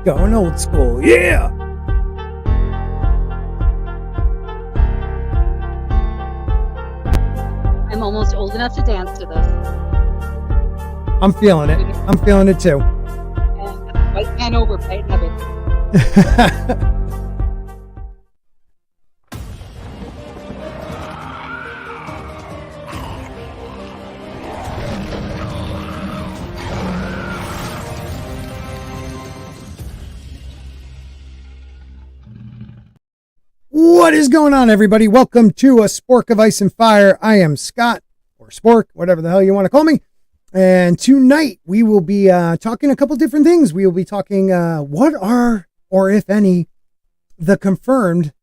Going old school. Yeah. I'm almost old enough to dance to this. I'm feeling it. I'm feeling it too. And white man over, right? And everything. What is going on, everybody? Welcome to a Spork of Ice and Fire. I am Scott, or Spork, whatever the hell you want to call me. And tonight we will be talking a couple different things. We will be talking what are, or if any, the confirmed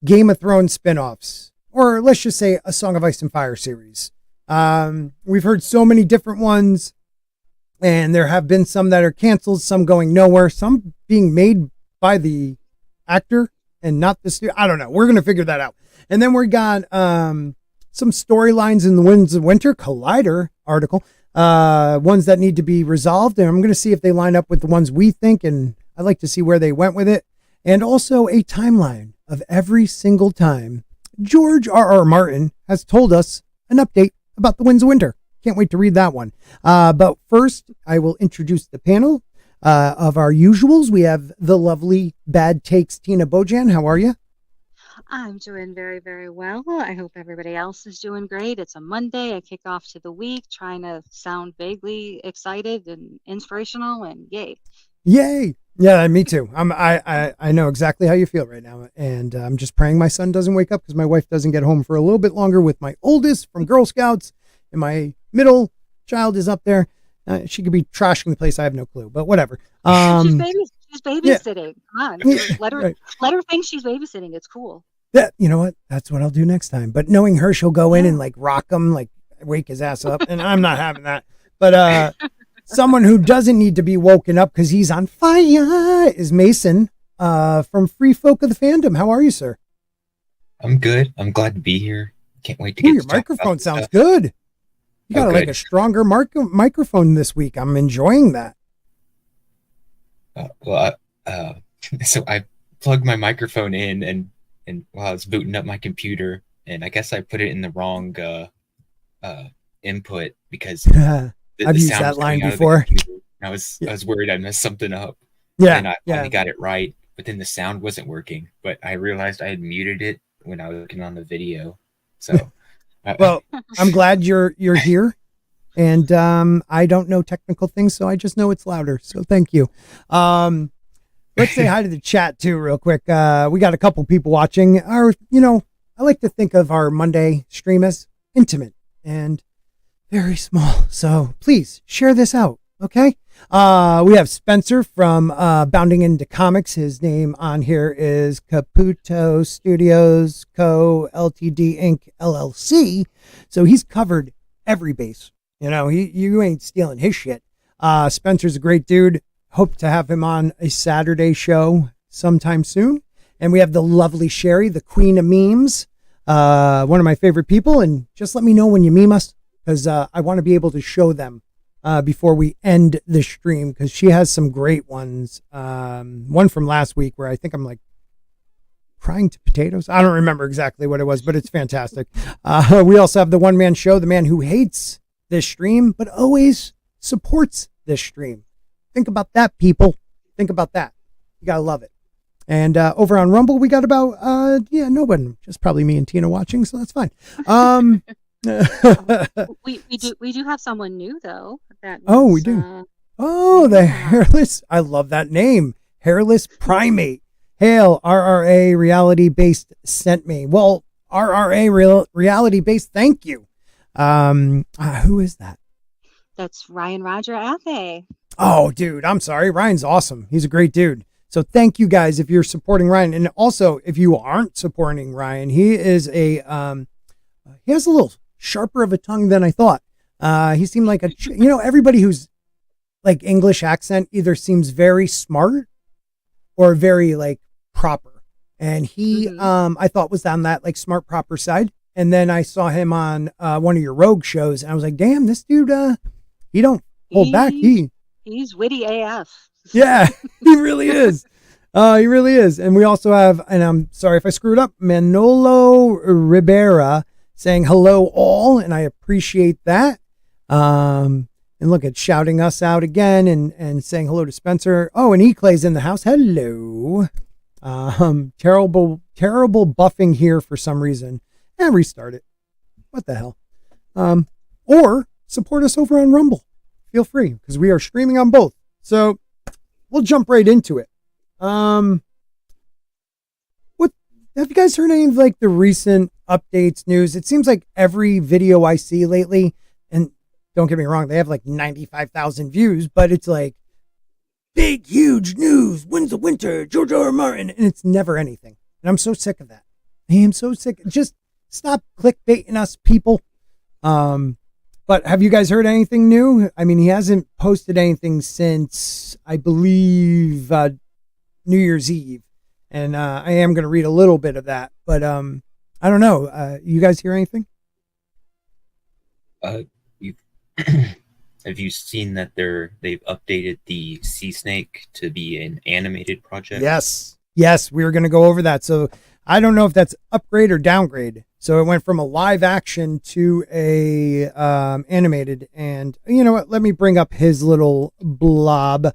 Game of Thrones spinoffs, or let's just say a Song of Ice and Fire series. We've heard so many different ones, and there have been some that are canceled, some going nowhere, some being made by the actor and not the studio. I don't know. We're going to figure that out. And then we got some storylines in the Winds of Winter Collider article, ones that need to be resolved. And I'm going to see if they line up with the ones we think. And I'd like to see where they went with it. And also a timeline of every single time George R.R. Martin has told us an update about the Winds of Winter. Can't wait to read that one. But first, I will introduce the panel. Of our usuals, we have the lovely Bad Takes Tina Bojan. How are you? I'm doing very, very well. I hope everybody else is doing great. It's a Monday. I kick off to the week trying to sound vaguely excited and inspirational, and yay. Yay. Yeah, me too. I know exactly how you feel right now. And I'm just praying my son doesn't wake up because my wife doesn't get home for a little bit longer with my oldest from Girl Scouts, and my middle child is up there. She could be trashing the place. I have no clue, but whatever. She's babysitting. Yeah. Come on. Let her think she's babysitting. It's cool. Yeah, you know what? That's what I'll do next time. But knowing her, she'll go in and like rock him, like wake his ass up. And I'm not having that. But someone who doesn't need to be woken up because he's on fire is Mason from Free Folk of the Fandom. How are you, sir? I'm good. I'm glad to be here. Can't wait to get your microphone sounds good. You got like a stronger microphone this week. I'm enjoying that. So I plugged my microphone in and while I was booting up my computer, and I guess I put it in the wrong input because I've used that line before. I was worried I messed something up. Yeah, and I finally got it right, but then the sound wasn't working. But I realized I had muted it when I was looking on the video. So. Well, I'm glad you're here, and I don't know technical things, so I just know it's louder. So thank you. Let's say hi to the chat too, real quick. We got a couple people watching. I like to think of our Monday stream as intimate and very small. So please share this out, okay? We have Spencer from Bounding Into Comics. His name on here is Caputo Studios Co. Ltd. Inc. LLC. So he's covered every base. You know, you ain't stealing his shit. Spencer's a great dude. Hope to have him on a Saturday show sometime soon. And we have the lovely Sherry, the queen of memes. One of my favorite people. And just let me know when you meme us, because I want to be able to show them before we end the stream, because she has some great ones. One from last week where I think I'm like crying to potatoes. I don't remember exactly what it was, but it's fantastic. We also have the one-man show, the man who hates this stream, but always supports this stream. Think about that, people. Think about that. You got to love it. And over on Rumble, we got about, nobody, just probably me and Tina watching, so that's fine. we do have someone new though. We do. The hairless. I love that name. Hairless Primate. Hail, RRA Reality Based sent me. Well, RRA Reality Based, thank you. Who is that? That's Ryan Roger Athe. Oh, dude, I'm sorry. Ryan's awesome. He's a great dude. So thank you guys if you're supporting Ryan. And also, if you aren't supporting Ryan, he is he has a little sharper of a tongue than I thought. He seemed like everybody who's like English accent either seems very smart or very like proper. And he, I thought was on that like smart, proper side. And then I saw him on one of your Rogue shows, and I was like, damn, this dude, he don't hold back. He's witty AF. Yeah, he really is. He really is. And we also have, and I'm sorry if I screwed up, Manolo Ribera saying hello all, and I appreciate that. And look at shouting us out again and saying hello to Spencer. Oh, and Eclay's in the house. Hello. Terrible buffing here for some reason. And restart it. What the hell? Or support us over on Rumble. Feel free, because we are streaming on both. So we'll jump right into it. What have you guys heard any of like the recent updates, news? It seems like every video I see lately, and don't get me wrong, they have like 95,000 views, but it's like big, huge news, wins the winter, George R. R. Martin, and it's never anything. And I'm so sick of that. I am so sick. Just stop clickbaiting us, people. But have you guys heard anything new? I mean, he hasn't posted anything since, I believe, New Year's Eve. And I am going to read a little bit of that. But I don't know. You guys hear anything? Have you seen that they've updated the Sea Snake to be an animated project? Yes, we were going to go over that. So I don't know if that's upgrade or downgrade. So it went from a live action to a animated. And you know what? Let me bring up his little blog. It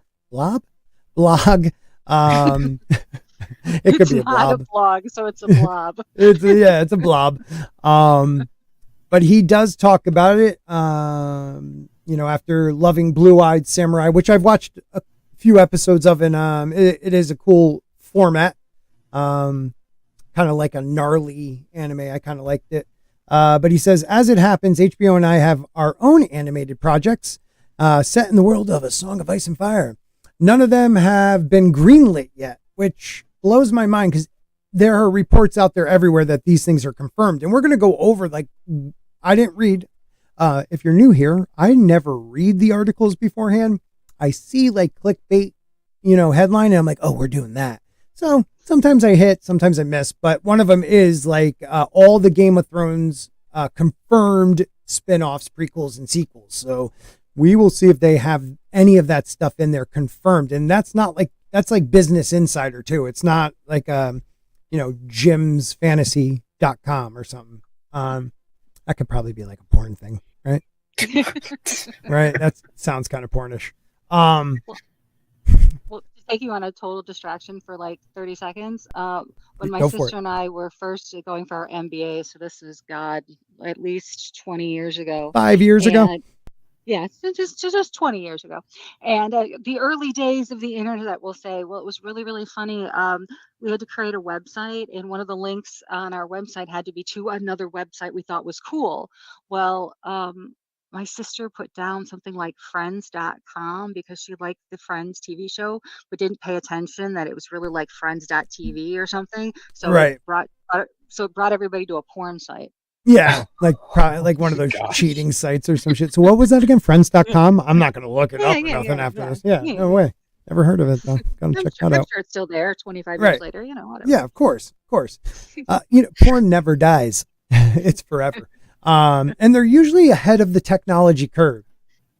could be a blob. It's not a blog, so it's a blob. It's a blob. But he does talk about it. After loving Blue-Eyed Samurai, which I've watched a few episodes of, and it is a cool format. Kind of like a gnarly anime. I kind of liked it. But he says, as it happens, HBO and I have our own animated projects set in the world of A Song of Ice and Fire. None of them have been greenlit yet, which blows my mind because there are reports out there everywhere that these things are confirmed. And we're going to go over, like, I didn't read. If you're new here, I never read the articles beforehand. I see like clickbait, headline, and I'm like, oh, we're doing that. So sometimes I hit, sometimes I miss, but one of them is like all the Game of Thrones confirmed spinoffs, prequels, and sequels. So we will see if they have any of that stuff in there confirmed. And that's like Business Insider too. It's not like, jimsfantasy.com or something. That could probably be like a porn thing, right? Right. That sounds kind of pornish. Well, to take you on a total distraction for like 30 seconds. When my sister and I were first going for our MBA, so this is, God, at least 20 years ago. 5 years ago? Yeah, just 20 years ago. And the early days of the internet, we'll say, well, it was really, really funny. We had to create a website, and one of the links on our website had to be to another website we thought was cool. Well, my sister put down something like friends.com because she liked the Friends TV show, but didn't pay attention that it was really like friends.tv or something. So right. It brought everybody to a porn site. Yeah, like probably like one of those cheating sites or some shit. So what was that again? Friends.com? I'm not going to look it up or nothing after this. Yeah, no way. Never heard of it though. Gotta check that out. I'm sure it's still there 25 years later, whatever. Yeah, of course. Porn never dies. It's forever. And they're usually ahead of the technology curve.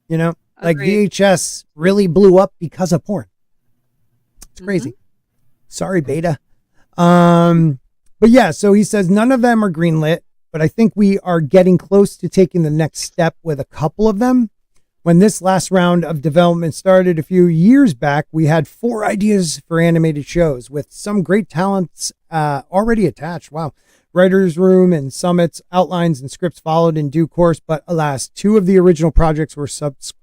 Like Agreed. VHS really blew up because of porn. It's crazy. Sorry, beta. But yeah, so he says none of them are greenlit. But I think we are getting close to taking the next step with a couple of them. When this last round of development started a few years back, we had 4 ideas for animated shows with some great talents already attached. Wow. Writer's room and summits, outlines and scripts followed in due course. But alas, 2 of the original projects were shelved.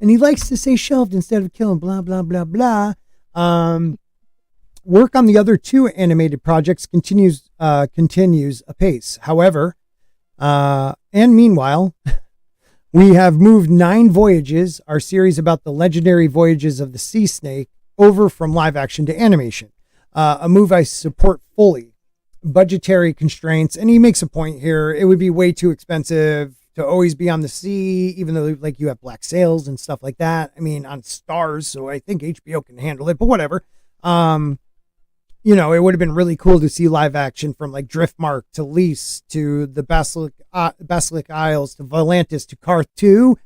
And he likes to say shelved instead of killing, blah, blah, blah, blah. Work on the other 2 animated projects continues apace. However, and meanwhile, we have moved 9 Voyages, our series about the legendary voyages of the Sea Snake, over from live action to animation. A move I support fully. Budgetary constraints, and he makes a point here. It would be way too expensive to always be on the sea, even though like you have black sails and stuff like that. I mean, on stars, so I think HBO can handle it, but whatever. It would have been really cool to see live action from like Driftmark to Lys to the Basilic Isles to Volantis to Karth 2,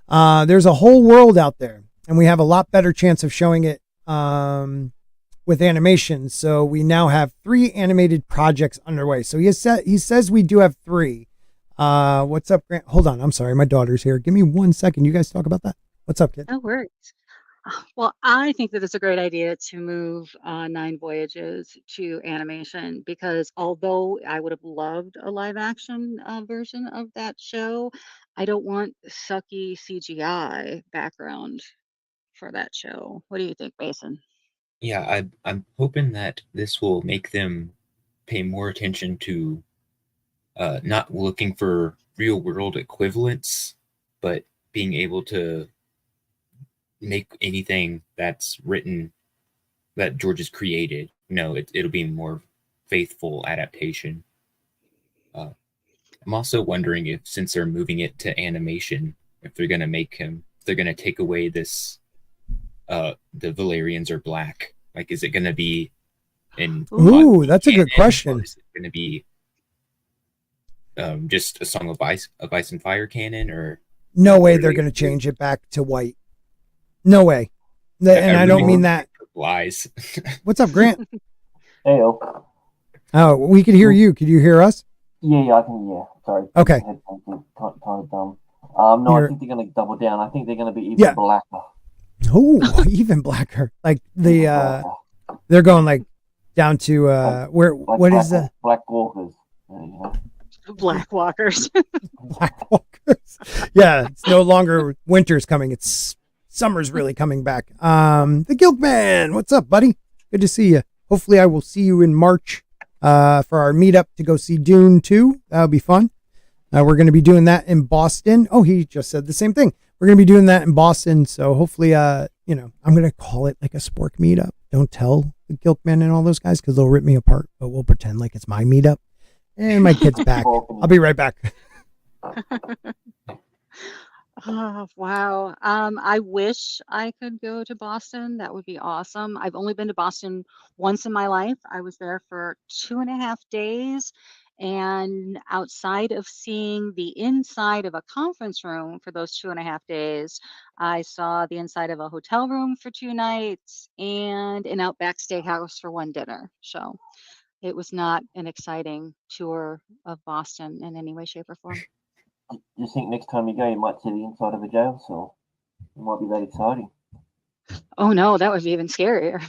There's a whole world out there, and we have a lot better chance of showing it with animation. So we now have 3 animated projects underway. So he says we do have 3. What's up, Grant? Hold on. I'm sorry. My daughter's here. Give me 1 second. You guys talk about that. What's up, kid? No worries. Well, I think that it's a great idea to move 9 Voyages to animation, because although I would have loved a live action version of that show, I don't want sucky CGI background for that show. What do you think, Mason? Yeah, I'm hoping that this will make them pay more attention to not looking for real world equivalents, but being able to make anything that's written that George has created. It'll be more faithful adaptation. I'm also wondering if, since they're moving it to animation, if they're going to take away this, the Valerians are black. Like, is it going to be in? Ooh, that's a good question. Is it going to be just a Song of Ice and Fire canon, or no way they're going to change it back to white. No way. And I don't mean that. Lies. What's up, Grant? Hey, Oh, we could hear you. Could you hear us? Yeah, I can. Yeah, sorry. Okay. Kind of dumb. No, I think they're going to double down. I think they're going to be even blacker. Oh, even blacker. Like they're going like down to where? Like what is the Black Walkers? You know? Black Walkers. Black Walkers. Yeah, it's no longer winter's coming. It's summer's really coming back. The Guild Man, what's up, buddy? Good to see you. Hopefully, I will see you in March for our meetup to go see Dune 2. That'll be fun. We're going to be doing that in Boston. Oh, he just said the same thing. We're going to be doing that in Boston. So hopefully, I'm going to call it like a Spork meetup. Don't tell the Guild Man and all those guys because they'll rip me apart. But we'll pretend like it's my meetup. And my kid's back. I'll be right back. Oh, wow. I wish I could go to Boston. That would be awesome. I've only been to Boston once in my life. I was there for 2.5 days. And outside of seeing the inside of a conference room for those 2.5 days, I saw the inside of a hotel room for 2 nights and an Outback Steakhouse for 1 dinner. So it was not an exciting tour of Boston in any way, shape, or form. Do you think next time you go, you might see the inside of a jail cell? It might be that exciting. Oh no, that would be even scarier.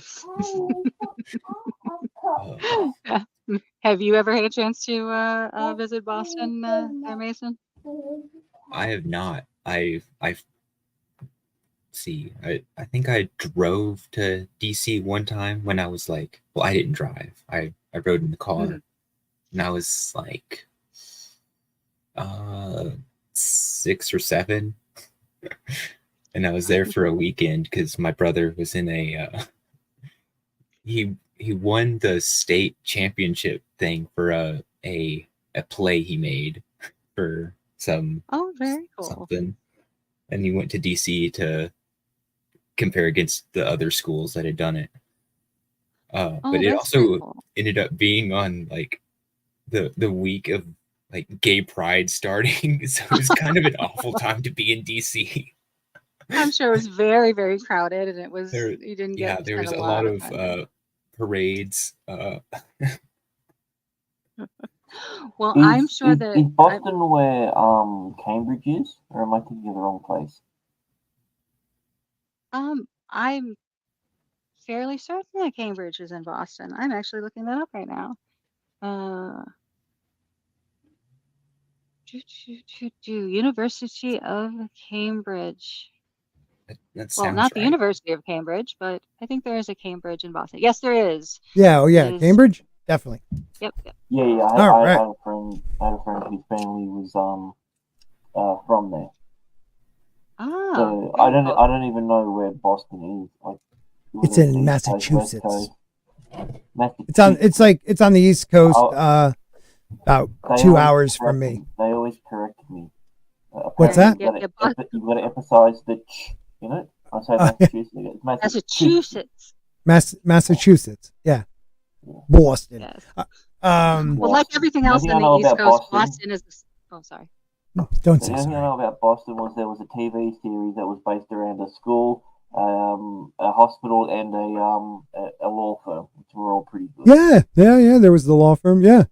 Have you ever had a chance to visit Boston, Mason? I have not. I think I drove to DC one time when I was like, well, I didn't drive. I rode in the car, and I was like 6 or 7, and I was there for a weekend because my brother was in he won the state championship thing for a play he made for some very cool. something, and he went to DC to compare against the other schools that had done it. But it also ended up being on like the week of like gay pride starting, so it was kind of an awful time to be in DC. I'm sure it was very, very crowded, and it was there was a lot of parades. Well, I'm sure that is Boston where Cambridge is, or am I thinking of the wrong place? I'm fairly certain that Cambridge is in Boston. I'm actually looking that up right now. University of Cambridge. Well, not the University of Cambridge, but I think there is a Cambridge in Boston. Yes, there is. Yeah, Cambridge, definitely. Yep. Yeah. I had a friend whose family was from there. Oh. So I don't even know where Boston is. Like, it's in Massachusetts. Massachusetts. It's on the East Coast. About 2 hours from me. They always correct me. What's that? You've got to emphasize the ch, you know? I say Massachusetts. Massachusetts. Yeah. Boston. Yes. Well, like everything else in the East Coast, Boston is. Oh, sorry. Don't The say only thing I sorry. know about Boston was there was a TV series that was based around a school, a hospital, and a law firm, which were all pretty good. Yeah. There was the law firm. Yeah.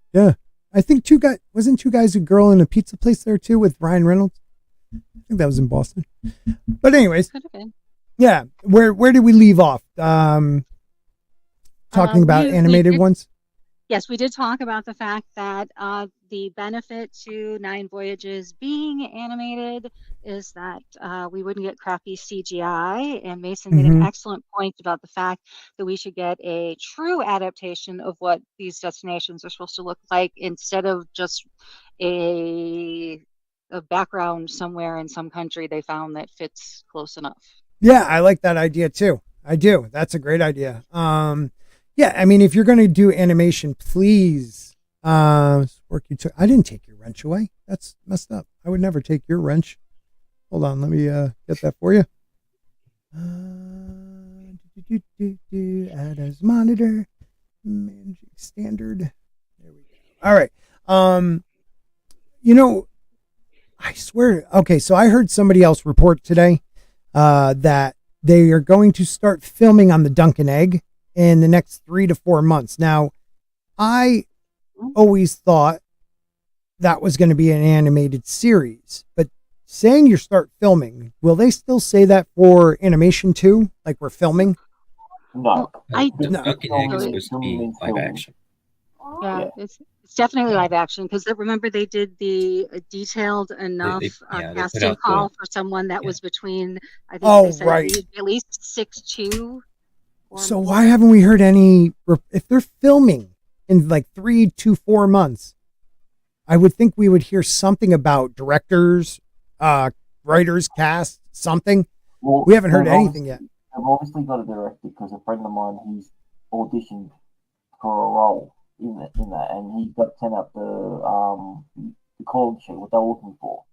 I think two guys a girl in a pizza place there too with Ryan Reynolds. I think that was in Boston. But anyways, Could have been. yeah. Where did we leave off? Talking about animated ones. Yes, we did talk about the fact that the benefit to Nine Voyages being animated is that we wouldn't get crappy CGI. And Mason made an excellent point about the fact that we should get a true adaptation of what these destinations are supposed to look like instead of just a background somewhere in some country they found that fits close enough. Yeah, I like that idea too. I do. That's a great idea. Yeah, I mean, if you're going to do animation, please, Spork, I didn't take your wrench away. That's messed up. I would never take your wrench. Hold on, let me get that for you. Add as monitor, managing standard. There we go. All right. I swear. Okay, so I heard somebody else report today that they are going to start filming on the Dunkin' Egg in the next 3 to 4 months. Now, I always thought that was going to be an animated series, but saying you start filming, will they still say that for animation too? Like we're filming? No. Dunkin' Egg is supposed to be live action. Yeah, it's definitely live action because remember they did the detailed enough casting call for someone that was between, I think they said at least 6'2". So why haven't we heard any? If they're filming in like 3 to 4 months, I would think we would hear something about directors, writers, cast, something. Well, we haven't heard anything yet. I've obviously got a director because a friend of mine he's auditioned for a role in that, and he got sent up the call sheet what they're looking for.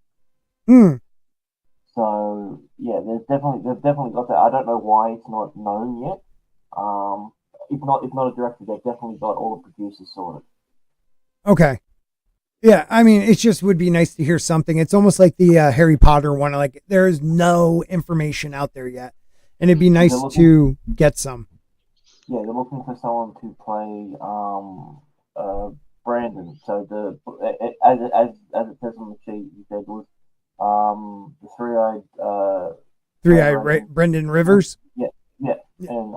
So yeah, they've definitely got that. I don't know why it's not known yet. If not a director, they've definitely got all the producers sorted. Okay. Yeah, I mean, it just would be nice to hear something. It's almost like the Harry Potter one. Like, there is no information out there yet, and it'd be nice to get some. Yeah, they're looking for someone to play Brandon. So as it says on the sheet, he said was the three-eyed Brendan Rivers. Yeah, and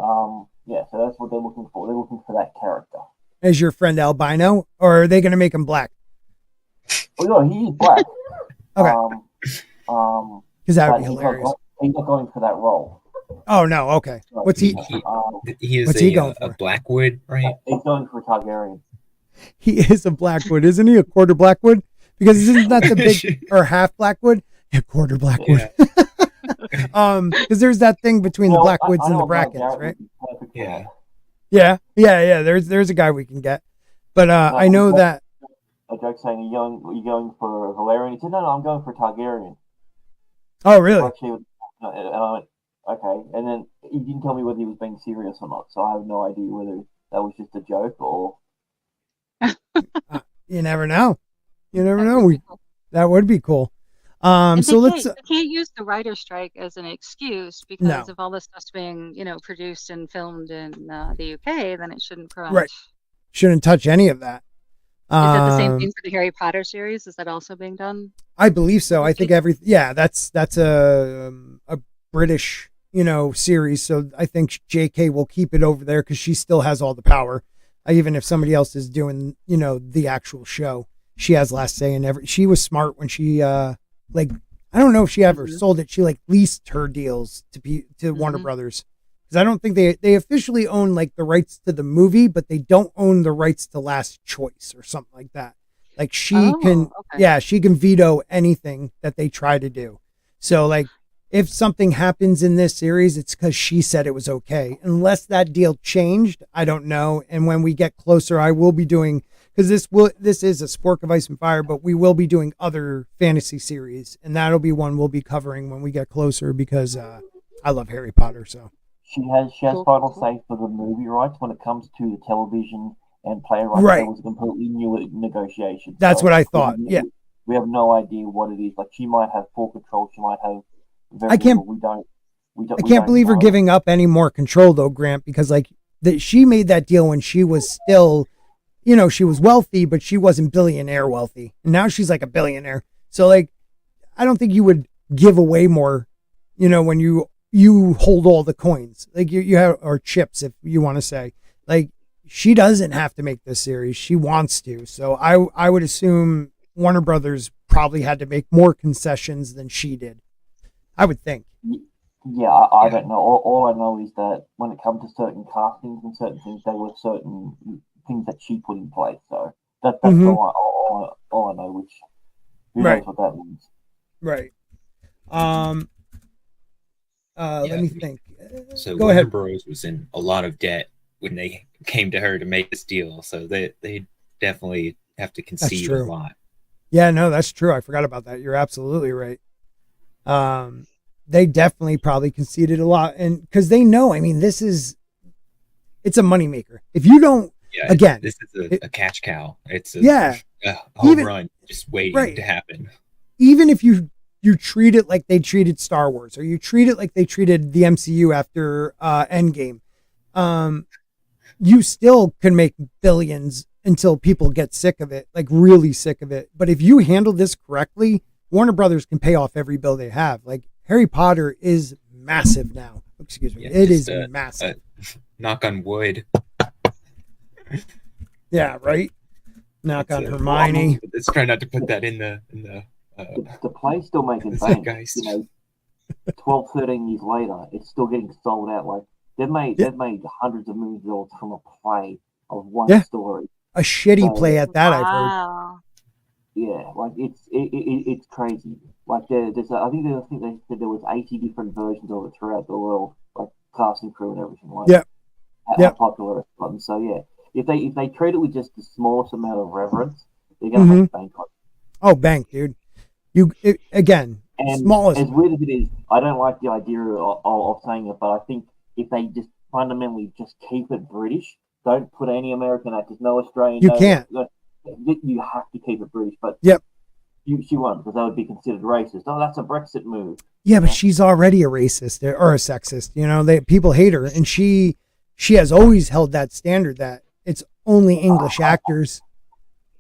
so that's what they're looking for. They're looking for that character. As your friend albino, or are they going to make him black? Oh no, he is black. Okay. Because that would be hilarious. He's not going for that role. Oh no. Okay. What's he? He is a Blackwood, right? He's going for Targaryen. He is a Blackwood, isn't he? A quarter Blackwood? Because isn't that the big or half Blackwood? A quarter Blackwood. Yeah. Because there's that thing between the Blackwoods and the Brackens, right? Yeah. There's a guy we can get, but I know that. A joke saying, "Are you going for Valerian?" He said, "No, I'm going for Targaryen." Oh, really? And I went, okay. And then he didn't tell me whether he was being serious or not, so I have no idea whether that was just a joke or. You never know. That would be cool. So they can't use the writer's strike as an excuse because if all this stuff's being, produced and filmed in the UK, then it shouldn't prevent. Right. Shouldn't touch any of that. Is that the same thing for the Harry Potter series? Is that also being done? I believe so. I think that's a British, series. So I think JK will keep it over there because she still has all the power. Even if somebody else is doing, the actual show, she has last say in every. She was smart when she I don't know if she ever sold it. She leased her deals to Warner Brothers. Because I don't think they officially own the rights to the movie, but they don't own the rights to Last Choice or something like that. She can veto anything that they try to do. So if something happens in this series, it's because she said it was okay. Unless that deal changed, I don't know. And when we get closer, I will be doing, because this is a Spork of Ice and Fire, but we will be doing other fantasy series, and that'll be one we'll be covering when we get closer because I love Harry Potter. So. She has final say for the movie rights when it comes to the television and player rights. Right. That was a completely new negotiation. That's what I thought. Yeah. we have no idea what it is. Like she might have full control. She might have very I can't. little. We don't. I can't believe her know. giving up any more control though, Grant, because like she made that deal when she was still, she was wealthy, but she wasn't billionaire wealthy. And now she's like a billionaire. So like, I don't think you would give away more, when you hold all the coins, like you have, or chips, if you want to say. Like, she doesn't have to make this series. She wants to. So I would assume Warner Brothers probably had to make more concessions than she did. I would think. Yeah, I don't know. All I know is that when it comes to certain castings and certain things, there were certain things that she put in place. So that's all I know, which who knows what that means. Right. Let me think. So Go Warner ahead. Bros. Was in a lot of debt when they came to her to make this deal. So they definitely have to concede a lot. Yeah, no, that's true. I forgot about that. You're absolutely right. They definitely probably conceded a lot, and because they know, I mean, it's a moneymaker. If you don't, again, this is a cash cow. It's a home run just waiting to happen. Even if you treat it like they treated Star Wars, or you treat it like they treated the MCU after Endgame, you still can make billions until people get sick of it, like really sick of it. But if you handle this correctly, Warner Brothers can pay off every bill they have. Like Harry Potter is massive now. Excuse me. Yeah, it is massive. Knock on wood. Yeah, right. Knock on Hermione. Let's try not to put that in the the play's still making bank. 12, 13 years later, it's still getting sold out. Like they've made hundreds of millions of dollars from a play of one story. A shitty play at that, I've heard. Yeah, like it's crazy. Like I think they said there was 80 different versions of it throughout the world, like casting crew and everything like that. How popular it's gotten. So yeah, if they treat it with just the smallest amount of reverence, they're gonna make bank on it. Oh, bank, dude. Again, and smallest. As weird as it is, I don't like the idea of saying it, but I think if they just fundamentally just keep it British, don't put any American actors, no Australian. You can't. You have to keep it British, but she won't, because that would be considered racist. Oh, that's a Brexit move. Yeah, but she's already a racist or a sexist. People hate her, and she has always held that standard that it's only English actors.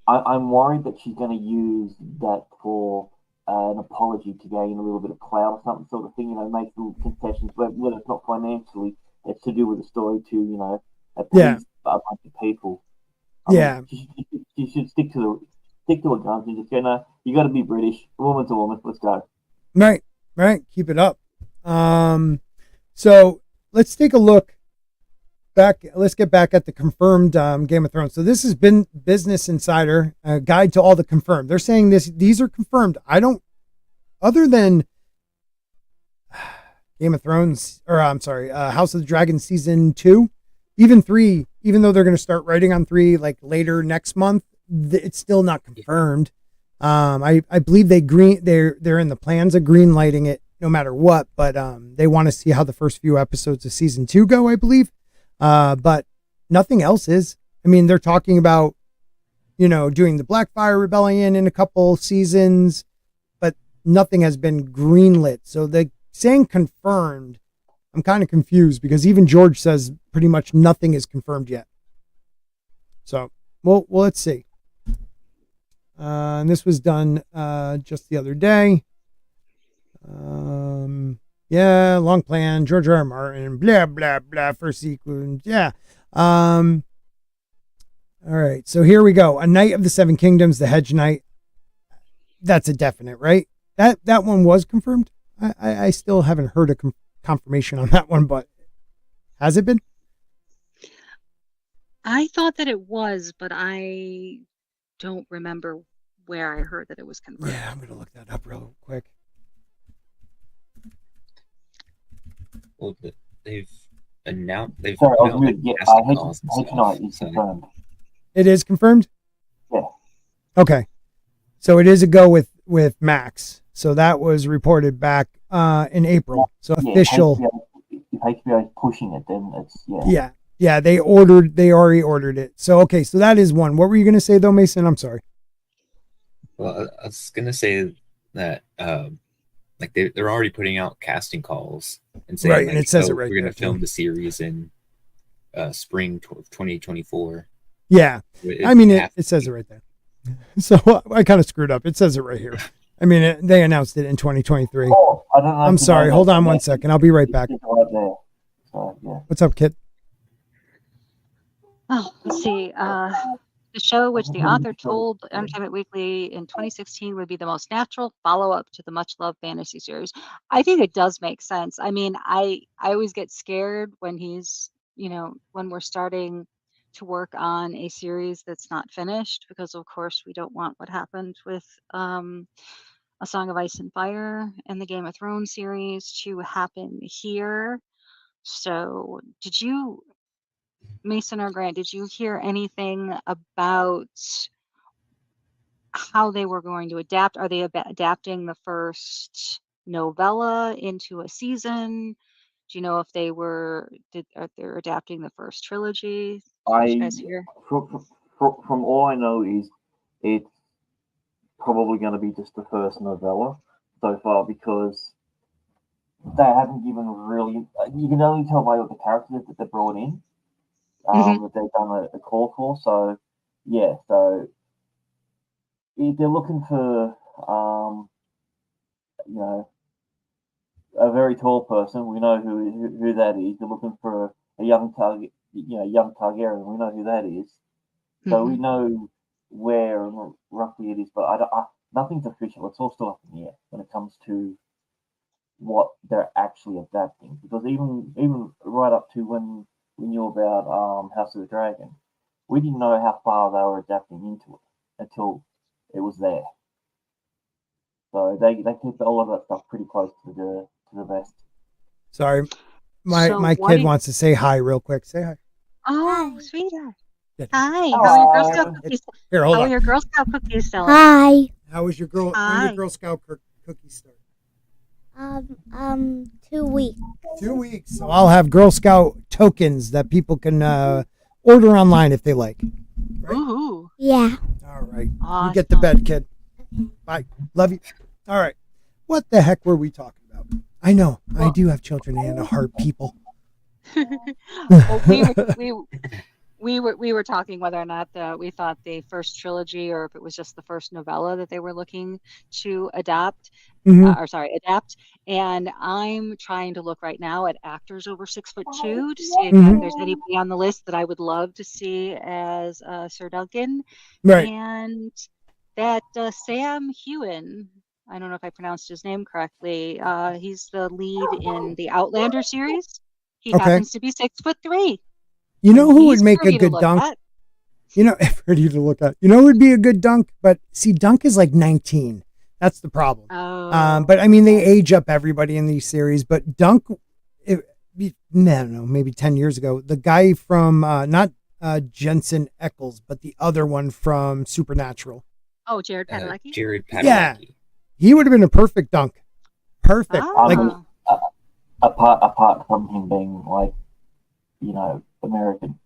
I'm worried that she's going to use that for an apology to gain a little bit of clout or something sort of thing. Make little concessions, whether it's not financially, it's to do with the story to appease a bunch of people. She should stick to her guns and just go, no, you got to be British. A woman's a woman. Let's go. Right. Keep it up. So let's take a look back. Let's get back at the confirmed Game of Thrones. So this has been Business Insider, a guide to all the confirmed. They're saying these are confirmed. Other than Game of Thrones, or I'm sorry, House of the Dragon season 2, even 3, even though they're going to start writing on 3 like later next month, it's still not confirmed. I believe they're in the plans of green lighting it no matter what, but they want to see how the first few episodes of season 2 go, I believe. But nothing else is. I mean, they're talking about, doing the Blackfire Rebellion in a couple seasons, but nothing has been greenlit. So they're saying confirmed. I'm kind of confused because even George says pretty much nothing is confirmed yet. So, well, let's see. And this was done just the other day. Long plan. George R. R. Martin. Blah blah blah. First sequence. Yeah. All right. So here we go. A Knight of the Seven Kingdoms. The Hedge Knight. That's a definite, right? That one was confirmed. I still haven't heard a confirmation on that one, but has it been? I thought that it was, but I don't remember where I heard that it was confirmed. Yeah, I'm going to look that up real quick. Well, they've announced. Hedge Knight is confirmed. It is confirmed? Yeah. Okay. So it is a go with Max. So that was reported back in April. So official. If HBO is pushing it, then it's Yeah, they already ordered it. So okay, so that is one. What were you going to say though, Mason? I'm sorry. Well, I was gonna say that like they're already putting out casting calls and saying Right, and like, it says it oh, right we're there gonna film too. the series in spring 2024. Yeah, It I mean have it to says be. it right there. So I kind of screwed up. It says it right here. I mean, they announced it in 2023. Oh, I don't know. I'm if you know sorry. that, Hold on but one second. I'll be right back. it's right there. So yeah. What's up, Kit? Oh, let's see. The show, which the author told Entertainment Weekly in 2016 would be the most natural follow-up to the much-loved fantasy series. I think it does make sense. I mean, I always get scared when when we're starting to work on a series that's not finished, because of course we don't want what happened with A Song of Ice and Fire and the Game of Thrones series to happen here. So, Mason or Grant, did you hear anything about how they were going to adapt? Are they adapting the first novella into a season? Do you know if they're adapting the first trilogy? Did you I guys hear? from all I know is it's probably going to be just the first novella so far because they haven't given really. You can only tell by all the characters that they brought in Hmm. that they've done a call for. So yeah, so if they're looking for you know a very tall person. We know who that is. They're looking for a young target, young Targaryen. We know who that is. So we Hmm. know where and roughly it is, but nothing's official. It's all still up in the air when it comes to what they're actually adapting. Because even right up to when we knew about House of the Dragon, we didn't know how far they were adapting into it until it was there. So they keep all of that stuff pretty close to the vest. Sorry, So my what kid do you, wants to say hi real quick. Say hi. oh, sweetheart. Yeah. Hi, how are your Girl Scout Hello. cookies? Here, hold How are on. your Girl Scout cookies selling? Hi. How was your Girl Hi. Scout cookie start? 2 weeks. 2 weeks. So I'll have Girl Scout tokens that people can order online if they like. Right? Ooh, Yeah. All right. awesome. You get to bed, kid. Bye. Love you. All right. What the heck were we talking about? I know. I do have children and a heart, people. Well, we were talking whether or not we thought the first trilogy, or if it was just the first novella that they were looking to adapt. Mhm. Adapt. And I'm trying to look right now at actors over 6'2" to see if Mhm. there's anybody on the list that I would love to see as Sir Duncan. Right. And that Sam Heughan, I don't know if I pronounced his name correctly. He's the lead in the Outlander series. He Okay. happens to be 6'3", You and know who would he's make a pretty to good look dunk? at. You know, pretty to look at. You know who would be a good dunk? But see, Dunk is like 19. That's the problem. Oh, But I mean, they okay. age up everybody in these series. But Dunk, no, maybe 10 years ago, the guy from not Jensen Ackles, but the other one from Supernatural. Oh, Jared Padalecki. Jared Yeah. Padalecki. He would have been a perfect Dunk. Perfect. Like, Oh, Apart from him being like, American.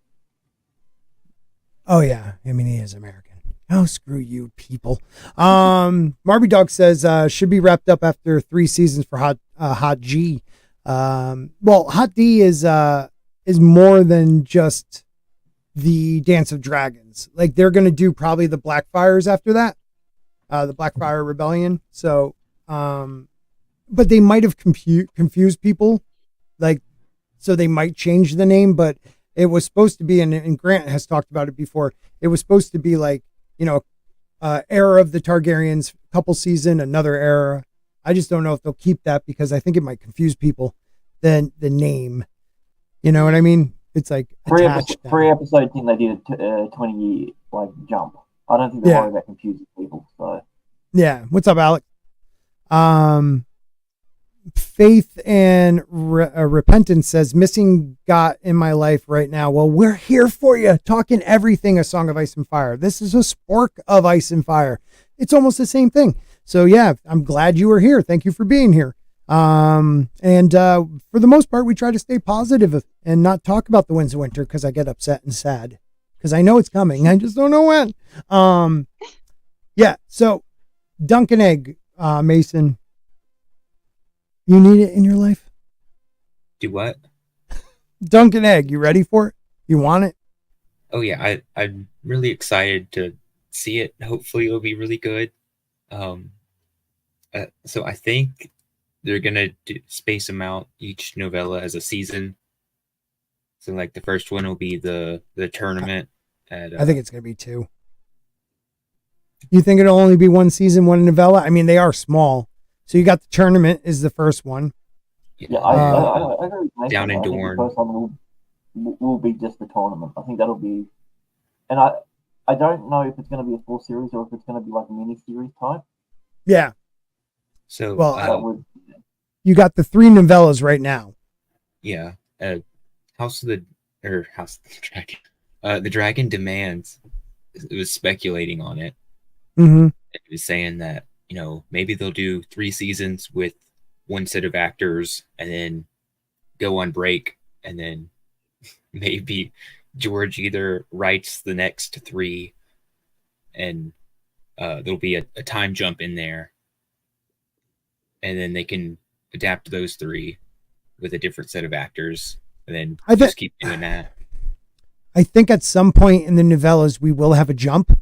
oh yeah, I mean he is American. Oh, screw you, people. Marby Dog says should be wrapped up after 3 seasons for Hot G. Well, Hot D is more than just the Dance of Dragons. Like they're gonna do probably the Blackfires after that, the Blackfire Rebellion. So, but they might have confused people, like, so they might change the name. But it was supposed to be, and Grant has talked about it before. It was supposed to be like, era of the Targaryens, couple season, another era. I just don't know if they'll keep that because I think it might confuse people. Then the name, you know what I mean? It's like attached. Three episodes thing they did a 20-year jump. I don't think they're worried about confusing people. So yeah. What's up, Alec? Faith and Repentance says missing got in my life right now. Well, we're here for you, talking everything A Song of Ice and Fire. This is a Spork of Ice and Fire. It's almost the same thing. So yeah, I'm glad you were here. Thank you for being here. And for the most part, we try to stay positive and not talk about the winds of winter because I get upset and sad because I know it's coming. I just don't know when. Yeah. So Dunk and egg, Mason. You need it in your life? Do what? Dunk and egg. You ready for it? You want it? Oh yeah, I'm really excited to see it. Hopefully it'll be really good. So I think they're gonna space them out each novella as a season. So like the first one will be the tournament. I think it's gonna be 2. You think it'll only be 1 season, 1 novella? I mean, they are small. So you got the tournament is the first one. Yeah, I agree with Nathan. Down in I think Dorne. the first one will be just the tournament. I think that'll be, and I don't know if it's going to be a full series or if it's going to be like a mini series type. Yeah. So Well, you got the 3 novellas right now. yeah, House of the Dragon. The Dragon Demands. It was speculating on it. Mm-hmm. It was saying that maybe they'll do 3 seasons with 1 set of actors and then go on break, and then maybe George either writes the next 3 and there'll be a time jump in there, and then they can adapt those 3 with a different set of actors, and then just keep doing that. I think at some point in the novellas we will have a jump.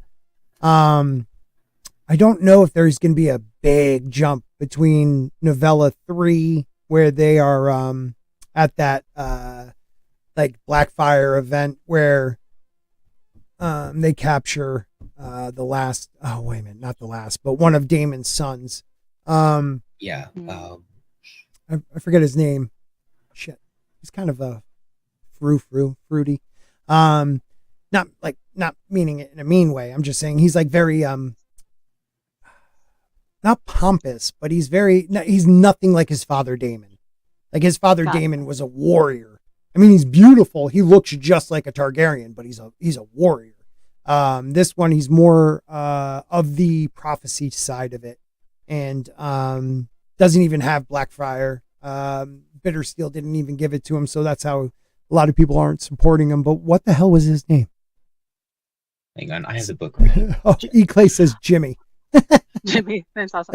I don't know if there's going to be a big jump between novella 3, where they are at that like Blackfire event where they capture the last. Oh wait a minute, not the last, but one of Daemon's sons. Yeah. I forget his name. Shit, he's kind of a fruity. Not meaning it in a mean way. I'm just saying he's like very not pompous, but he's nothing like his father Daemon. Like his father Daemon was a warrior. I mean, he's beautiful. He looks just like a Targaryen, but he's a warrior. This one, he's more of the prophecy side of it, and doesn't even have Blackfire. Bittersteel didn't even give it to him, so that's how a lot of people aren't supporting him. But what the hell was his name? Hang on, I have the book right here. Clay says Jimmy. Jimmy, that's awesome.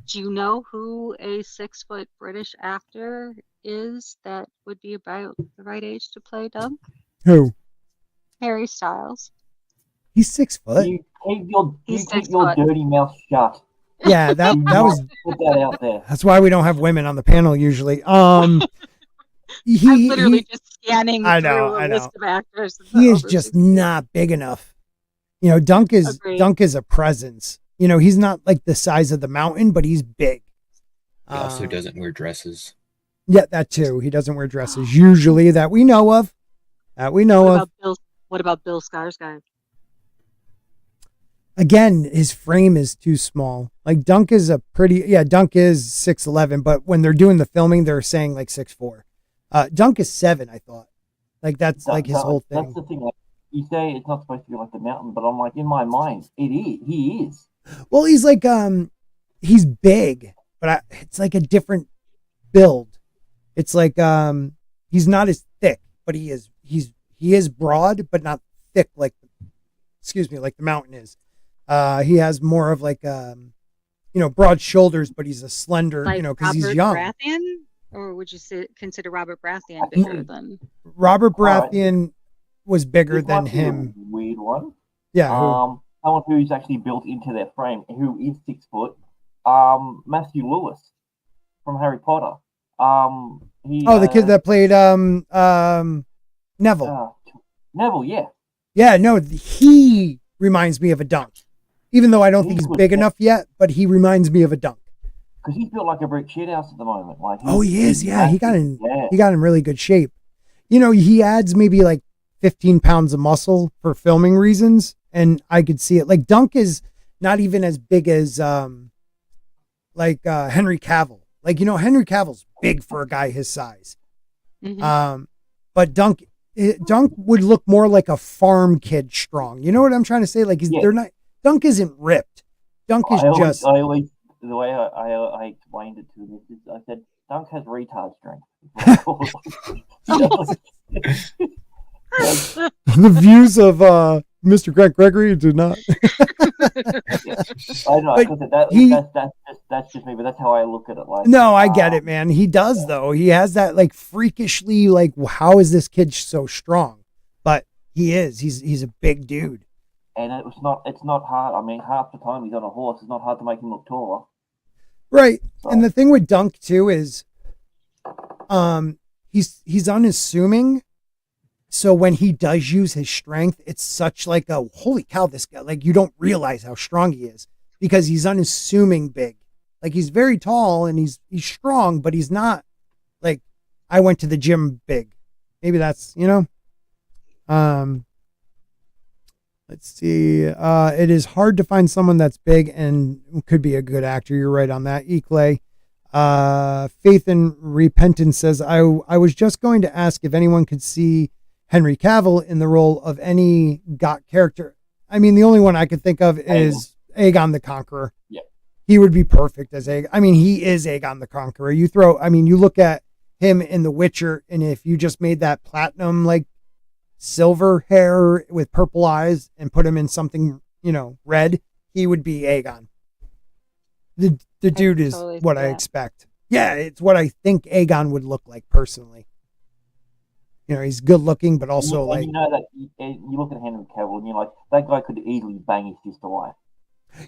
Do you know who a 6-foot British actor is that would be about the right age to play Dunk? Who? Harry Styles. He's 6 foot. You keep your He's dirty mouth shut. Yeah, that was. Put that out there. That's why we don't have women on the panel usually. I'm literally just scanning through a list of actors. He is just not big enough. Dunk is a presence. He's not like the size of the mountain, but he's big. He also doesn't wear dresses. Yeah, that too. He doesn't wear dresses usually that we know of. What about Bill Skarsgård? Again, his frame is too small. Like Dunk is Dunk is 6'11", but when they're doing the filming, they're saying like 6'4". Dunk is 7, I thought. Like that's like his whole thing. That's the thing. Like, you say it's not supposed to be like the mountain, but I'm like, in my mind, it is. He is. Well, he's like he's big, but it's like a different build. It's like he's not as thick, but he is broad, but not thick like the mountain is. He has more of like broad shoulders, but he's a slender, because he's young. Baratheon? Or would you consider Robert Baratheon bigger than Robert Baratheon? Was bigger than him. Weird one. Yeah. Someone who's actually built into their frame, who is 6 foot. Matthew Lewis from Harry Potter. The kid that played Neville. Neville, yeah. Yeah, no, he reminds me of a Dunk. Even though I don't think he's big enough yet, but he reminds me of a Dunk. Because he's built like a brick shit house at the moment. Like he is. Yeah, he got in really good shape. He adds maybe like 15 pounds of muscle for filming reasons, and I could see it. Like Dunk is not even as big as Henry Cavill. Like Henry Cavill's big for a guy his size. Mm-hmm. But Dunk would look more like a farm kid strong. You know what I'm trying to say? Like they're not. Dunk isn't ripped. Dunk is just. I always the way I explained it to this is I said Dunk has retard strength. The views of Mr. Grant Gregory do not. I know, But that's just me, but that's how I look at it. Like, no, I get it, man. He does though. He has that like freakishly like, how is this kid so strong? But he is. He's a big dude. and it's not hard. I mean, half the time he's on a horse, it's not hard to make him look taller. Right. So, And the thing with Dunk too is, he's unassuming. So when he does use his strength, it's such like a holy cow, this guy, like you don't realize how strong he is because he's unassuming big. Like he's very tall and he's strong, but he's not like I went to the gym big. Maybe that's, let's see. It is hard to find someone that's big and could be a good actor. You're right on that. Clay. Faith and Repentance says, I was just going to ask if anyone could see Henry Cavill in the role of any GOT character. I mean, the only one I could think of is Aegon the Conqueror. Yeah. He would be perfect as Aegon. I mean, he is Aegon the Conqueror. You look at him in The Witcher, and if you just made that platinum, like silver hair with purple eyes and put him in something, red, he would be Aegon. The dude is totally what I expect. Yeah, it's what I think Aegon would look like personally. He's good looking, but also like that you look at Henry Cavill and you're like, that guy could easily bang his sister wife.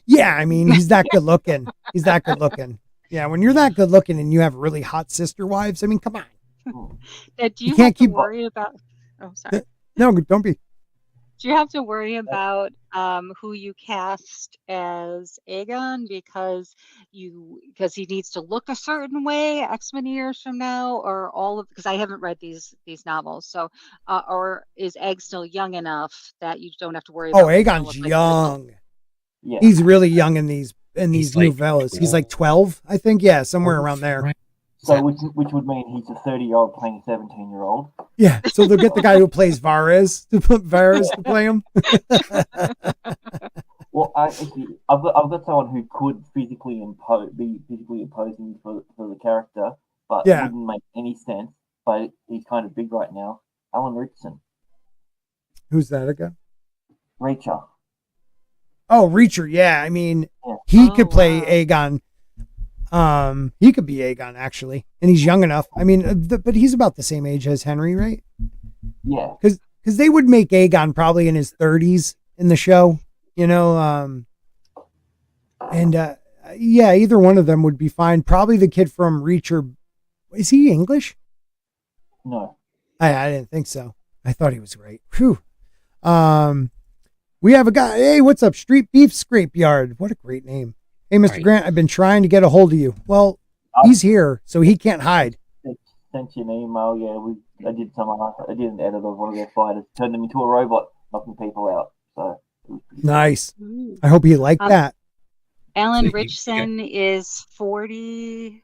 Yeah, I mean, he's that good looking. He's that good looking. Yeah, when you're that good looking and you have really hot sister wives, I mean, come on. Do you can't keep worry about? Oh, sorry. No, don't be. Do you have to worry about who you cast as Aegon because he needs to look a certain way X many years from now, or because I haven't read these novels, so or is Egg still young enough that you don't have to worry about? Aegon's young. Like yeah, he's really young in these novellas. He's like 12, I think. Yeah, somewhere around there. Right. So which would mean he's a 30-year-old playing a 17-year-old. Yeah, so they'll get the guy who plays Varys to play him. Well, I've got someone who could be physically imposing for the character, but it wouldn't make any sense. But he's kind of big right now. Alan Richardson. Who's that again? Reacher. Oh, Reacher. Yeah, I mean, he could play Aegon. He could be Aegon actually, and he's young enough. I mean, but he's about the same age as Henry, right? Yeah. Because they would make Aegon probably in his 30s in the show, either one of them would be fine. Probably the kid from Reacher. Is he English? No. I didn't think so. I thought he was great. Whew. We have a guy. Hey, what's up? Street Beef Scrapeyard. What a great name. Hey, Mr. Grant, I've been trying to get a hold of you. Well, he's here, so he can't hide. Sent you an email. Yeah, I did an edit of one of their fighters, turned them into a robot, knocking people out. So nice. I hope you like that. Alan Richardson is 40.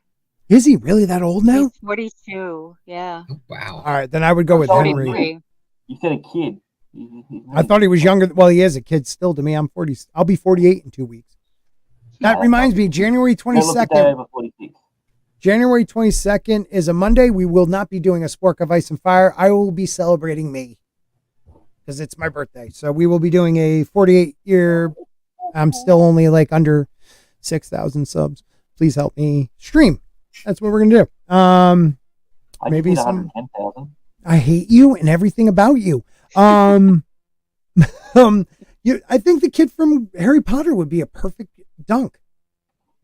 Is he really that old now? He's 42. Yeah. Oh, wow. All right, then I would go with Henry. You said a kid. I thought he was younger. Well, he is a kid still to me. I'm 40. I'll be 48 in 2 weeks. That reminds me, January 22nd. January 22nd is a Monday. We will not be doing a Spork of Ice and Fire. I will be celebrating me because it's my birthday. So we will be doing a 48-year. I'm still only like under 6,000 subs. Please help me stream. That's what we're gonna do. Maybe some. I hate you and everything about you. I think the kid from Harry Potter would be a perfect Dunk.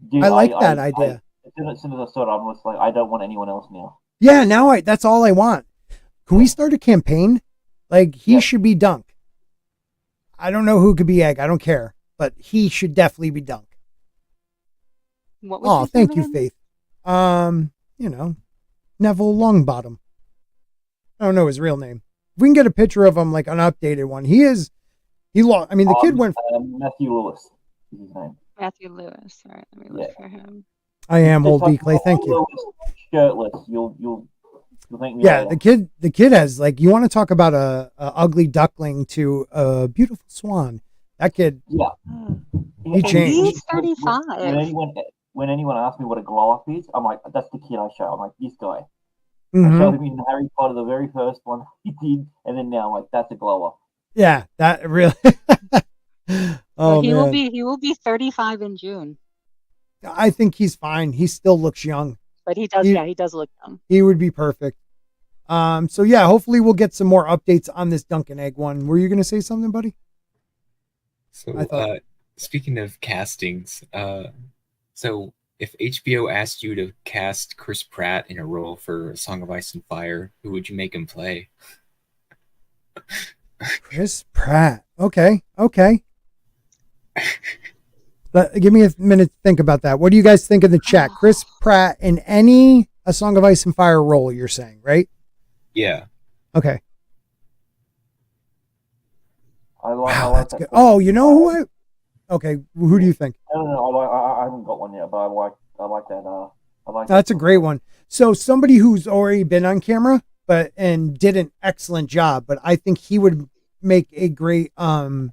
Dude, I like that idea. As soon as I saw it, I was like, I don't want anyone else now. Yeah, now that's all I want. Can we start a campaign? Like, he should be Dunk. I don't know who could be Egg. I don't care. But he should definitely be Dunk. Thank you, Faith. Neville Longbottom. I don't know his real name. If we can get a picture of him, like an updated one. The kid went... Matthew Lewis is his name. Matthew Lewis. All right, let me look for him. I am old B Clay. Thank you. Shirtless. You'll thank me. Yeah, later. the kid has like, you want to talk about a ugly duckling to a beautiful swan. That kid. Yeah. He changed. He's 35. When anyone asks me what a glow up is, I'm like, that's the kid I show. I'm like, this guy. Mm-hmm. I showed him in Harry Potter, the very first one he did, and then now I'm like, that's a glow up. Yeah, that really. So Oh man, he will be 35 in June, I think he's fine. He still looks young. but he does, He yeah, he does look young. he would be perfect. So yeah, hopefully we'll get some more updates on this Dunkin' Egg one. Were you gonna say something, buddy? So, I thought- speaking of castings, so if HBO asked you to cast Chris Pratt in a role for Song of Ice and Fire, who would you make him play? Chris Pratt. Okay. Give me a minute to think about that. What do you guys think in the chat? Chris Pratt in any A Song of Ice and Fire role, you're saying, right? Yeah. Okay. I like, Wow, I like that's that good. question. Oh, you know who I... Okay, who do you think? No, I haven't got one yet, but I like that. I like That's that a great one. So somebody who's already been on camera, and did an excellent job, but I think he would make a great Dundarian.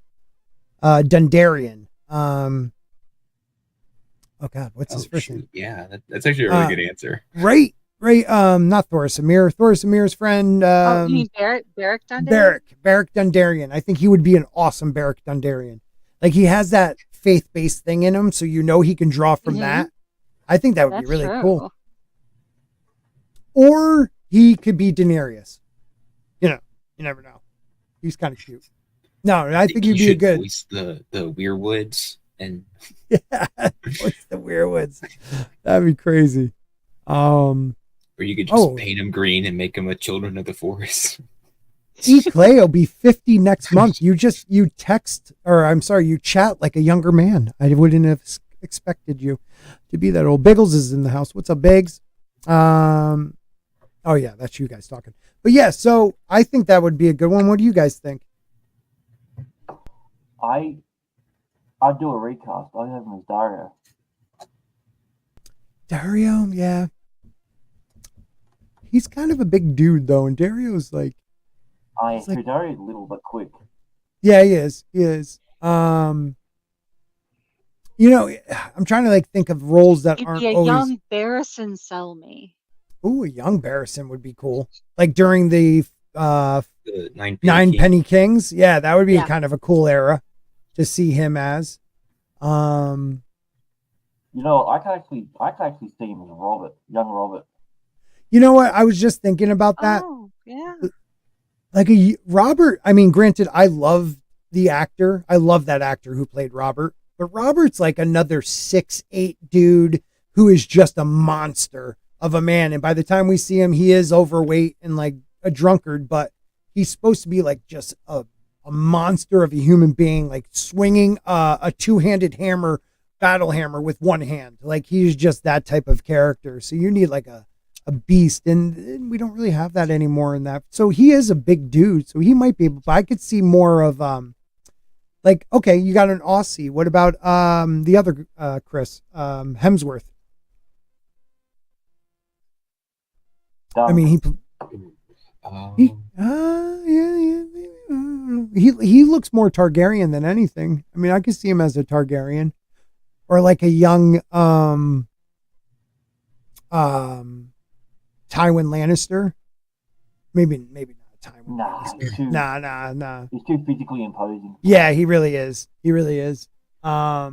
Oh God, what's his first name? Yeah, that's actually a really good answer. Right. Not Thoris Amir. Thoris Amir's friend. Oh, you mean Beric Dondarrion? Beric Dondarrion. I think he would be an awesome Beric Dondarrion. Like he has that faith-based thing in him, so you know he can draw from that. I think that would be really cool. Or he could be Daenerys. You know, you never know. He's kind of cute. No, I think he'd be a good. Voice the Weirwoods and Yeah, voice the Weirwoods. That'd be crazy. Or you could just paint him green and make him a Children of the Forest. E. Clay will be 50 next month. You chat like a younger man. I wouldn't have expected you to be that old. Biggles is in the house. What's up, Biggs? Oh yeah, that's you guys talking. But yeah, so I think that would be a good one. What do you guys think? I'd do a recast. I'd have him as Dario. Dario, yeah. He's kind of a big dude though, and Dario's like Dario's little but quick. Yeah, he is. He is. I'm trying to think of roles that aren't He'd be a always young Barrison Selmy. Ooh, a young Barrison would be cool. Like during the Nine Penny Kings. Yeah, that would be kind of a cool era to see him as. I can actually see him as Robert, young Robert. You know what? I was just thinking about that. Oh, yeah. Like Robert, I mean, granted, I love the actor. I love that actor who played Robert. But Robert's like another 6'8" dude who is just a monster of a man. And by the time we see him, he is overweight and like a drunkard, but he's supposed to be like just a monster of a human being, like swinging a two-handed battle hammer with one hand. Like he's just that type of character. So you need like a beast, and we don't really have that anymore in that. So he is a big dude, so he might be able, but I could see more of okay, you got an Aussie. What about the other Chris Hemsworth? I mean, he looks more Targaryen than anything. I mean, I could see him as a Targaryen, or like a young Tywin Lannister. Maybe not Tywin Lannister. Nah. He's too physically imposing. Yeah, he really is. Or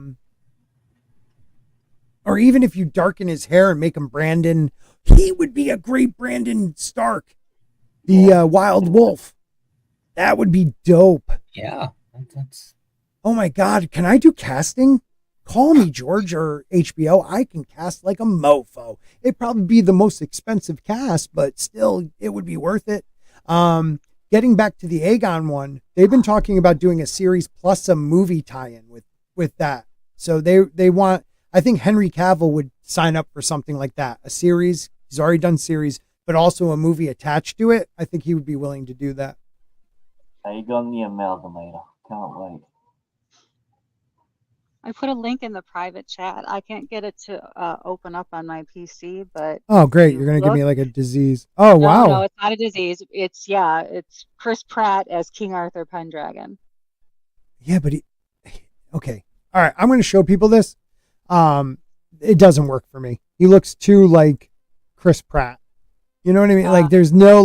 even if you darken his hair and make him Brandon, he would be a great Brandon Stark, the Wild Wolf. That would be dope. Yeah. Oh my God, can I do casting? Call me, George, or HBO. I can cast like a mofo. It'd probably be the most expensive cast, but still, it would be worth it. Getting back to the Aegon one, they've been talking about doing a series plus a movie tie-in with that. So they want, I think Henry Cavill would sign up for something like that. A series, he's already done series, but also a movie attached to it. I think he would be willing to do that. Aegon the Amalgamator. Can't wait. I put a link in the private chat. I can't get it to open up on my PC, but oh great, you're gonna give me like a disease. Oh wow. No, it's not a disease. It's Chris Pratt as King Arthur Pendragon. Yeah, but okay. All right, I'm gonna show people this. It doesn't work for me. He looks too like Chris Pratt. You know what I mean? Like there's no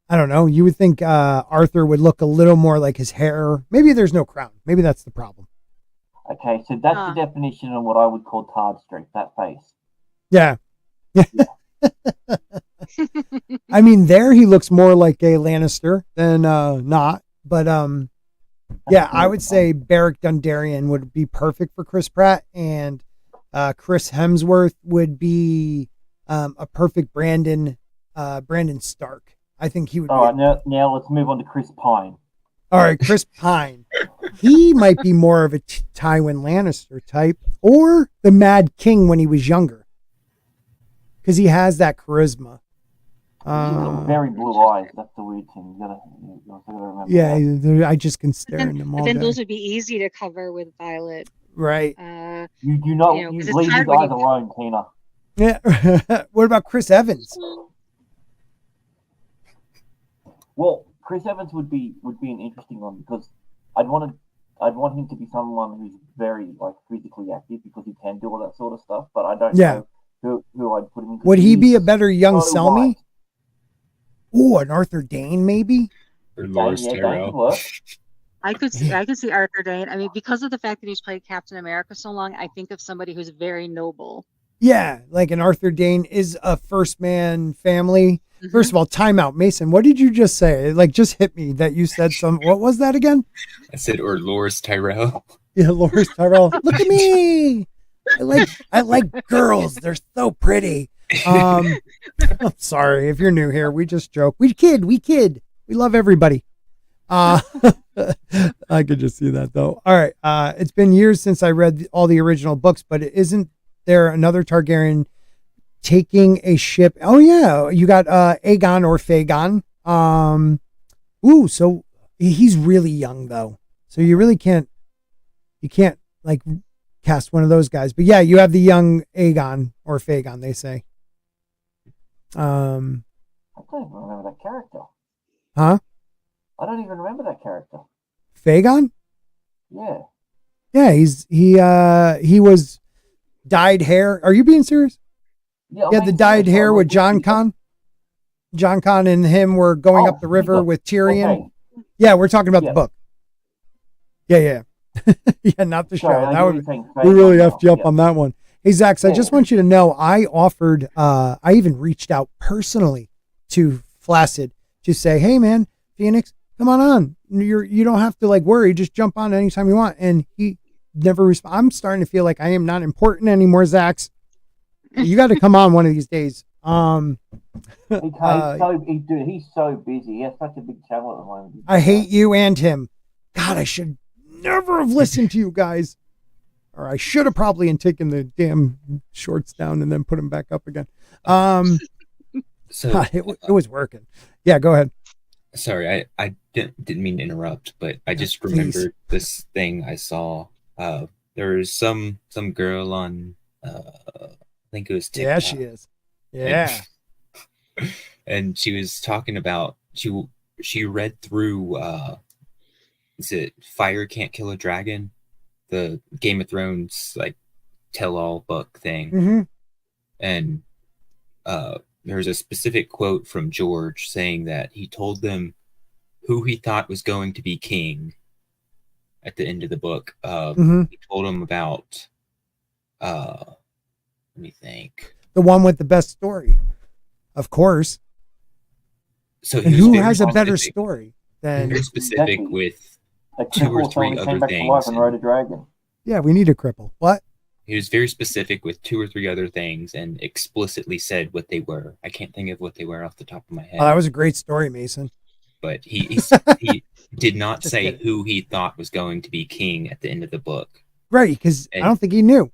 I don't know. You would think Arthur would look a little more like his hair. Maybe there's no crown. Maybe that's the problem. Okay, so that's the definition of what I would call Tard Street, that face. Yeah. I mean, there he looks more like a Lannister than not. But yeah, I would say Beric Dondarrion would be perfect for Chris Pratt, and Chris Hemsworth would be a perfect Brandon Stark. I think he would. All right, now let's move on to Chris Pine. All right, Chris Pine. He might be more of a Tywin Lannister type, or the Mad King when he was younger, because he has that charisma. Very blue eyes. That's the weird thing. You gotta remember. Yeah, that. I just can stare in them all But then day. those would be easy to cover with Violet. Right. You do not. You leave his eyes alone, Tina. Yeah. What about Chris Evans? Well, Chris Evans would be an interesting one because I'd want him to be someone who's very physically active because he can do all that sort of stuff. But I don't know who I'd put him in. Would he be a better young Selmy? White. Oh, an Arthur Dane maybe? Or Loras Tyrell. I could see Arthur Dane. I mean, because of the fact that he's played Captain America so long, I think of somebody who's very noble. Yeah, like an Arthur Dane is a first man family. Mm-hmm. First of all, timeout. Mason, what did you just say? Like, just hit me that you said what was that again? I said, or Loras Tyrell. Yeah, Loras Tyrell. Look at me. I like girls. They're so pretty. I'm sorry if you're new here. We just joke. We kid. We love everybody. I could just see that though. All right. It's been years since I read all the original books, but isn't there another Targaryen taking a ship? Oh yeah, you got Aegon or Fagon. So he's really young though, so you can't like cast one of those guys. But yeah, you have the young Aegon or Fagon, they say. I don't even remember that character. Huh? I don't even remember that character. Fagon? Yeah. Yeah, he was dyed hair. Are you being serious? Yeah, the dyed hair with John Con. John Con and him were going up the river with Tyrion. Okay. Yeah, we're talking about the book. Yeah. Yeah, not the show. We really effed you up on that one. Hey, Zax, I just want you to know I offered, I even reached out personally to Flaccid to say, hey, man, Phoenix, come on. You don't have to worry. Just jump on anytime you want. And he never responded. I'm starting to feel like I am not important anymore, Zax. You got to come on one of these days. He's so busy. He has such a big channel at the moment. I hate you and him. God, I should never have listened to you guys. Or I should have probably taken the damn shorts down and then put them back up again. So it was working. Yeah, go ahead. Sorry, I didn't mean to interrupt, but I just remembered this thing I saw. There was some girl on I think it was TikTok. Yeah, she is. Yeah. And she was talking about she read through is it Fire Can't Kill a Dragon? The Game of Thrones tell-all book thing. Mm-hmm. And there's a specific quote from George saying that he told them who he thought was going to be king at the end of the book. He told them about let me think. The one with the best story, of course. So who has a better story than? Very specific with 2 or 3 other things. And rode a dragon. Yeah, we need a cripple. What? He was very specific with 2 or 3 other things and explicitly said what they were. I can't think of what they were off the top of my head. Oh, that was a great story, Mason. But he did not say who he thought was going to be king at the end of the book. Right, because I don't think he knew.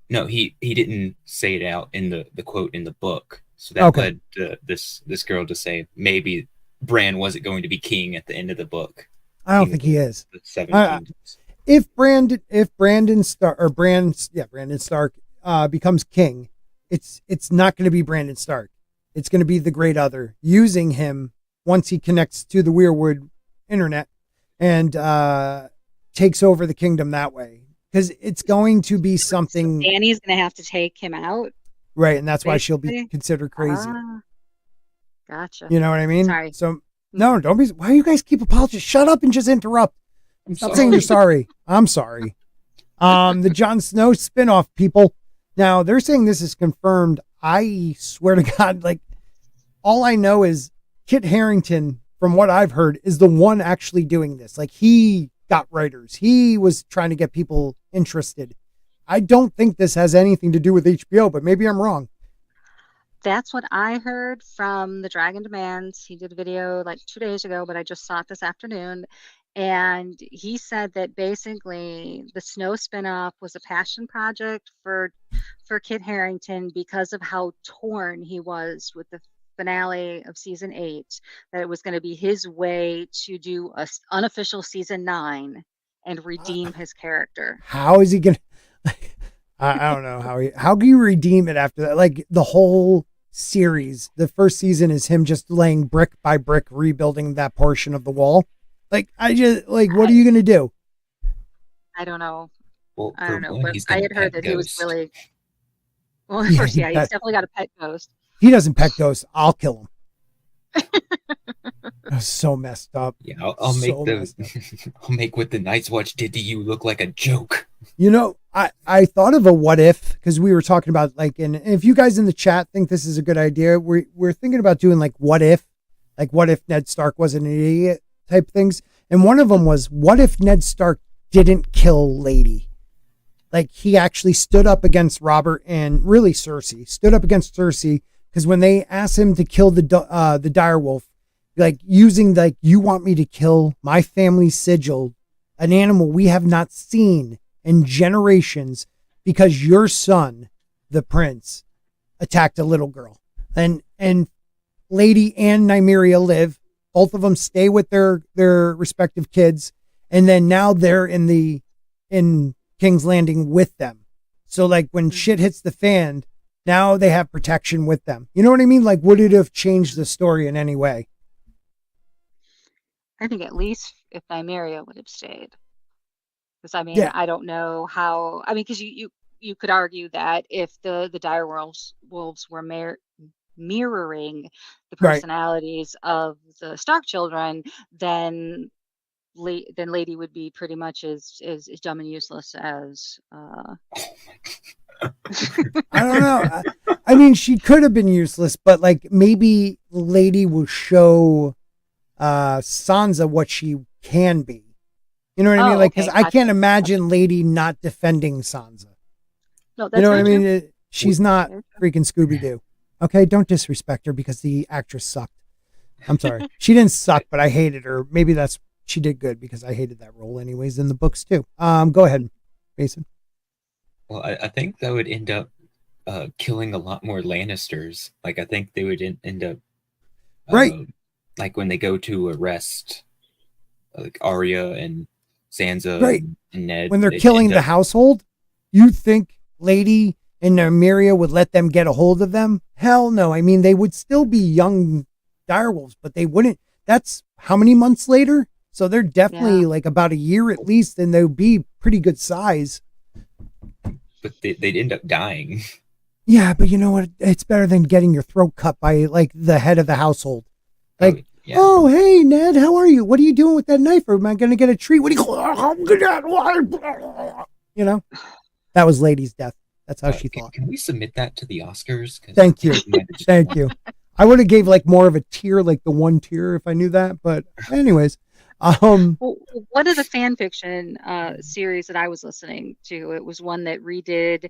No, he didn't say it out in the quote in the book. So that led this girl to say maybe Bran wasn't going to be king at the end of the book. I don't think he is. The 7 kingdoms. If Brandon Stark becomes king, it's not going to be Brandon Stark. It's going to be the Great Other using him once he connects to the Weirwood internet and takes over the kingdom that way. Because it's going to be something. So Dany's going to have to take him out, right? And that's why she'll be considered crazy. Gotcha. You know what I mean? Sorry. So no, don't be. Why do you guys keep apologizing? Shut up and just interrupt. Stop saying you're sorry. I'm sorry. The Jon Snow spinoff people. Now they're saying this is confirmed. I swear to God, like all I know is Kit Harington, from what I've heard, is the one actually doing this. Like he got writers. He was trying to get people interested. I don't think this has anything to do with HBO, but maybe I'm wrong. That's what I heard from the Dragon Demands. He did a video like 2 days ago, but I just saw it this afternoon. And he said that basically the Snow spinoff was a passion project for Kit Harington because of how torn he was with the finale of season 8, that it was going to be his way to do a unofficial season 9 and redeem his character. How is he gonna? I don't know how can you redeem it after that? Like the whole series, the first season is him just laying brick by brick, rebuilding that portion of the wall. Like I just like, what are you gonna do? I don't know. Well, I don't know, one, but he's I gonna had heard pet that he was Ghost. really well. Yeah, First, he yeah, he's pet- definitely got a pet ghost. He doesn't pet ghosts. I'll kill him. That's so messed up. Yeah, I'll make So the messed up. I'll make what the Night's Watch did to you look like a joke. You know, I thought of a what if, because we were talking about like, and if you guys in the chat think this is a good idea, we're thinking about doing like what if Ned Stark wasn't an idiot type things. And one of them was, what if Ned Stark didn't kill Lady? Like he actually stood up against Robert and really Cersei, stood up against Cersei, because when they asked him to kill the direwolf, like using like, you want me to kill my family's sigil, an animal we have not seen in generations, because your son, the prince, attacked a little girl, and Lady and Nymeria live. Both of them stay with their respective kids, and then now they're in King's Landing with them. So like when shit hits the fan, now they have protection with them. You know what I mean? Like, would it have changed the story in any way? I think at least if Nymeria would have stayed, because I mean, Yeah. I don't know how. I mean, because you could argue that if the dire wolves were mirroring the Right. personalities of the Stark children, then Lady would be pretty much as dumb and useless as. I don't know. I mean, she could have been useless, but like maybe Lady will show Sansa what she can be. You know what I mean? Oh, Like, because okay, I gotcha. can't imagine Lady not defending Sansa. No, that's You know what I very mean? true. She's not Very true. freaking Scooby-Doo. Okay, don't disrespect her because the actress sucked. I'm sorry. She didn't suck, but I hated her. Maybe she did good because I hated that role anyways in the books too. Go ahead, Mason. Well, I think that would end up killing a lot more Lannisters. Like I think they would end up Right. like when they go to arrest like Arya and Sansa Right. and Ned. When they're they'd killing end the up- household, you think Lady and Nymeria would let them get a hold of them? Hell no. I mean, they would still be young direwolves, but they wouldn't. That's how many months later? So they're definitely like about a year at least, and they'll be pretty good size. But they'd end up dying. Yeah, but you know what? It's better than getting your throat cut by like the head of the household. Like, yeah. oh, hey, Ned, how are you? What are you doing with that knife? Or am I going to get a treat? What do you know? That was Lady's death. That's how she thought. Can we submit that to the Oscars? 'Cause Thank I you. think we might have just Thank won. you. I would have gave like more of a tier, like the one tier if I knew that. But anyways, Well, one of the fan fiction series that I was listening to, it was one that redid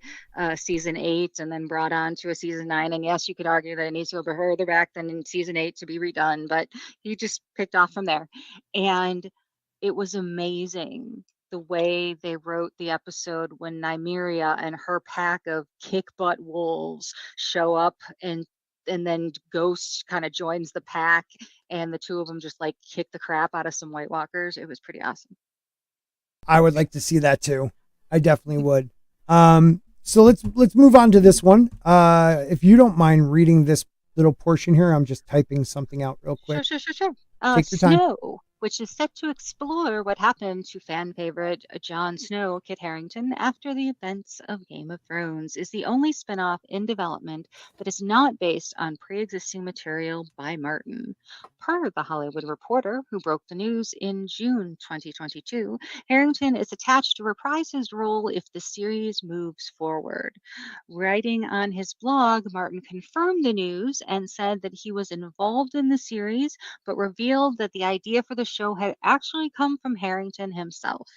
season 8 and then brought on to a season 9. And yes, you could argue that it needs to go further back than in season 8 to be redone, but he just picked off from there. And it was amazing the way they wrote the episode when Nymeria and her pack of kick butt wolves show up, and then Ghost kind of joins the pack, and the two of them just like kick the crap out of some White Walkers. It was pretty awesome. I would like to see that too. I definitely would. So let's move on to this one. If you don't mind reading this little portion here, I'm just typing something out real quick. Sure. Take your time. Snow which is set to explore what happened to fan favorite Jon Snow, Kit Harington, after the events of Game of Thrones, is the only spinoff in development that is not based on pre-existing material by Martin. Per The Hollywood Reporter, who broke the news in June 2022, Harrington is attached to reprise his role if the series moves forward. Writing on his blog, Martin confirmed the news and said that he was involved in the series, but revealed that the idea for the show had actually come from Harrington himself.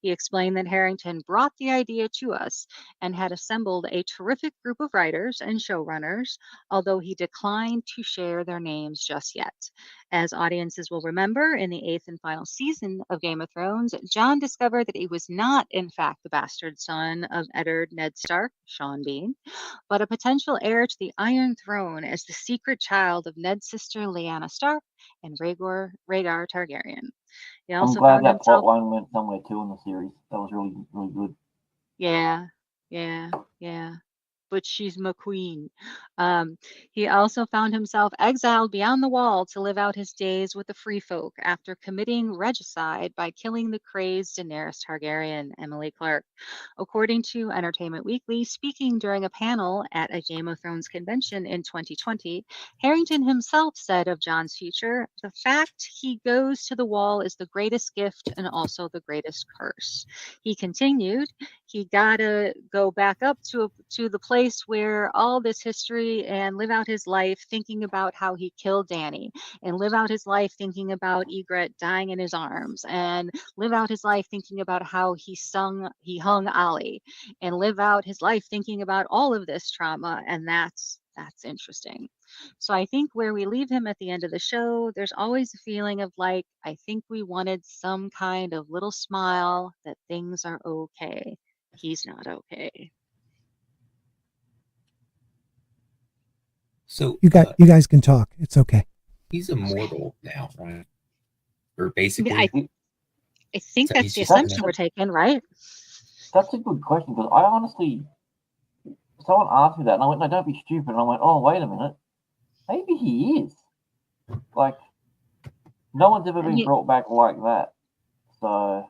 He explained that Harrington brought the idea to us and had assembled a terrific group of writers and showrunners, although he declined to share their names just yet. As audiences will remember, in the eighth and final season of Game of Thrones, Jon discovered that he was not, in fact, the bastard son of Eddard Ned Stark, Sean Bean, but a potential heir to the Iron Throne as the secret child of Ned's sister Lyanna Stark and Rhaegar Targaryen. He I'm also glad found that himself plot line went somewhere too in the series. That was really, really good. Yeah. But she's McQueen. He also found himself exiled beyond the wall to live out his days with the free folk after committing regicide by killing the crazed Daenerys Targaryen, Emily Clark. According to Entertainment Weekly, speaking during a panel at a Game of Thrones convention in 2020, Harrington himself said of Jon's future, "The fact he goes to the wall is the greatest gift and also the greatest curse." He continued, "He gotta go back up to the place where all this history and live out his life thinking about how he killed Dany, and live out his life thinking about Ygritte dying in his arms, and live out his life thinking about how he hung Ollie, and live out his life thinking about all of this trauma." And that's interesting. So I think where we leave him at the end of the show, there's always a feeling of like, I think we wanted some kind of little smile that things are okay. He's not okay. So You guys can talk. It's okay. he's immortal now, right? Or I basically, mean, I think So that's he's the just assumption gonna- we're taking, right? That's a good question because I honestly, someone asked me that and I went, "No, don't be stupid." And I went, "Oh, wait a minute, maybe he is." Like, no one's ever been brought back like that. So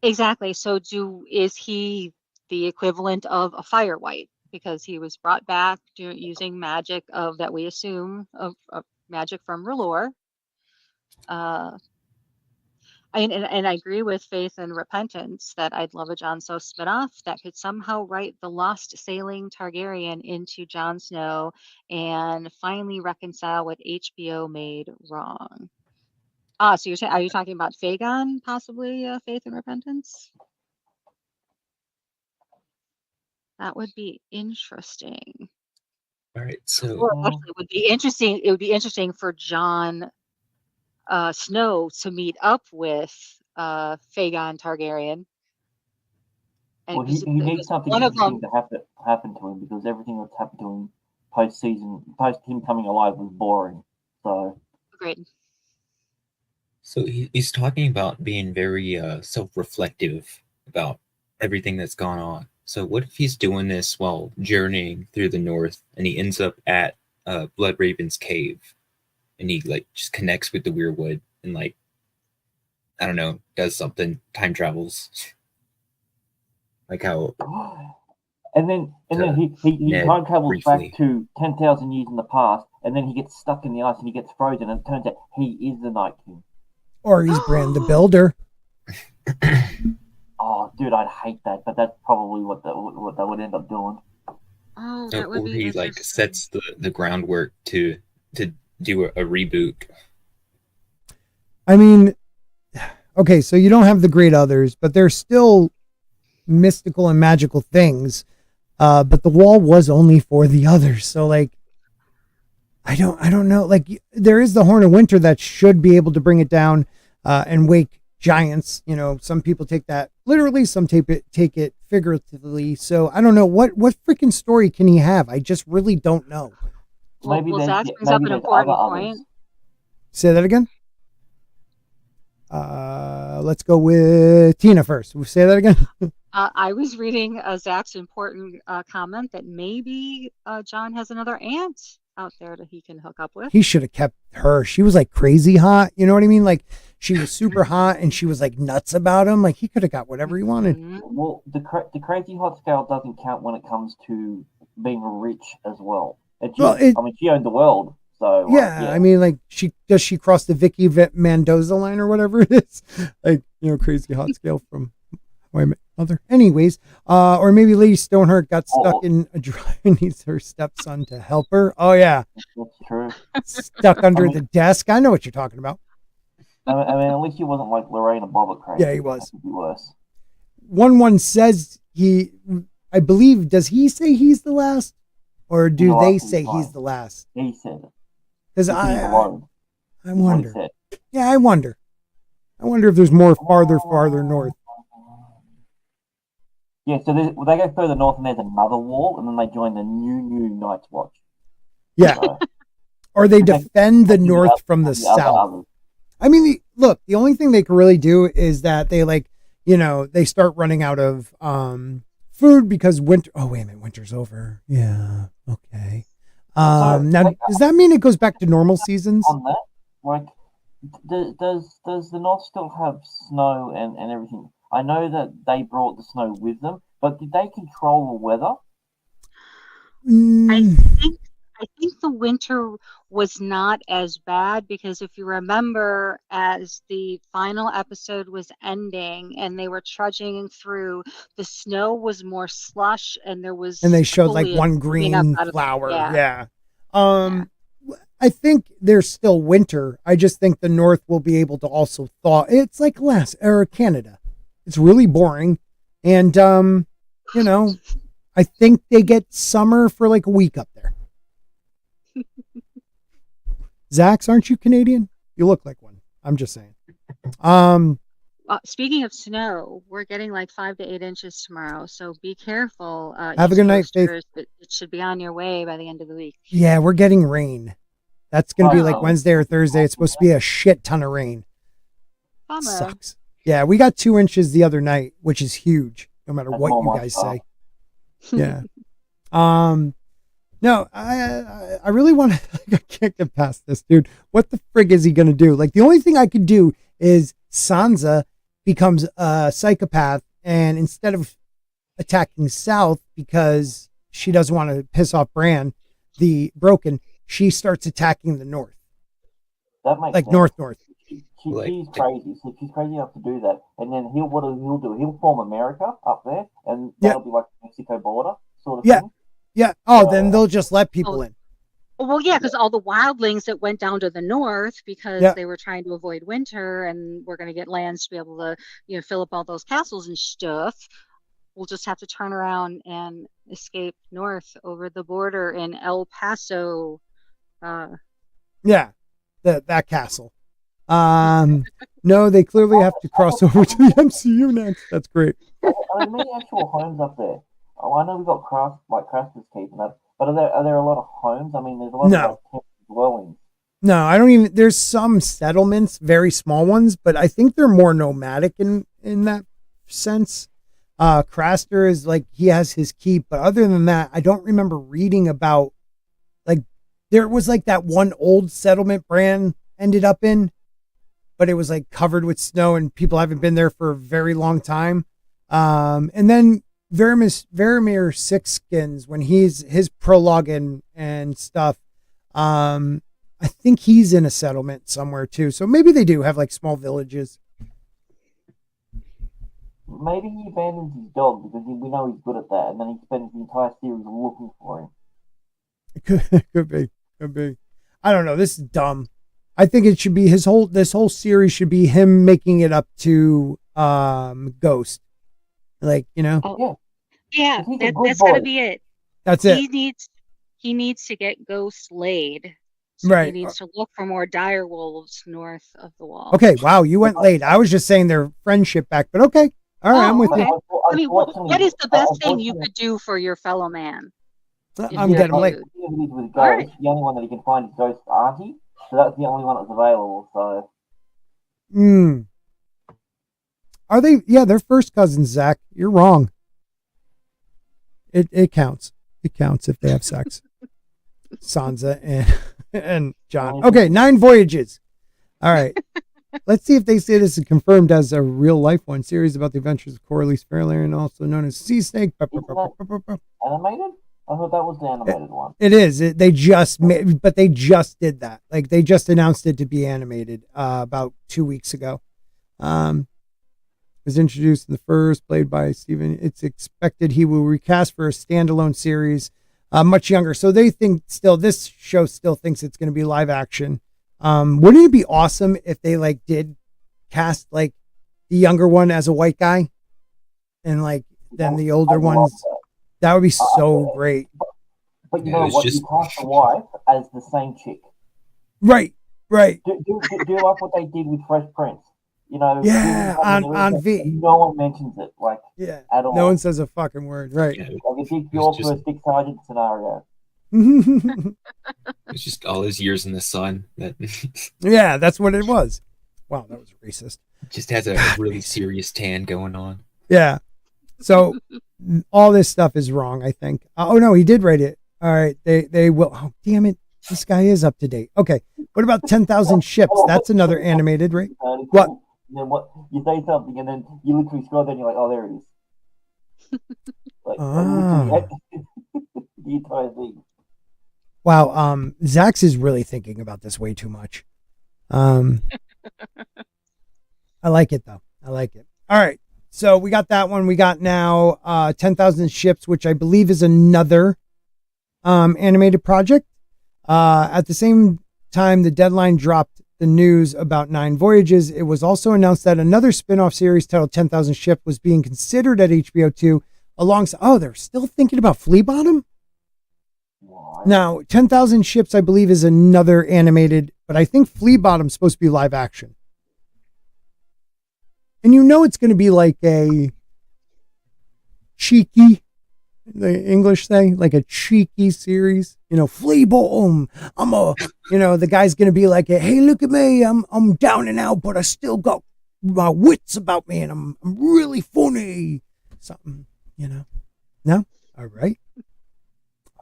Exactly. So is he the equivalent of a fire white because he was brought back using magic that we assume of magic from R'hllor? And I agree with Faith and Repentance that I'd love a Jon Snow spinoff that could somehow write the lost sailing Targaryen into Jon Snow and finally reconcile what HBO made wrong. So are you talking about Fagon, possibly, Faith and Repentance? That would be interesting. all right. So Or actually, it would be interesting. It would be interesting for Jon Snow to meet up with Fagon Targaryen. And well, he needs something one of interesting them, to happen to him because everything that's happened to him post him coming alive was boring. So great. So he's talking about being very self-reflective about everything that's gone on. So what if he's doing this while journeying through the north and he ends up at Blood Raven's cave and he like just connects with the Weirwood and like, I don't know, does something, time travels. Like how and then he Ned time travels briefly. back to 10,000 years in the past, and then he gets stuck in the ice and he gets frozen, and it turns out he is the Night King. Or he's Bran the Builder. Oh, dude, I'd hate that, but that's probably what they would end up doing. Oh, that would or be he interesting. like sets the groundwork to do a reboot. I mean, okay, so you don't have the great others, but there's still mystical and magical things. But the wall was only for the others. So like, I don't know. Like there is the Horn of Winter that should be able to bring it down and wake giants. You know, some people take that literally, some take it figuratively. So I don't know what freaking story can he have? I just really don't know. Well, Zach brings up an important point. Say that again. Let's go with Tina first. Say that again. I was reading Zach's important comment that maybe Jon has another aunt out there that he can hook up with. He should have kept her. She was like crazy hot. You know what I mean? Like she was super hot and she was like nuts about him. Like he could have got whatever he wanted. Well, the crazy hot scale doesn't count when it comes to being rich as well. I mean, she owned the world. So yeah, I mean, like she cross the Vicky Mendoza line or whatever it is, like crazy hot scale from How I Met Mother. Anyways, or maybe Lady Stoneheart got stuck in a dry and needs her stepson to help her. Oh yeah, that's true. Stuck under the desk. I know what you're talking about. I mean, at least he wasn't like Lorraine and Bob crazy. Yeah, he was. That could be worse. One says I believe. Does he say he's the last, or do they say he's the last? He said it. Because I wonder. Yeah, I wonder. I wonder if there's more farther north. Yeah, so they go further north and there's another wall, and then they join the new Night's Watch. Yeah. So, or they defend the north from the south. I mean, look, the only thing they can really do is that they they start running out of food because winter. Oh, wait a minute. Winter's over. Yeah. Okay. Now, does that mean it goes back to normal seasons? On that, like, does the North still have snow and everything? I know that they brought the snow with them, but did they control the weather? I think the winter was not as bad because if you remember, as the final episode was ending and they were trudging through, the snow was more slush and they showed like one green flower. Yeah. I think there's still winter. I just think the North will be able to also thaw. It's like Canada. It's really boring. And, I think they get summer for like a week up there. Zax, aren't you Canadian? You look like one. I'm just saying. Speaking of snow, we're getting like 5 to 8 inches tomorrow. So be careful. Have a good night, Faith. It should be on your way by the end of the week. Yeah, we're getting rain. That's going to be like Wednesday or Thursday. It's supposed to be a shit ton of rain. Sucks. Yeah, we got 2 inches the other night, which is huge, no matter what you guys say. Yeah. No, I really want to, I can't get past this, dude. What the frig is he going to do? Like, the only thing I could do is Sansa becomes a psychopath, and instead of attacking South because she doesn't want to piss off Bran, the Broken, she starts attacking the North. That makes like sense. North. She's crazy. So she's crazy enough to do that. And then he'll do? He'll form America up there, and that'll be like the Mexico border sort of thing. Yeah. Oh, then they'll just let people in. Well, yeah, because all the wildlings that went down to the north because they were trying to avoid winter and we're going to get lands to be able to, fill up all those castles and stuff. We'll just have to turn around and escape north over the border in El Paso. Yeah, that castle. No, they clearly have to cross over to the MCU next. That's great. Are there many actual homes up there? Oh, I know we've got Craster's Keep and that, but are there a lot of homes? I mean, there's a lot of like, dwellings. No, I don't even. There's some settlements, very small ones, but I think they're more nomadic in that sense. Craster is like he has his keep, but other than that, I don't remember reading about like there was like that one old settlement Bran ended up in, but it was like covered with snow and people haven't been there for a very long time. And then Varamir Sixskins, when his prologue and stuff, I think he's in a settlement somewhere too. So maybe they do have like small villages. Maybe he abandons his dog because we know he's good at that, and then he spends the entire series looking for him. Could be. I don't know. This is dumb. I think it should be this whole series should be him making it up to Ghost. Like, Oh, yeah, that's gotta be it. That's it. He needs to get Ghost laid. So right. He needs to look for more dire wolves north of the wall. Okay, wow, you went late. I was just saying their friendship back, but okay. All right, I'm with you. I mean, what is the best thing you could do for your fellow man? I'm getting late. With Ghost, right. The only one that he can find is Ghost Auntie, so that's the only one that's available. So. Are they? Yeah, they're first cousins, Zach. You're wrong. It counts. It counts if they have sex. Sansa and John. Okay, 9 voyages. All right. Let's see if they say this is confirmed as a real life one series about the adventures of Corlys Fairlane, also known as Sea Snake. Animated? I thought that was the animated one. It is. They just made, but they just did that. Like they just announced it to be animated about 2 weeks ago. Was introduced in the first, played by Steven. It's expected he will recast for a standalone series, much younger. So they think still this show still thinks it's going to be live action. Wouldn't it be awesome if they like did cast like the younger one as a white guy, and like then the older ones? That would be so great. But you know what? You cast the wife as the same chick. Right. Do like what they did with Fresh Prince. You know, on V. No one mentions it, like, at all. No one says a fucking word, right? Like a Dick York versus Dick Sargent scenario. It's just all his years in the sun. Yeah, that's what it was. Wow, that was racist. Just has a really serious tan going on. Yeah. So all this stuff is wrong, I think. Oh no, he did write it. All right, they will. Oh damn it, this guy is up to date. Okay, what about 10,000 ships? That's another animated, right? What? And then what? You say something, and then you literally scroll down, and you're like, "Oh, there it is." Like, the entire thing. Wow, Zax is really thinking about this way too much. I like it though. I like it. All right. So we got that one. We got now 10,000 ships, which I believe is another animated project. At the same time, the deadline dropped the news about 9 voyages. It was also announced that another spin-off series titled 10,000 Ship was being considered at HBO 2 alongside. Oh, they're still thinking about Flea Bottom? Now, 10,000 Ships, I believe, is another animated, but I think Flea Bottom's supposed to be live action. And you know it's going to be like a cheeky, the English say, like a cheeky series. You know, Flea Bottom. The guy's going to be like, hey, look at me. I'm down and out, but I still got my wits about me, and I'm really funny. Something, No? All right.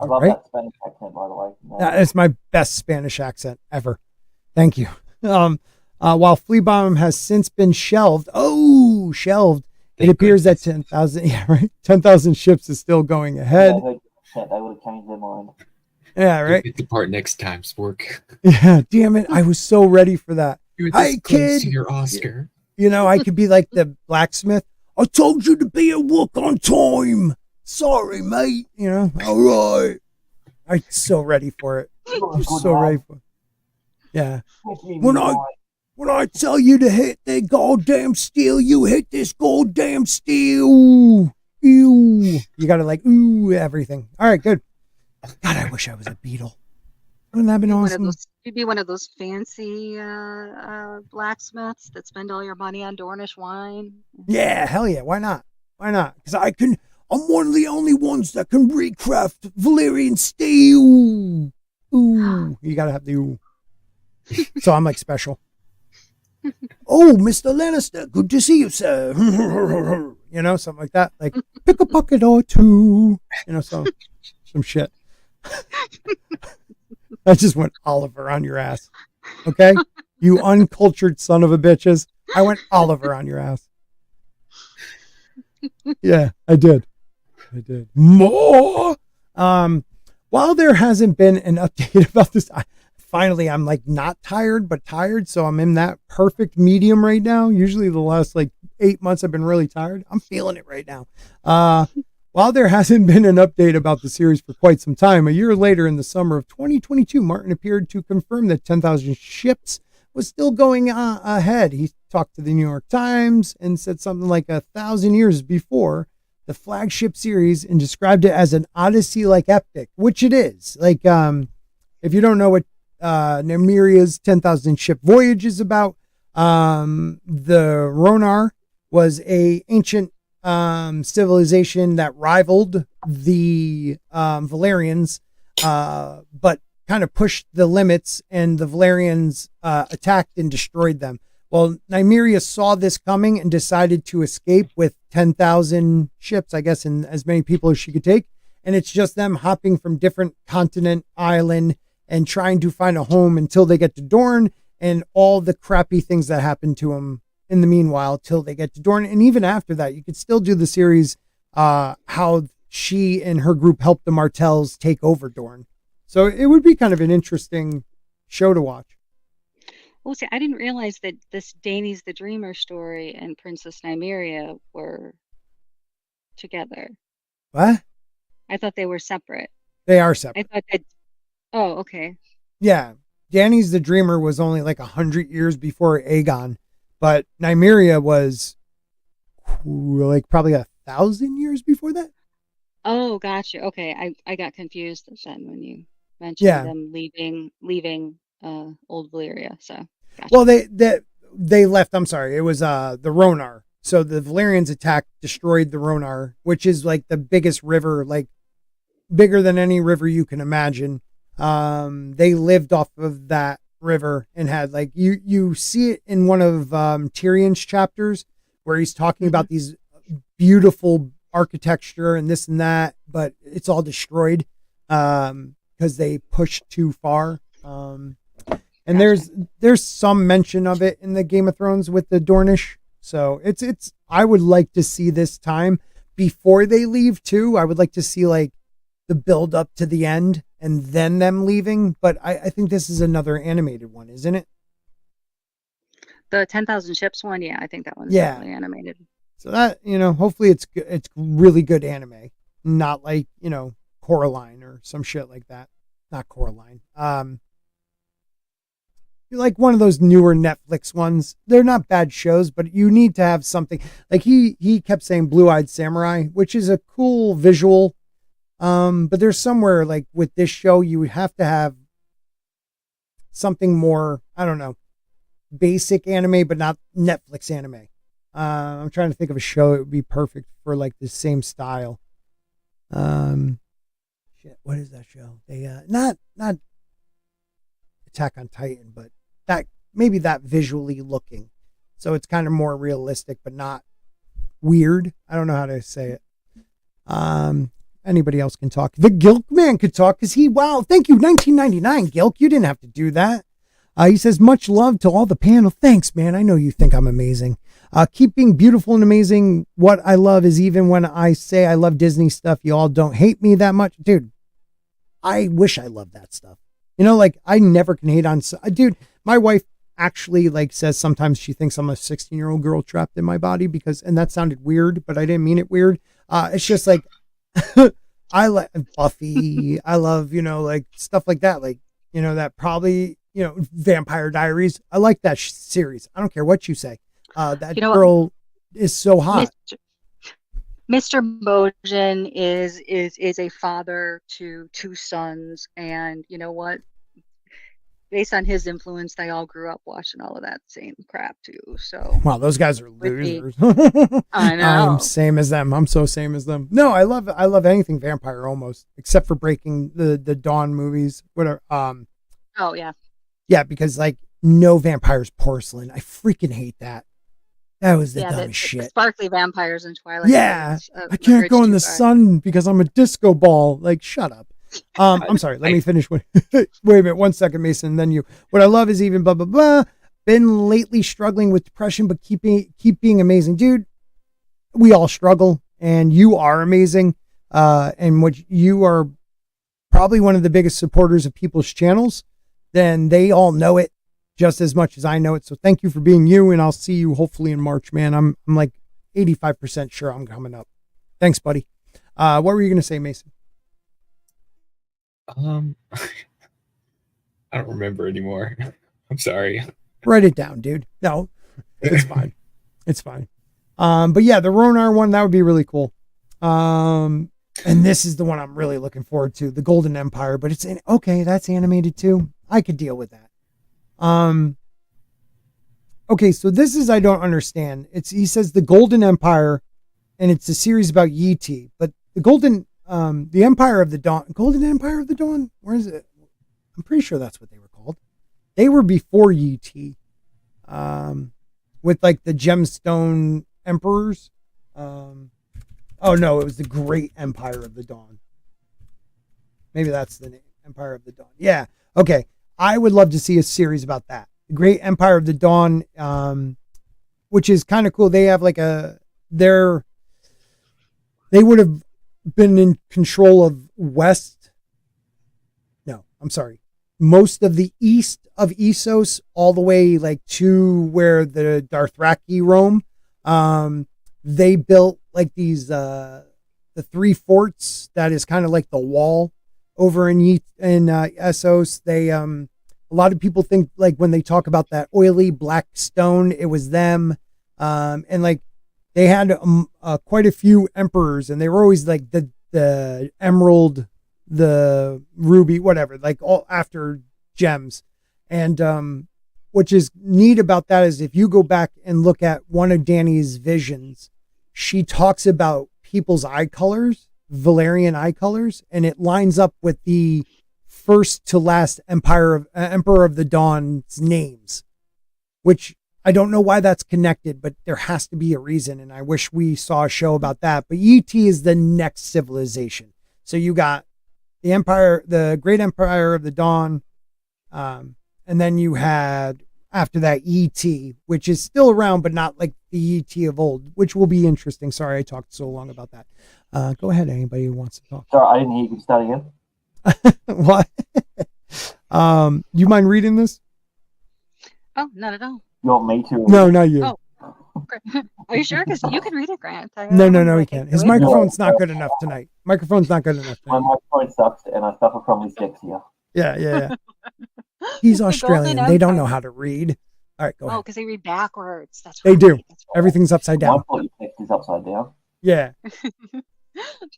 I love that Spanish accent, by the way. It's my best Spanish accent ever. Thank you. While Flea Bottom has since been shelved. Oh, shelved. It appears that 10,000 ships is still going ahead. They would have changed their mind. Yeah, right. Get the part next time, Spork. Yeah, damn it. I was so ready for that. Hi, kid. Your Oscar. I could be like the blacksmith. I told you to be at work on time. Sorry, mate. All right. I'm so ready for it. I'm so ready for it. Yeah. When I tell you to hit that goddamn steel, you hit this goddamn steel. Ew. You gotta everything. All right, good. God, I wish I was a beetle. Wouldn't that have been awesome? You'd be one of those fancy blacksmiths that spend all your money on Dornish wine. Yeah, hell yeah. Why not? Because I'm one of the only ones that can recraft Valyrian steel. Ooh. You gotta have the ooh. So I'm like special. Oh, Mr. Lannister, good to see you, sir. Something like that. Like, pick a pocket or two. Some shit. I just went Oliver on your ass. Okay? You uncultured son of a bitches. I went Oliver on your ass. Yeah, I did. More. While there hasn't been an update about this, finally, I'm like not tired, but tired. So I'm in that perfect medium right now. Usually the last 8 months I've been really tired. I'm feeling it right now. While there hasn't been an update about the series for quite some time, a year later in the summer of 2022, Martin appeared to confirm that 10,000 Ships was still going ahead. He talked to the New York Times and said something like 1,000 years before the flagship series and described it as an Odyssey-like epic, which it is. If you don't know what Nymearia's 10,000 Ship voyage is about, the Ronar was a ancient civilization that rivaled the Valyrians, but kind of pushed the limits, and the Valyrians attacked and destroyed them. Well, Nymeria saw this coming and decided to escape with 10,000 ships, I guess, and as many people as she could take. And it's just them hopping from different continent, island, and trying to find a home until they get to Dorne. and all the crappy things that happen to him in the meanwhile till they get to Dorne. And even after that, you could still do the series how she and her group helped the Martells take over Dorne. So it would be kind of an interesting show to watch. Well, see, I didn't realize that this Daenerys the Dreamer story and Princess Nymeria were together. What? I thought they were separate. They are I separate. thought that. Oh, okay. Yeah. Dany's the Dreamer was only like 100 years before Aegon, but Nymeria was like probably 1,000 years before that. Oh, gotcha. Okay, I got confused then when you mentioned them leaving Old Valyria. So, gotcha. Well, they left. I'm sorry. It was the Ronar. So the Valyrians attacked, destroyed the Ronar, which is like the biggest river, like bigger than any river you can imagine. They lived off of that river and had like you see it in one of Tyrion's chapters where he's talking about these beautiful architecture and this and that, but it's all destroyed because they pushed too far. And there's some mention of it in the Game of Thrones with the Dornish. So it's I would like to see this time before they leave too. I would like to see like the build up to the end and then them leaving. But I think this is another animated one, isn't it? The 10,000 Ships one, yeah, I think that one's definitely animated. So that, hopefully it's really good anime, not like, Coraline or some shit like that. Not Coraline. Like one of those newer Netflix ones. They're not bad shows, but you need to have something. Like he kept saying Blue-Eyed Samurai, which is a cool visual. But there's somewhere like with this show, you would have to have something more, I don't know, basic anime, but not Netflix anime. I'm trying to think of a show that would be perfect for like the same style. Shit, what is that show? They not Attack on Titan, but maybe that visually looking. So it's kind of more realistic, but not weird. I don't know how to say it. Anybody else can talk. The Gilk man could talk because wow, thank you, 1999, Gilk. You didn't have to do that. He says, much love to all the panel. Thanks, man. I know you think I'm amazing. Keep being beautiful and amazing. What I love is even when I say I love Disney stuff, you all don't hate me that much. Dude, I wish I loved that stuff. Like I never can hate on, dude, my wife actually like says sometimes she thinks I'm a 16-year-old girl trapped in my body and that sounded weird, but I didn't mean it weird. It's just like, I like Buffy. I love, like stuff like that. Like, that probably, Vampire Diaries. I like that series. I don't care what you say. That girl is so hot. Mr. Bojan is a father to two sons, and you know what? Based on his influence, they all grew up watching all of that same crap too. So wow, those guys are losers. I know. I'm same as them. I'm so same as them. No, I love anything vampire almost, except for Breaking the Dawn movies. Whatever. Oh yeah. Yeah, because like no vampires porcelain. I freaking hate that. That was the dumbest shit. Sparkly vampires in Twilight. Yeah, I can't go in the sun because I'm a disco ball. Like, shut up. I'm sorry. Let me finish. Wait a minute. 1 second, Mason. Then you. What I love is even blah blah blah. Been lately struggling with depression, but keep being amazing, dude. We all struggle, and you are amazing. And what you are probably one of the biggest supporters of people's channels. Then they all know it just as much as I know it. So thank you for being you, and I'll see you hopefully in March, man. I'm like 85% sure I'm coming up. Thanks, buddy. What were you gonna say, Mason? I don't remember anymore. I'm sorry. Write it down, dude. No, it's fine. It's fine. But yeah, the Ronar one, that would be really cool. And this is the one I'm really looking forward to, the Golden Empire, but okay, that's animated too. I could deal with that. Okay, so this is, I don't understand. He says the Golden Empire, and it's a series about Yi, but the Empire of the Dawn, Golden Empire of the Dawn, where is it? I'm pretty sure that's what they were called. They were before Yi, with like the gemstone emperors. Oh no, it was the Great Empire of the Dawn. Maybe that's the name, Empire of the Dawn. Yeah. Okay. I would love to see a series about that. Great Empire of the Dawn, which is kind of cool. They have like they would have been in control of most of the east of Essos, all the way like to where the Dothraki roam. They built like these the 3 forts that is kind of like the wall over in Essos. They a lot of people think like when they talk about that oily black stone, it was them. And like they had quite a few emperors, and they were always like the emerald, the ruby, whatever, like all after gems. And which is neat about that is if you go back and look at one of Dany's visions, she talks about people's eye colors, Valerian eye colors, and it lines up with the first to last Emperor of the Dawn's names, which I don't know why that's connected, but there has to be a reason. And I wish we saw a show about that. But ET is the next civilization. So you got the Empire, the Great Empire of the Dawn. And then you had after that ET, which is still around, but not like the ET of old, which will be interesting. Sorry, I talked so long about that. Go ahead. Anybody who wants to talk. Sorry, I didn't hear you start again. What? Do you mind reading this? Oh, not at all. You want me to? No, not you. Oh. Are you sure? Because you can read it, Grant. No, he can't. His microphone's not good enough tonight. Microphone's not good enough My tonight. microphone sucks, and I suffer from dyslexia. Yeah. He's Australian. They don't know how to read. All right, go ahead. Oh, because they read backwards. That's They right. do. That's right. Everything's upside My down. fault your text is upside down. Yeah.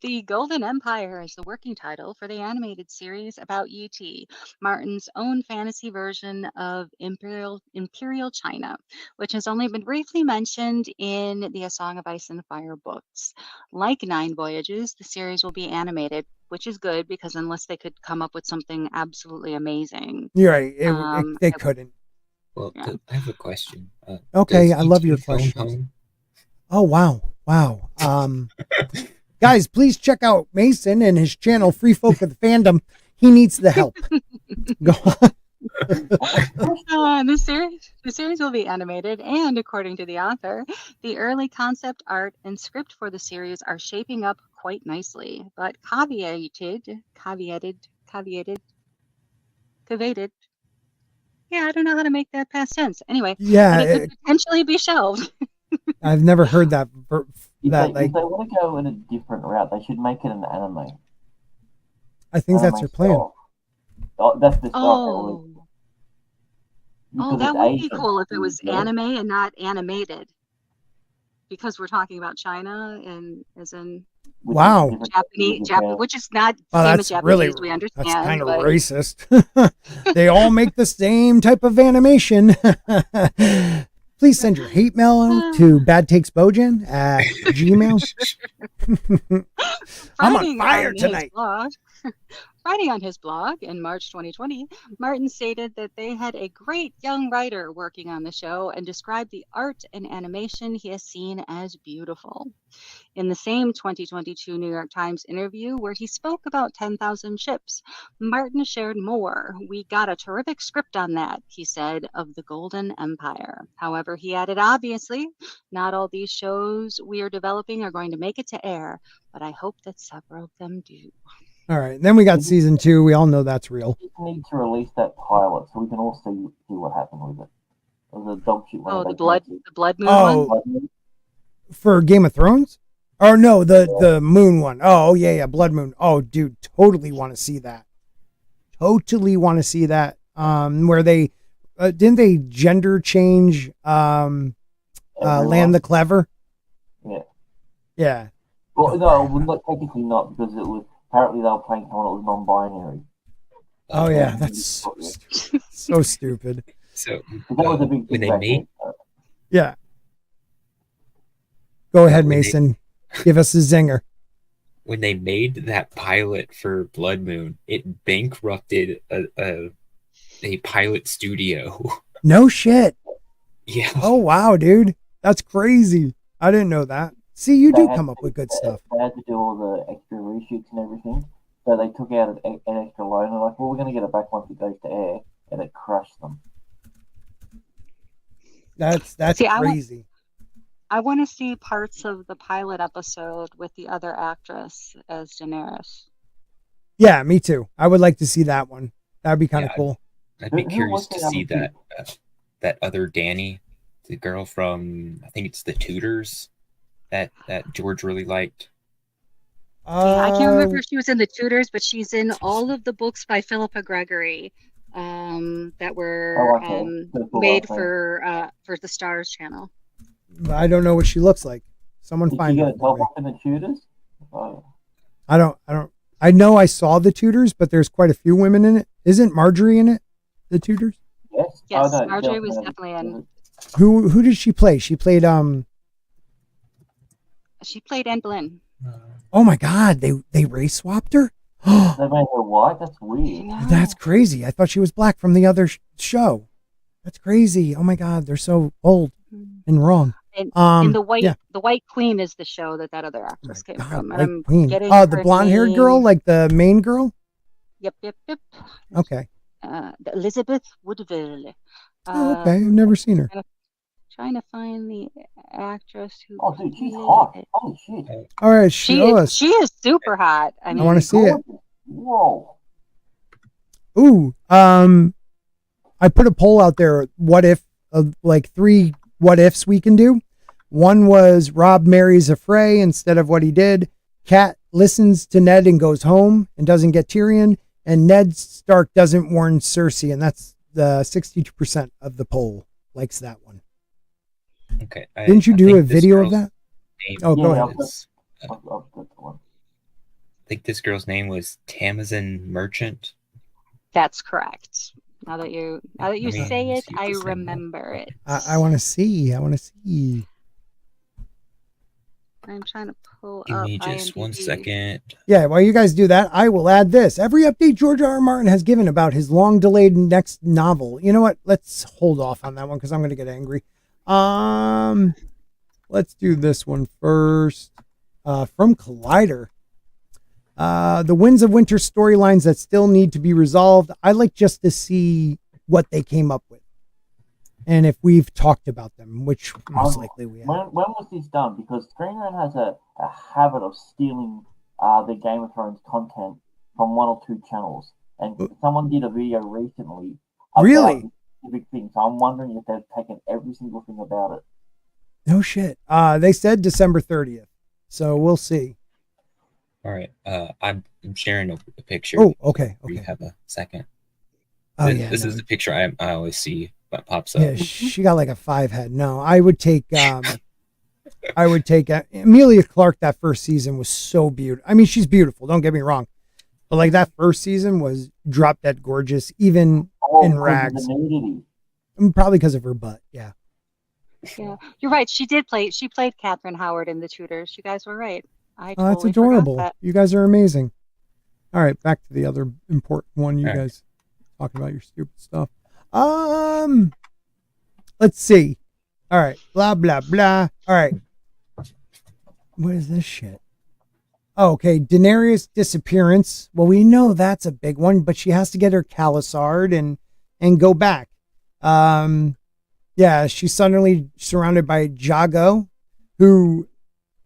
The Golden Empire is the working title for the animated series about E.T., Martin's own fantasy version of Imperial China, which has only been briefly mentioned in the A Song of Ice and Fire books. Like Nine Voyages, the series will be animated, which is good because unless they could come up with something absolutely amazing. You're right. They couldn't. Well, Yeah. I have a question. Okay, Does I love ET your phone questions. home? Oh, wow. Guys, please check out Mason and his channel, Free Folk of the Fandom. He needs the help. Go on. The series will be animated, and according to the author, the early concept art and script for the series are shaping up quite nicely, but caveated. Yeah, I don't know how to make that past tense. Anyway, Yeah, and it could potentially be shelved. I've never heard that. If they want to go in a different route, they should make it an anime. I think that's their plan. Oh, that's the style. Oh, that would be cool if it was anime and not animated. Because we're talking about China and as in Japanese, which is not the same as Japanese, really, we understand. That's kind of racist. They all make the same type of animation. Please send your hate mail to badtakesbojan@gmail. I'm on fire tonight. Writing on his blog in March 2020, Martin stated that they had a great young writer working on the show and described the art and animation he has seen as beautiful. In the same 2022 New York Times interview where he spoke about 10,000 ships, Martin shared more. "We got a terrific script on that," he said, of the Golden Empire. However, he added, "Obviously, not all these shows we are developing are going to make it to air, but I hope that several of them do." All right, then we got season 2. We all know that's real. You need to release that pilot so we can all see what happened with it. The dog shit one. Oh, the blood moon one? For Game of Thrones? Oh no, the moon one. Oh yeah, Blood Moon. Oh dude, totally want to see that. Where they didn't they gender change Land the Clever? Yeah. Well, no, technically not, because it was apparently they were playing someone that was non-binary. Oh yeah, that's so stupid. So that was a big when they made. Yeah. Go ahead, Mason. Give us a zinger. When they made that pilot for Blood Moon, it bankrupted a pilot studio. No shit. Yeah. Oh wow, dude, that's crazy. I didn't know that. See, you do come up with good stuff. They had to do all the extra reshoots and everything, so they took out an extra loan. They're like, "Well, we're going to get it back once it goes to air," and it crushed them. That's See, crazy. I want to see parts of the pilot episode with the other actress as Daenerys. Yeah, me too. I would like to see that one. That'd be kind of Yeah, cool. I'd be Who curious was to the see other that other Danny, the girl from I think it's the Tudors that George really liked. Yeah, I can't remember Uh, if she was in the Tudors, but she's in all of the books by Philippa Gregory that were Oh, okay. That's all made I think. for the Stars channel. I don't know what she looks like. Someone Did she find get her a for top me. off in the Tudors? Oh, I don't. I know I saw the Tudors, but there's quite a few women in it. Isn't Marjorie in it? The Tudors. yes. Yes, Oh, no, Marjorie was definitely. definitely in. Who did she play? She played She played Anne Boleyn. Oh my God, they race swapped her. They made her white. That's I weird. know. That's crazy. I thought she was black from the other show. That's crazy. Oh my God, they're so old and wrong. And Yeah. the White Queen is the show that other Oh actress my came God, from, and White I'm Queen. getting Oh, the her blonde-haired girl, name. like the main girl. Yep. Okay. Elizabeth Woodville. Oh, okay. I've Who never seen her. trying to find the actress who Oh, dude, she's played hot. it. Holy shit. All right, She show is us. she is super hot. I I want to mean, see it. Gorgeous. Whoa. Ooh, I put a poll out there. What if, like 3 what ifs we can do? One was Rob marries a Frey instead of what he did. Cat listens to Ned and goes home and doesn't get Tyrion. And Ned Stark doesn't warn Cersei, and that's the 62% of the poll likes that one. Okay. Didn't you I do think a this video of girl's that? name Oh, go Yeah, ahead. was- I've got the one. I think this girl's name was Tamazin Merchant. that's correct. Now that you Let me say it, see if I this name- remember it. I want to see. I want to see. I'm trying to pull Give up me just one IMDb. second. Yeah, while you guys do that, I will add this. Every update George R. R. Martin has given about his long-delayed next novel. You know what? Let's hold off on that one because I'm going to get angry. Let's do this one first. From Collider. The Winds of Winter storylines that still need to be resolved. I like just to see what they came up with. And if we've talked about them, which most likely we have. When was this done? Because Screenrant has a habit of stealing the Game of Thrones content from one or two channels. And someone did a video recently about Really? this specific thing. So I'm wondering if they've taken every single thing about it. No shit. They said December 30th. So we'll see. All right. I'm sharing a picture. Oh, okay. You Okay. have a second. Oh, This, yeah. this no. is the picture I always see that pops up. Yeah, she got like a 5 head. No, I would take Emilia Clarke. That first season was so beautiful. I mean, she's beautiful. Don't get me wrong, but like that first season was drop dead gorgeous, even in because of rags. the nudity. Probably because of her butt. Yeah. Yeah, you're right. She played Catherine Howard in The Tudors. You guys were right. I Oh, that's totally forgot adorable. that. You guys are amazing. All right, back to the other important one. You All right. guys talking about your stupid stuff. Let's see. All right, blah blah blah. All right, what is this shit? Oh, okay, Daenerys' disappearance. Well, we know that's a big one, but she has to get her Khalisard and go back. Yeah, she's suddenly surrounded by Jago, who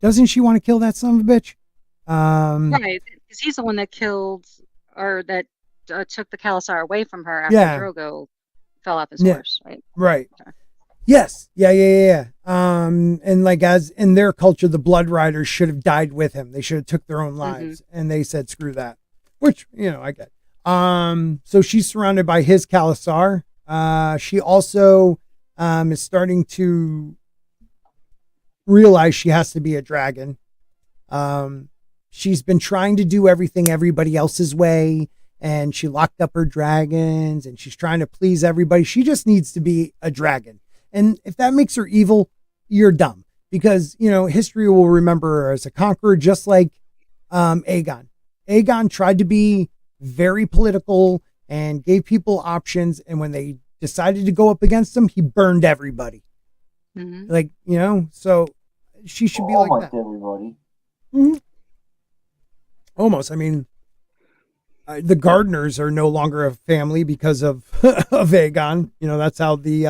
doesn't she want to kill that son of a bitch? Right, because he's the one that killed or that took the Khalasar away from her after Yeah. Drogo fell off his Yeah. horse, right? Right. Okay. Yes. Yeah. And like as in their culture, the Blood Riders should have died with him. They should have took their own lives, and they said screw that. Which I get. So she's surrounded by his Khalisar. She also is starting to realize she has to be a dragon. She's been trying to do everything everybody else's way, and she locked up her dragons, and she's trying to please everybody. She just needs to be a dragon. And if that makes her evil, you're dumb, because history will remember her as a conqueror, just like Aegon. Aegon tried to be very political and gave people options, and when they decided to go up against him, he burned everybody. Mm-hmm. Like, so she should be like Almost that. everybody. Mm-hmm. Almost. I mean, the Gardeners are no longer a family because of of Aegon. That's how the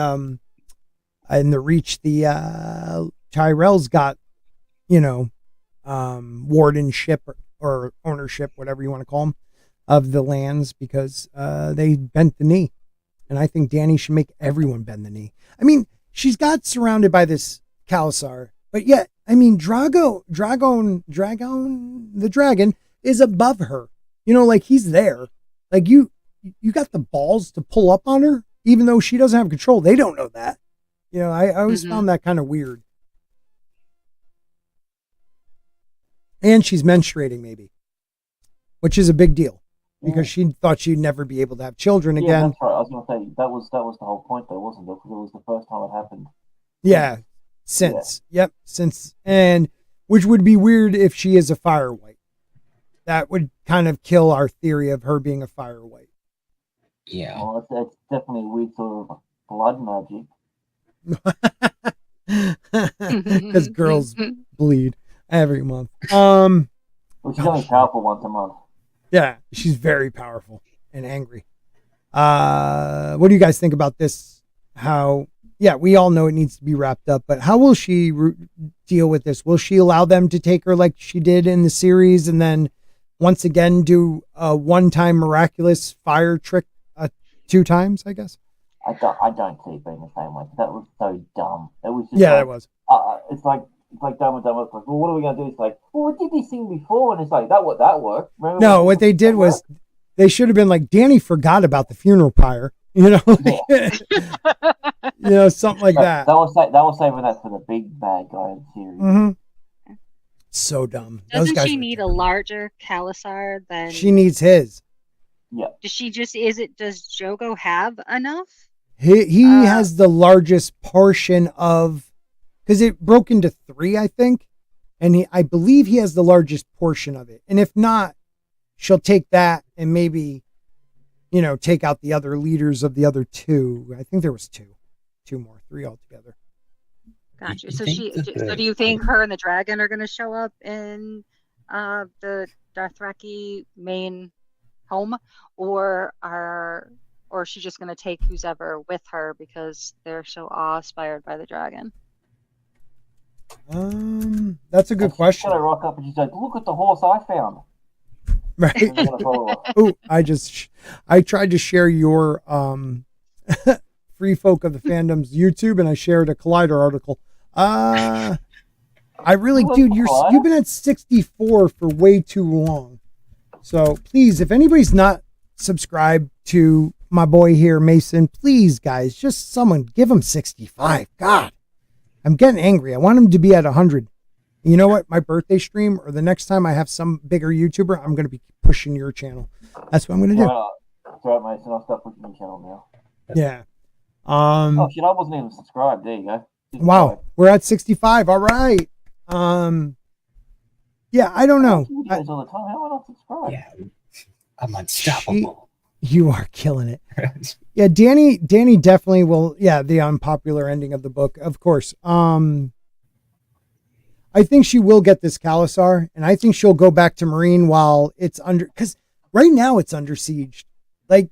in the Reach, the Tyrell's got, wardenship or ownership, whatever you want to call them, of the lands because they bent the knee. And I think Dany should make everyone bend the knee. I mean, she's got surrounded by this Khalasar, but yet, I mean, Dragon, the dragon is above her. Like he's there. Like you got the balls to pull up on her, even though she doesn't have control. They don't know that. I always found that kind of weird. And she's menstruating, maybe, which is a big deal because she thought she'd never be able to have children again. Yeah, that's right. I was going to say that was the whole point, though, wasn't it? Because it was the first time it happened. Yeah, since, and which would be weird if she is a fire white. That would kind of kill our theory of her being a fire white. Yeah. Well, it's definitely a weird sort of blood magic. Because girls bleed every month. Well, she's only powerful once a month. Yeah, she's very powerful and angry. What do you guys think about this? We all know it needs to be wrapped up, but how will she deal with this? Will she allow them to take her like she did in the series and then once again do a one-time miraculous fire trick 2 times, I guess? I don't see it being the same way. That was so dumb. It was just that was. It's like dumb and dumb. It's like, well, what are we gonna do? It's like, well, we did this thing before, and it's like that worked. Remember no, what they did was they should have been like, Dany forgot about the funeral pyre, something like that. They were saving that for the big bad guy in the series. Mm-hmm. So dumb. Doesn't she need a larger Khalasar than? She needs his. Yeah. Does Jogo have enough? He has the largest portion of, because it broke into 3, I think, and I believe he has the largest portion of it. And if not, she'll take that and maybe, take out the other leaders of the other 2. I think there was 2 more, 3 altogether. Gotcha. So do you think her and the dragon are going to show up in the Dothraki main home, or is she just going to take who's ever with her because they're so awe-inspired by the dragon? That's a good question. She's gonna rock up and she's like, "Look at the horse I found." Right. Oh, I tried to share your Free Folk of the Fandom's YouTube, and I shared a Collider article. I really, dude, you've been at 64 for way too long. So please, if anybody's not subscribed to my boy here, Mason, please, guys, just someone give him 65. God, I'm getting angry. I want him to be at 100. You know what? My birthday stream or the next time I have some bigger YouTuber, I'm going to be pushing your channel. That's what I'm going to do. That's right, Mason. I'll start pushing your channel now. Yeah. Oh shit! I wasn't even subscribed. There you go. Wow, we're at 65. All right. Yeah, I don't know. All the time. How am I not subscribed? Yeah, I'm unstoppable. You are killing it. Yeah, Dany definitely will. Yeah, the unpopular ending of the book, of course. I think she will get this Khalasar, and I think she'll go back to Meereen while it's under, because right now it's under siege. Like,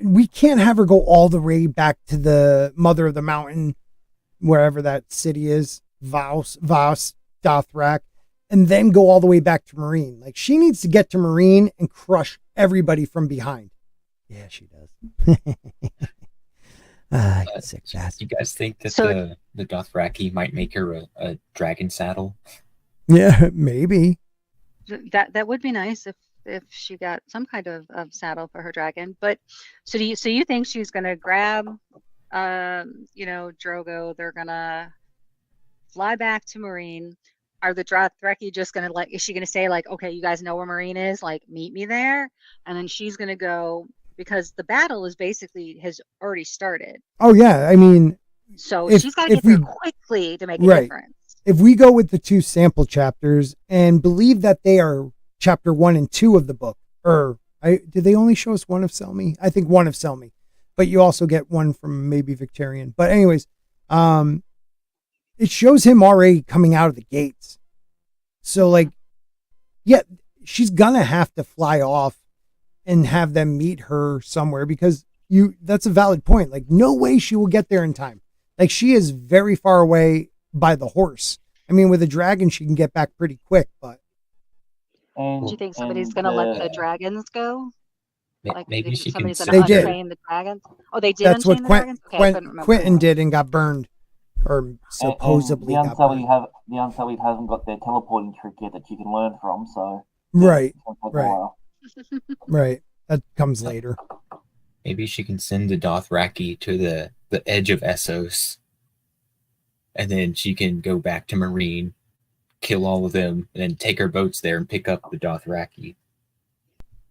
we can't have her go all the way back to the Mother of the Mountain, wherever that city is, Vaus, Dothrak, and then go all the way back to Meereen. Like, she needs to get to Meereen and crush everybody from behind. Yeah, she does. Sick bastard. You guys think that the Dothraki might make her a dragon saddle? Yeah, maybe. That would be nice if she got some kind of saddle for her dragon. But so you think she's gonna grab Drogo, they're gonna fly back to Meereen. Are the Dothraki just gonna is she gonna say like, okay, you guys know where Meereen is, like meet me there, and then she's gonna go, because the battle has already started. Oh yeah, I mean, so she's got to get there quickly to make a difference. If we go with the 2 sample chapters and believe that they are chapter 1 and 2 of the book, did they only show us one of Selmy? I think one of Selmy, but you also get one from maybe Victarion. But anyways, it shows him already coming out of the gates. So like, yeah, she's gonna have to fly off and have them meet her somewhere, because that's a valid point. Like, no way she will get there in time. Like, she is very far away by the horse. I mean, with a dragon, she can get back pretty quick, but Do you think somebody's going to let the dragons go? Like, Maybe she can somebody's going They to did. unchain the dragons? Oh, they did that's what unchain the dragons? Okay, I couldn't remember. Quentin did and got burned, or supposedly and got burned. the Unsullied hasn't got their teleporting trick yet that you can learn from, so Right, it's gonna take a while. right. That comes later. Maybe she can send the Dothraki to the edge of Essos, and then she can go back to Marine, kill all of them, and then take her boats there and pick up the Dothraki.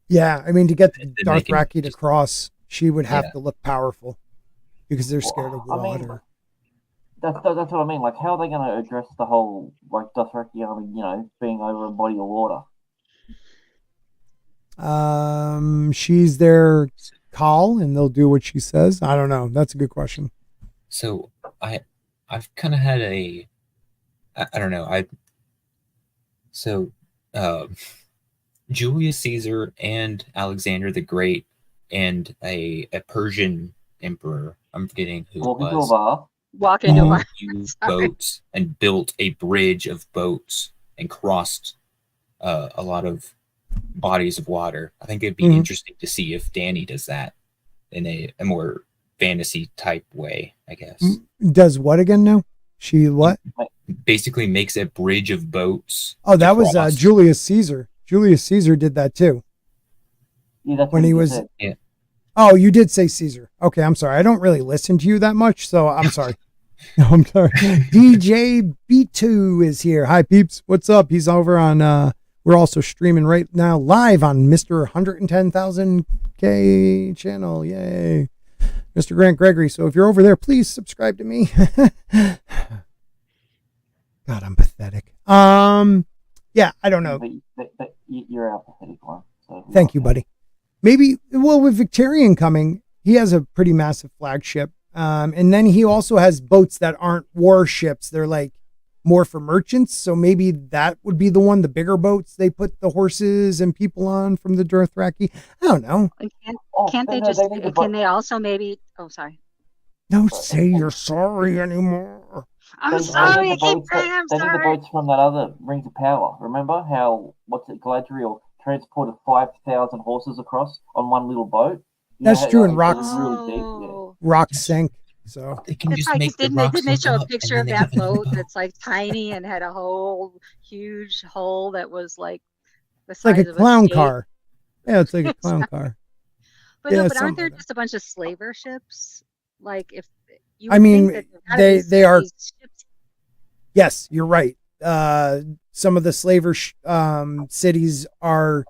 Yeah, I mean, to get the And then they can Dothraki to just- cross, she would have Yeah. to look powerful because they're scared of I mean, water. That's what I mean. Like, how are they going to address the whole like Dothraki army, being over a body of water? She's their call, and they'll do what she says. I don't know. That's a good question. So I've kind of had I don't know. Julius Caesar and Alexander the Great and a Persian emperor, I'm forgetting who it Walk into a was, bar. Walk into Mhm. a used Sorry. boats and built a bridge of boats and crossed a lot of bodies of water. I think it'd be Mhm. interesting to see if Dany does that in a more fantasy type way, I guess. Does what again now? She what? Basically makes a bridge of boats. Oh, that to was cross. Julius Caesar. Julius Caesar did that too. Yeah, that's When what he you was- said. Oh, you did say Caesar. Okay, I'm sorry. I don't really listen to you that much, so I'm sorry. No, I'm sorry. DJ B2 is here. Hi, peeps. What's up? He's over on, we're also streaming right now live on Mr. 110,000K channel. Yay. Mr. Grant Gregory. So if you're over there, please subscribe to me. God, I'm pathetic. Yeah, I don't know. But you're our pathetic one. So Thank you, buddy. Maybe, well, with Victorian coming, he has a pretty massive flagship. And then he also has boats that aren't warships. They're like more for merchants. So maybe that would be the one, the bigger boats they put the horses and people on from the Dothraki. I don't know. And Oh, can't they no, just, need the can they also maybe, oh, sorry. Don't say you're sorry anymore. I'm They sorry, I need the keep boats saying I'm they need the sorry. boats from that other Rings of Power. Remember how Galadriel transported 5,000 horses across on one little boat? That's true, and it rocks. was really deep. Yeah. Oh. Rocks sank. So They can It's just like, make the didn't they, rocks didn't they look show a up, picture and of then they that can fill boat it up. that's like tiny and had a whole huge hole that was like the it's like size a of clown state? car. Yeah, it's like a clown car. But Yeah, no, but aren't something there like that. just a bunch of slaver ships? Like if you I would mean, think that there gotta be they are- these ships. Yes, you're right. Some of the slaver cities are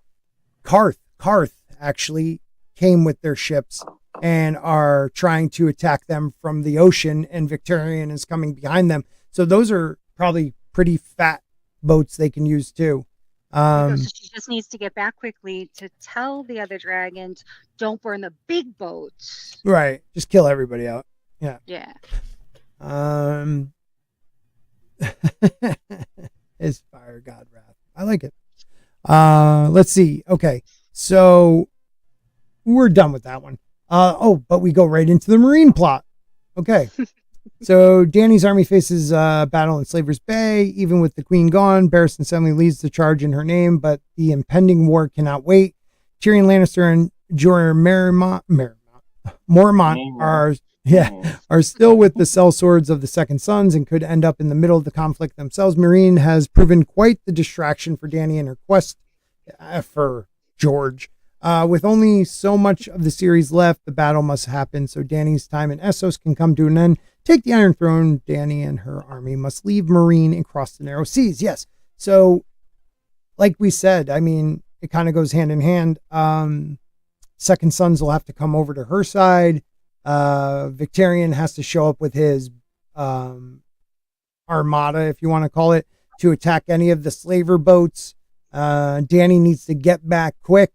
Karth. Karth actually came with their ships and are trying to attack them from the ocean, and Victorian is coming behind them. So those are probably pretty fat boats they can use too. So she just needs to get back quickly to tell the other dragons, don't burn the big boats. Right. Just kill everybody out. Yeah. Is fire god wrath. I like it. Let's see. Okay. So we're done with that one. But we go right into the Marine plot. Okay. So Dany's army faces battle in Slaver's Bay. Even with the queen gone, Barristan suddenly leads the charge in her name, but the impending war cannot wait. Tyrion Lannister and Jorah Mormont are still with the sellswords of the Second Sons and could end up in the middle of the conflict themselves. Marine has proven quite the distraction for Dany in her quest for George. With only so much of the series left, the battle must happen so Dany's time in Essos can come to an end. Take the Iron Throne. Dany and her army must leave Marine and cross the narrow seas. Yes. So, like we said, I mean, it kind of goes hand in hand. Second Sons will have to come over to her side. Victorian has to show up with his armada, if you want to call it, to attack any of the slaver boats. Dany needs to get back quick.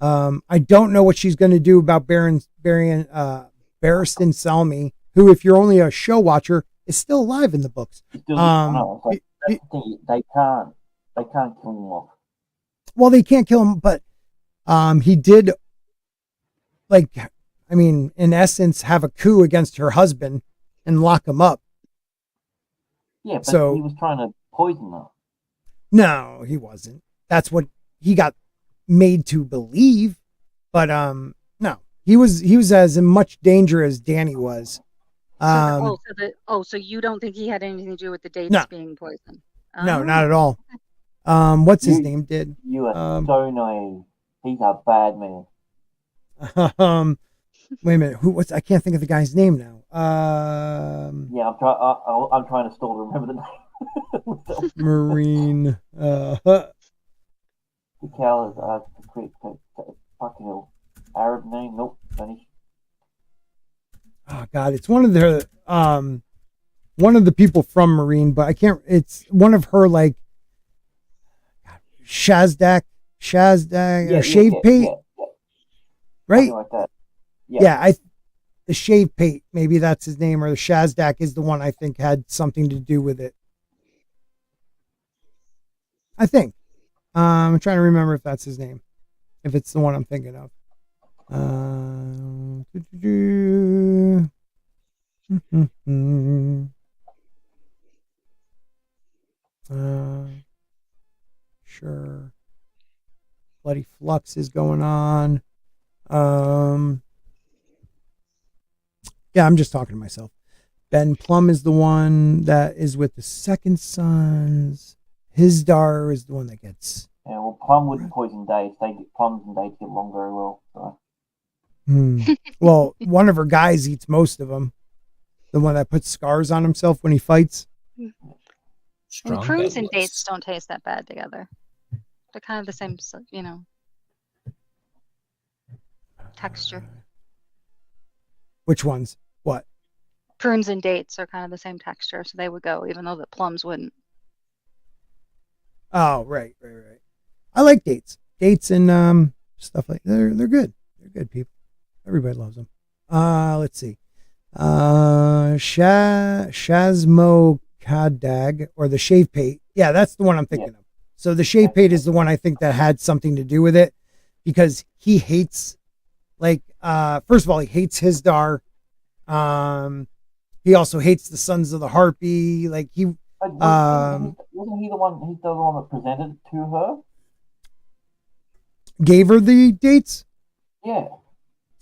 I don't know what she's going to do about Barristan Selmy, who, if you're only a show watcher, is still alive in the books. They can't kill him off. Well, they can't kill him, but he did, in essence, have a coup against her husband and lock him up. Yeah, but So- he was trying to poison her. No, he wasn't. That's what he got made to believe. But no, he was as in much danger as Danny was. So you don't think he had anything to do with the dates No. being poisoned? No, Oh. not at all. What's his You- name did? You are so naive. He's a bad man. Wait a minute. I can't think of the guy's name now. Yeah, I'm trying to still remember the name. Marine. The cow is fucking hell. Arab name? Nope. Spanish. Oh God, it's one of the people from Marine, but I can't. It's one of her like Shazdak, or Shave Pate, right? Something like that. Yeah, the Shave Pate, maybe that's his name, or the Shazdak is the one I think had something to do with it. I think. I'm trying to remember if that's his name, if it's the one I'm thinking of. Sure. Bloody flux is going on. Yeah, I'm just talking to myself. Ben Plum is the one that is with the second sons. Hisdar is the one that gets. Yeah, well, Plum wouldn't poison dates. Plums and dates get along very well. So. Well, one of her guys eats most of them. The one that puts scars on himself when he fights. And prunes and dates don't taste that bad together. They're kind of the same, texture. Which ones? What? Prunes and dates are kind of the same texture, so they would go, even though the plums wouldn't. Oh, right. I like dates. Dates and stuff like they're good. They're good people. Everybody loves them. Let's see. Shazmo Kadag, or the Shave Pate. Yeah, that's the one I'm thinking of. So the Shave Pate is the one I think that had something to do with it, because he hates, first of all, he hates Hisdar. He also hates the Sons of the Harpy. Wasn't he the one? He's the one that presented it to her. Gave her the dates. Yeah.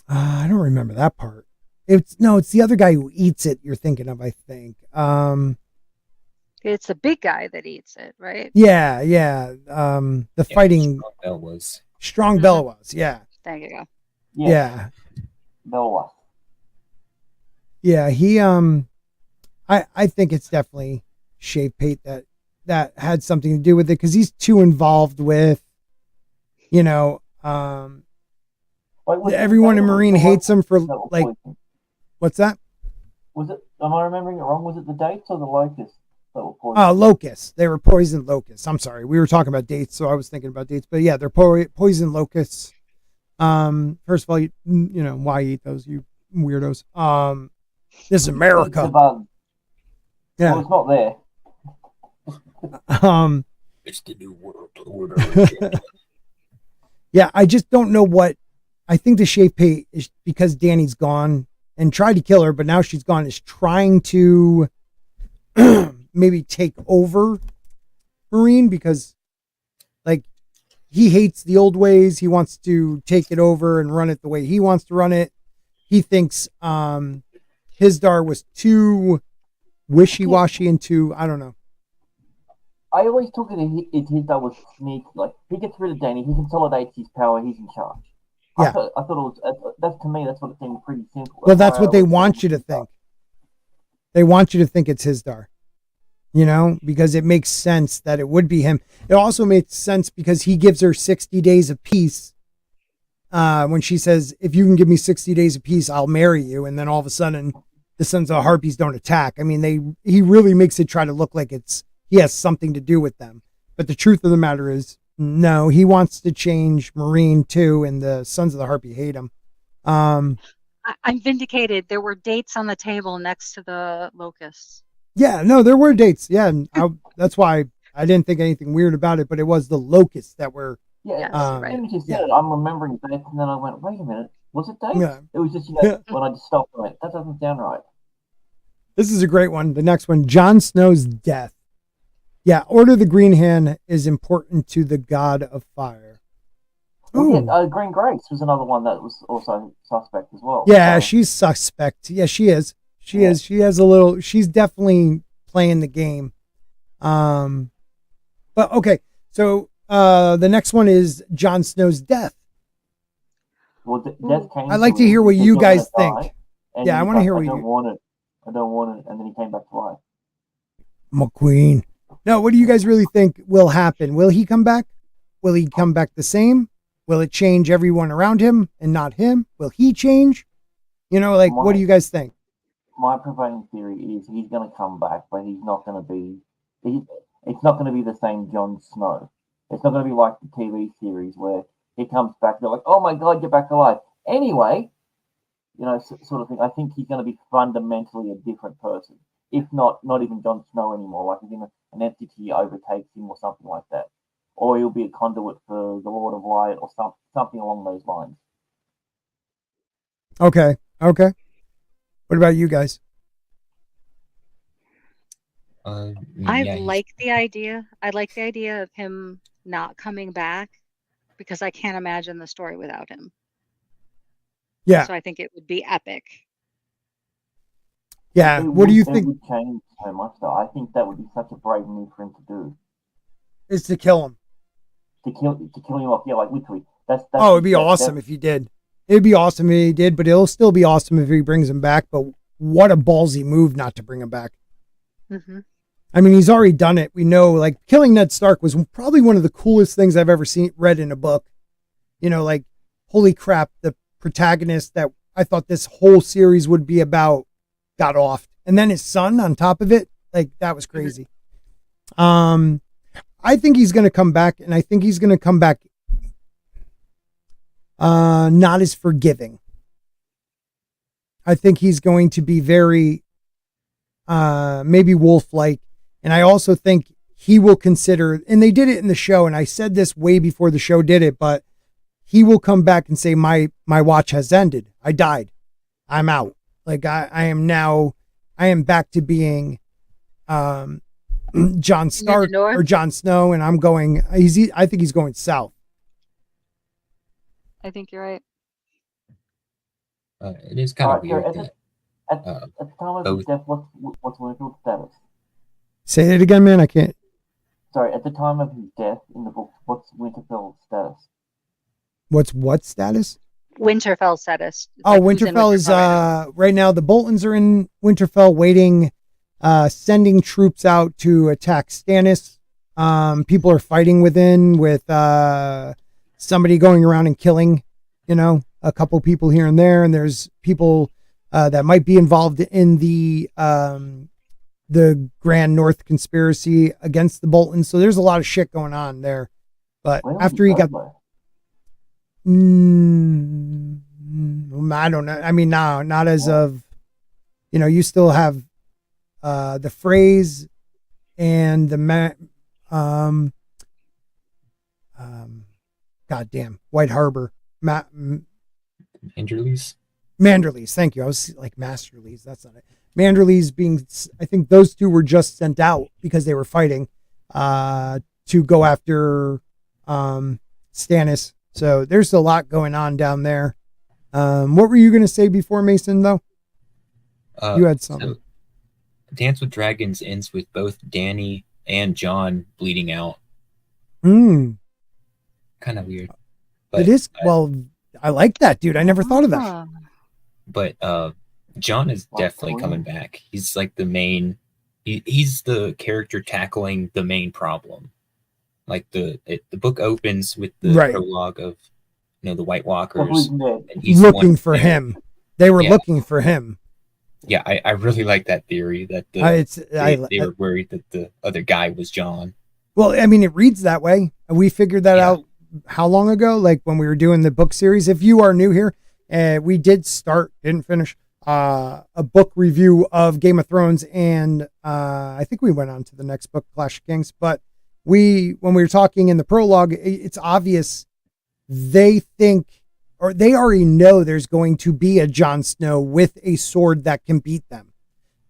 I don't remember that part. It's the other guy who eats it. You're thinking of, I think. It's the big guy that eats it, right? Yeah. Fighting Strong Bell was. Yeah. There you go. Yeah. Bell was. Yeah, he I think it's definitely Shave Pate that had something to do with it, because he's too involved with, everyone in Marine hates him for what's that? Was it? Am I remembering it wrong? Was it the dates or the locusts that were poisoned? Oh, locusts. They were poisoned locusts. I'm sorry. We were talking about dates, so I was thinking about dates. But yeah, they're poisoned locusts. First of all, why eat those, you weirdos? This is America. Yeah. Well, it's not there. It's the new world order. Yeah, I just don't know what. I think the Shave Pate is because Danny's gone and tried to kill her, but now she's gone, is trying to maybe take over Marine, because he hates the old ways. He wants to take it over and run it the way he wants to run it. He thinks Hisdar was too wishy-washy and too, I don't know. I always took it as Hisdar was sneaky. He gets rid of Danny, he consolidates his power, he's in charge. Yeah. I thought it was, to me, that's what it seemed pretty simple. Well, that's what they want you to think. They want you to think it's Hisdar, because it makes sense that it would be him. It also makes sense because he gives her 60 days of peace. When she says, if you can give me 60 days of peace, I'll marry you. And then all of a sudden the Sons of the Harpies don't attack. I mean, he really makes it try to look like he has something to do with them. But the truth of the matter is, no, he wants to change Marine too. And the Sons of the Harpy hate him. I'm vindicated. There were dates on the table next to the locusts. Yeah, no, there were dates. Yeah. And that's why I didn't think anything weird about it, but it was the locusts that were. Yeah, right. I'm remembering dates, and then I went, wait a minute, was it dates? Yeah. It was just, when I just stopped and went, that doesn't sound right. This is a great one. The next one, Jon Snow's death. Yeah, Order the Green Hand is important to the God of Fire. Well, yeah, Green Grace was another one that was also suspect as well. Yeah, she's suspect. Yeah, she is. She is. She has a little. She's definitely playing the game. But okay. So the next one is Jon Snow's death. Well, death came. I'd like to hear what you guys think. Yeah, I want to hear what I you. don't want it. I don't want it, and then he came back to life. McQueen. No, what do you guys really think will happen? Will he come back? Will he come back the same? Will it change everyone around him and not him? Will he change? Like, what do you guys think? My prevailing theory is he's going to come back, but he's not going to be. It's not going to be the same Jon Snow. It's not going to be like the TV series where he comes back. They're like, "Oh my God, you're back alive." Anyway, sort of thing. I think he's going to be fundamentally a different person. If not even Jon Snow anymore. Like, an entity overtakes him or something like that. Or he'll be a conduit for the Lord of Light or something along those lines. Okay. What about you guys? I like the idea. I like the idea of him not coming back because I can't imagine the story without him. Yeah. So I think it would be epic. Yeah. What do you think? It would change so much, though. I think that would be such a brave move for him to do. Is to kill him. To kill him off, yeah, like literally. That's it'd be awesome if he did. It'd be awesome if he did, but it'll still be awesome if he brings him back. But what a ballsy move not to bring him back. Mm-hmm. I mean, he's already done it. We know, like, killing Ned Stark was probably one of the coolest things I've ever read in a book. Like, holy crap, the protagonist that I thought this whole series would be about got off. And then his son on top of it, like, that was crazy. I think he's going to come back, and I think he's going to come back not as forgiving. I think he's going to be very maybe wolf-like, and I also think he will consider, and they did it in the show, and I said this way before the show did it, but he will come back and say, my watch has ended. I died. I'm out. Like, I am back to being Jon Stark or Jon Snow, and I think he's going south. I think you're right. It is kind of weird that at the time of his death, what's Winterfell's status? Say that again, man. I can't. Sorry, at the time of his death in the book, what's Winterfell's status? What's what status? Winterfell status. Winterfell is right now. The Boltons are in Winterfell, waiting, sending troops out to attack Stannis. People are fighting within with somebody going around and killing, a couple people here and there, and there's people that might be involved in the Grand North conspiracy against the Boltons. So there's a lot of shit going on there. But after he got, I don't know. I mean, no, not as of, you still have the phrase and the goddamn White Harbor. Manderleys. Thank you. I was like Masterleys. That's not it. Manderleys being, I think those two were just sent out because they were fighting to go after Stannis. So there's a lot going on down there. What were you going to say before, Mason, though? You had something. So Dance with Dragons ends with both Dany and Jon bleeding out. Kind of weird. But it is. Well, I like that, dude. I never thought of that. But Jon is definitely coming back. He's like the main. He's the character tackling the main problem. Like the book opens with the prologue of the White Walkers, and he's looking for him. They were looking for him. Yeah, I really like that theory that they were worried that the other guy was Jon. Well, I mean, it reads that way. We figured that out how long ago? Like when we were doing the book series. If you are new here, we didn't finish a book review of Game of Thrones, and I think we went on to the next book, Clash of Kings. But when we were talking in the prologue, it's obvious they think, or they already know, there's going to be a Jon Snow with a sword that can beat them.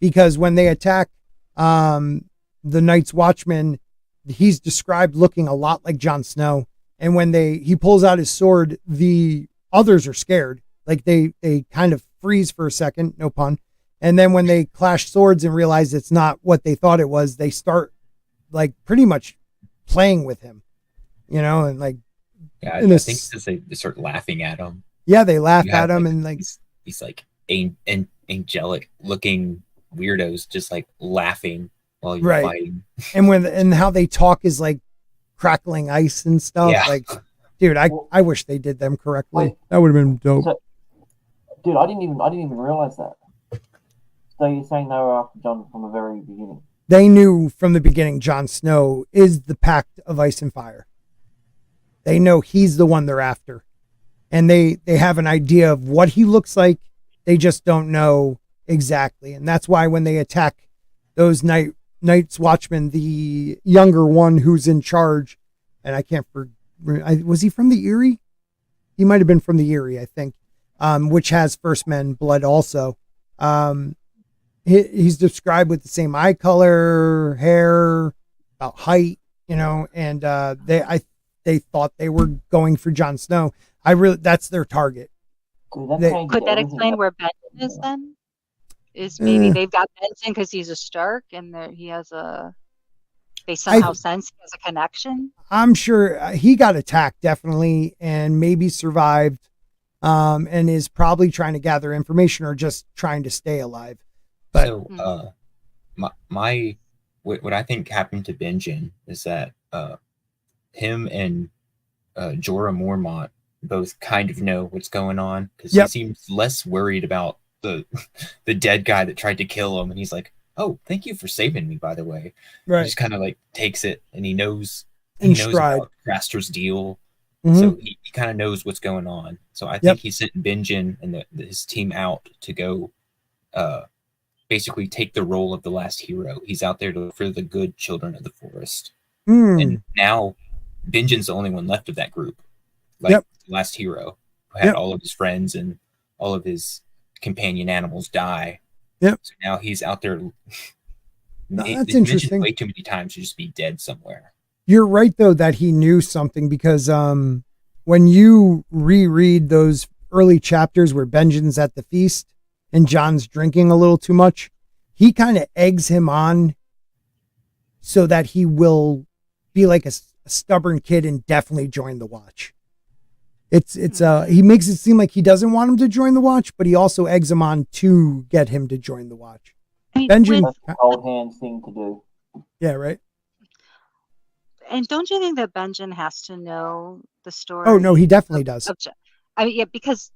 because when they attack the Night's Watchman, he's described looking a lot like Jon Snow. And when he pulls out his sword, the others are scared. Like they kind of freeze for a second, no pun. And then when they clash swords and realize it's not what they thought it was, they start like pretty much playing with him, and like, yeah, I think because they start laughing at him. Yeah, they laugh at him, and like these like angelic looking weirdos just like laughing while you're fighting. And how they talk is like crackling ice and stuff. Yeah. Like, dude, I wish they did them correctly. That would have been dope. So, dude, I didn't even realize that. So you're saying they were after Jon from the very beginning? They knew from the beginning Jon Snow is the Pact of Ice and Fire. They know he's the one they're after. And they have an idea of what he looks like. They just don't know exactly. And that's why when they attack those Night's Watchmen, the younger one who's in charge, and I can't was he from the Eyrie? He might have been from the Eyrie, I think, which has First Men blood also. He's described with the same eye color, hair, about height, and they thought they were going for Jon Snow. That's their target. Could that explain where Benjen is then? Is maybe they've got Benjen because he's a Stark and they somehow sense he has a connection? I'm sure he got attacked definitely and maybe survived and is probably trying to gather information or just trying to stay alive. But so what I think happened to Benjen is that him and Jorah Mormont both kind of know what's going on because he seems less worried about the dead guy that tried to kill him, and he's like, "Oh, thank you for saving me, by the way." Right. He just kind of like takes it, and he knows about Craster's deal, so he kind of knows what's going on. So I think he sent Benjen and his team out to go, basically take the role of the last hero. He's out there to look for the good children of the forest, and now Benjen's the only one left of that group. Like the last hero who had all of his friends and all of his companion animals die. So now he's out there. That's interesting. Way too many times to just be dead somewhere. You're right though that he knew something because when you reread those early chapters where Benjen's at the feast and Jon's drinking a little too much, he kind of eggs him on so that he will be like a stubborn kid and definitely join the Watch. He makes it seem like he doesn't want him to join the Watch, but he also eggs him on to get him to join the Watch. Benjen, that's the old hand thing to do. Yeah, right. And don't you think that Benjen has to know the story? Oh no, he definitely does. Because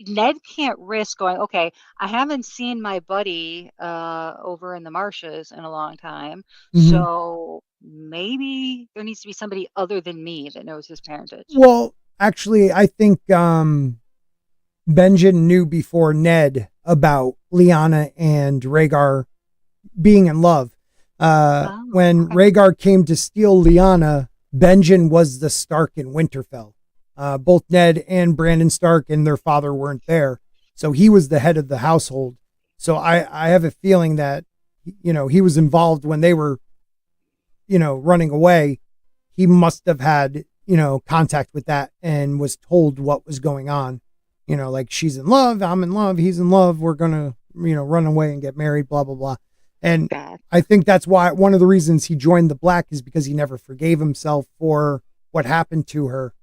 Ned can't risk going, okay, I haven't seen my buddy over in the marshes in a long time, so maybe there needs to be somebody other than me that knows his parentage. Well, actually, I think Benjen knew before Ned about Lyanna and Rhaegar being in love. When Rhaegar came to steal Lyanna, Benjen was the Stark in Winterfell. Both Ned and Brandon Stark and their father weren't there. So he was the head of the household. So I have a feeling that, he was involved when they were, running away. He must have had, contact with that and was told what was going on. Like she's in love, I'm in love, he's in love, we're going to, run away and get married, blah, blah, blah. And I think that's why one of the reasons he joined the Black is because he never forgave himself for what happened to her.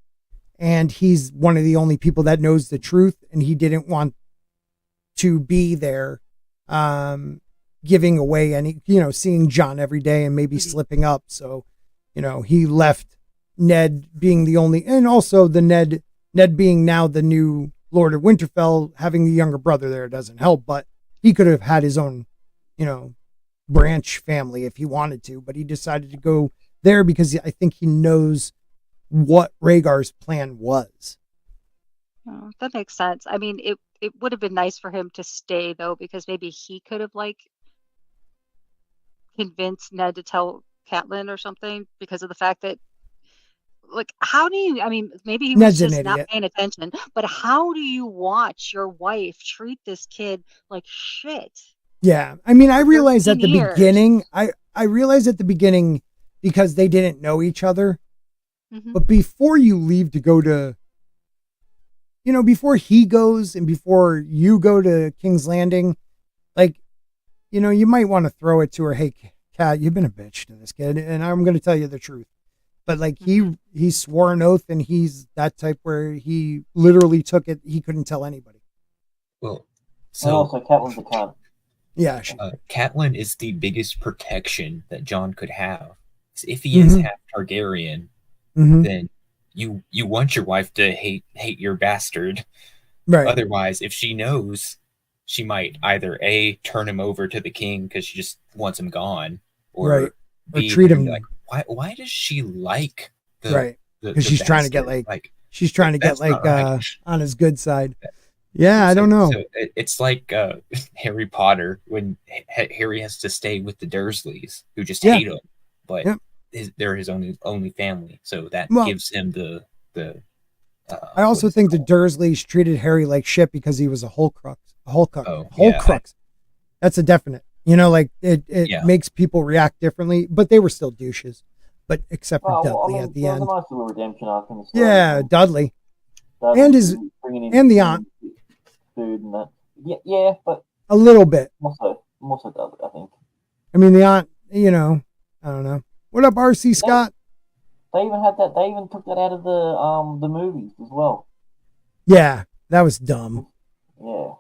And he's one of the only people that knows the truth. And he didn't want to be there, giving away any, seeing Jon every day and maybe slipping up. So, he left Ned being the only, and also the Ned being now the new Lord of Winterfell, having the younger brother there doesn't help, but he could have had his own, branch family if he wanted to, but he decided to go there because I think he knows what Rhaegar's plan was. Oh, that makes sense. I mean, it would have been nice for him to stay though, because maybe he could have convinced Ned to tell Catelyn or something because of the fact that how do you, maybe he was just not paying attention, but how do you watch your wife treat this kid like shit? Yeah. I mean, I realized at the 13 years. beginning, I realized at the beginning because they didn't know each other. Mhm. But before you leave to go to, before he goes and before you go to King's Landing, like, you might want to throw it to her. Hey, Kat, you've been a bitch to this kid, and I'm going to tell you the truth. But like he swore an oath, and he's that type where he literally took it. He couldn't tell anybody. Well, And so also, Catelyn's a cunt. Yeah. Catelyn is the biggest protection that Jon could have. So if he is half Targaryen, then you want your wife to hate your bastard. Right. Otherwise, if she knows, she might either A, turn him over to the king because she just wants him gone, or Right. B, treat him like, why does she like the right? the Because she's trying to get bastard? she's trying to get that's not right. on his good side. Yeah, I don't know. So it's like Harry Potter when Harry has to stay with the Dursleys, who just hate him, but they're his only family, so that gives him the. I also think the Dursleys treated Harry like shit because he was a Horcrux. That's a definite. It makes people react differently, but they were still douches. But except for Dudley at the end. There was a nice little redemption arc in the story. Yeah, Dudley. And the aunt. Food and that. Yeah, but a little bit. More so Dudley, I think. I mean, the aunt, I don't know. What up, RC Scott? They even had that. They even took that out of the movies as well. Yeah, that was dumb. Yeah.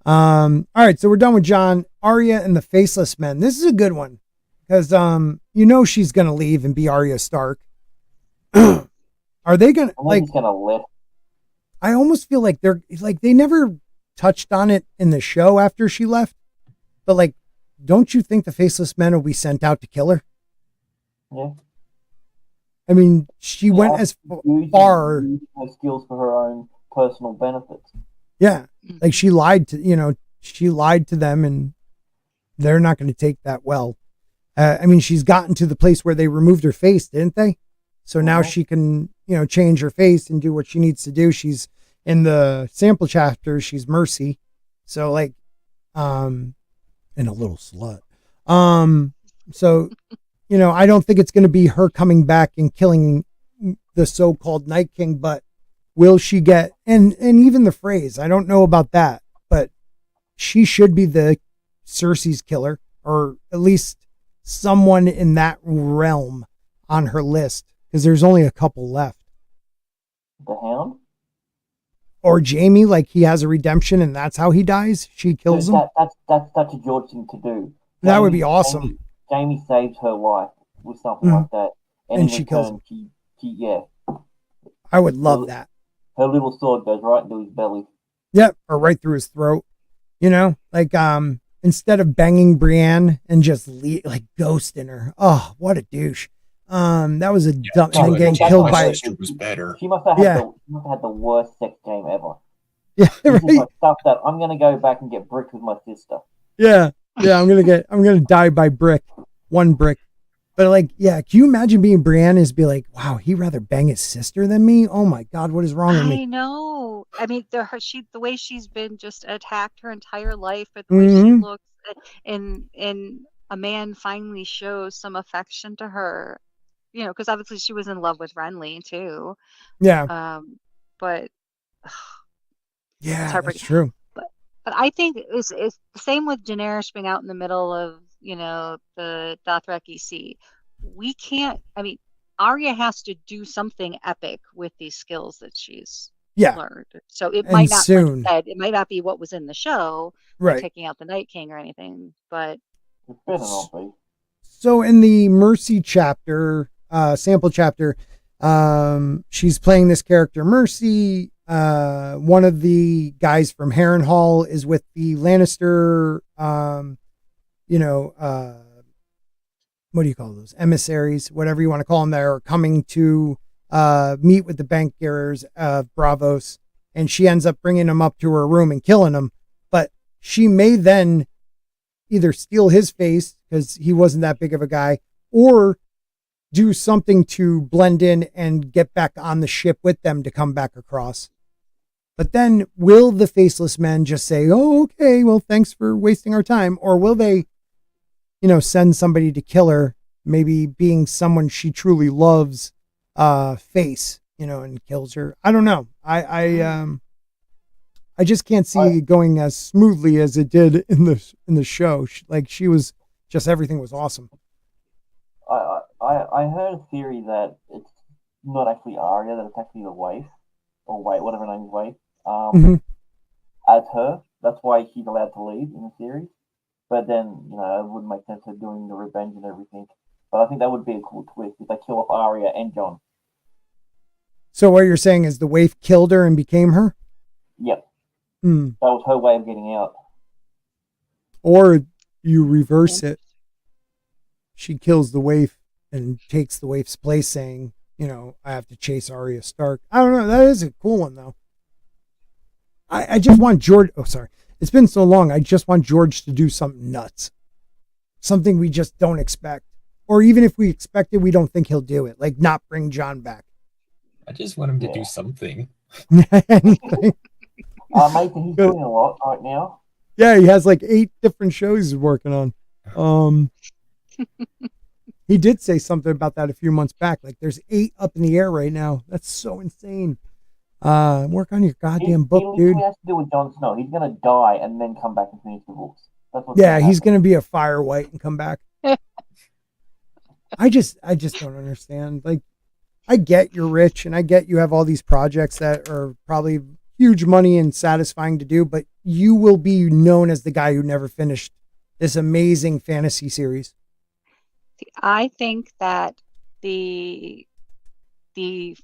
All right, so we're done with Jon. Arya and the Faceless Men. This is a good one because she's gonna leave and be Arya Stark. Are they gonna gonna let? I almost feel like they never touched on it in the show after she left, but don't you think the Faceless Men will be sent out to kill her? Yeah. I mean, she went as far. Her skills for her own personal benefits. Yeah, she lied to them, and they're not going to take that well. I mean, she's gotten to the place where they removed her face, didn't they? So now she can, change her face and do what she needs to do. She's in the sample chapter. She's Mercy. So and a little slut. So, I don't think it's going to be her coming back and killing the so-called Night King, but will she get, and even the phrase, I don't know about that, but she should be the Cersei's killer, or at least someone in that realm on her list, because there's only a couple left. The Hound? Or Jaime, he has a redemption and that's how he dies. She kills him. That's such a George thing to do. That would be awesome. Jaime saves her life with something like that, and she kills him. Yeah. I would love that. Her little sword goes right into his belly. Yep, or right through his throat. Instead of banging Brienne and just ghosting her. Oh, what a douche. That was a dumb. And then getting killed by. Was better. She must have had the worst sex game ever. Yeah, right. Stuff that I'm gonna go back and get bricked with my sister. Yeah. I'm gonna die by brick, one brick. But can you imagine being Brienne is be like, wow, he'd rather bang his sister than me? Oh my God, what is wrong with me? I know. I mean, the way she's been just attacked her entire life, but the way she looks, and a man finally shows some affection to her, because obviously she was in love with Renly too. Yeah. But yeah, that's true. But I think it's the same with Daenerys being out in the middle of, the Dothraki Sea. We can't, Arya has to do something epic with these skills that she's learned. So it might not, like said, it might not be what was in the show, right? Taking out the Night King or anything, but. So in the Mercy chapter, sample chapter, she's playing this character, Mercy. One of the guys from Harrenhal is with the Lannister, what do you call those? Emissaries, whatever you want to call them. They're coming to meet with the bankers of Bravos, and she ends up bringing them up to her room and killing them. But she may then either steal his face because he wasn't that big of a guy, or do something to blend in and get back on the ship with them to come back across. But then will the faceless men just say, oh, okay, well, thanks for wasting our time? Or will they, send somebody to kill her, maybe being someone she truly loves, face, and kills her? I don't know. I just can't see it going as smoothly as it did in the show. She was just, everything was awesome. I heard a theory that it's not actually Arya, that it's actually the wife, or whatever her name is, wife, as her. That's why she's allowed to leave in the series. But then, it wouldn't make sense of doing the revenge and everything. But I think that would be a cool twist if they kill off Arya and Jon. So what you're saying is the waif killed her and became her? Yep. That was her way of getting out. Or you reverse it. She kills the waif and takes the waif's place, saying, I have to chase Arya Stark. I don't know. That is a cool one, though. I just want George. Oh, sorry. It's been so long. I just want George to do something nuts. Something we just don't expect. Or even if we expect it, we don't think he'll do it. Like not bring Jon back. I just want him to do something. Anything. Mate, he's doing a lot right now. Yeah, he has like 8 different shows he's working on. He did say something about that a few months back. Like there's 8 up in the air right now. That's so insane. Work on your goddamn book, dude. He has to do with Jon Snow. He's gonna die and then come back and finish the books. That's what. Yeah, he's gonna be a fire white and come back. I just don't understand. Like, I get you're rich and I get you have all these projects that are probably huge money and satisfying to do, but you will be known as the guy who never finished this amazing fantasy series. I think that the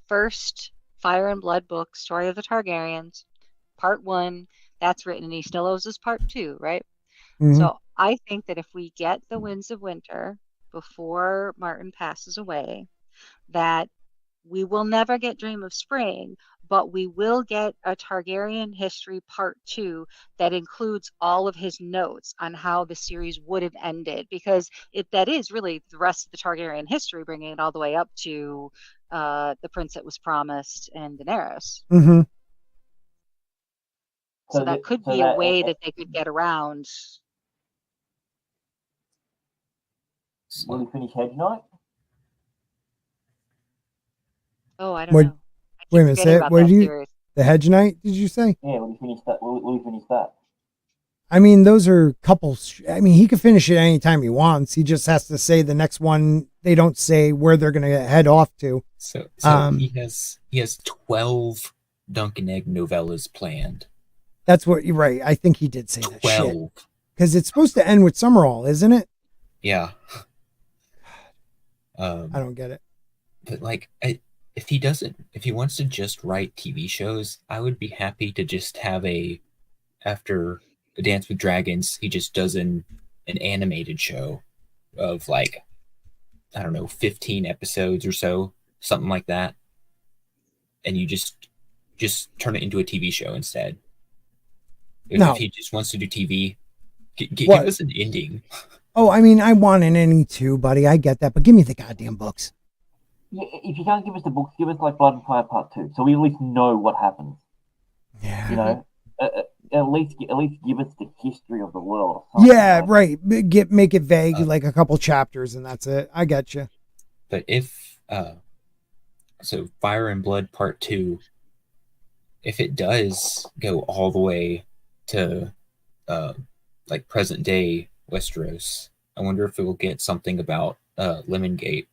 first Fire and Blood book, Story of the Targaryens, part 1, that's written, and he still owes us part 2, right? Mm-hmm. So I think that if we get the Winds of Winter before Martin passes away, that we will never get Dream of Spring, but we will get a Targaryen history part 2 that includes all of his notes on how the series would have ended, because that is really the rest of the Targaryen history, bringing it all the way up to the prince that was promised and Daenerys. Mm-hmm. So that could be a way that they could get around. Will he finish Hedge Knight? Oh, I don't know. Wait a minute. The Hedge Knight, did you say? Yeah, will he finish that? Will he finish that? I mean, those are couples. I mean, he could finish it anytime he wants. He just has to say the next one. They don't say where they're going to head off to. So he has 12 Dunkin' Egg novellas planned. That's what you're right. I think he did say 12. That shit. Because it's supposed to end with Summerall, isn't it? Yeah. I don't get it. But like, if he wants to just write TV shows, I would be happy to just have after A Dance with Dragons, he just does an animated show of like, I don't know, 15 episodes or so, something like that. And you just turn it into a TV show instead. If he just wants to do TV, give us an ending. Oh, I mean, I want an ending too, buddy. I get that, but give me the goddamn books. Yeah, if you can't give us the books, give us like Blood and Fire Part 2, so we at least know what happens. Yeah. At least give us the history of the world. Yeah, right. Make it vague, like a couple chapters, and that's it. I get you. But if so, Fire and Blood Part 2, if it does go all the way to like present day Westeros, I wonder if it will get something about Lemongate.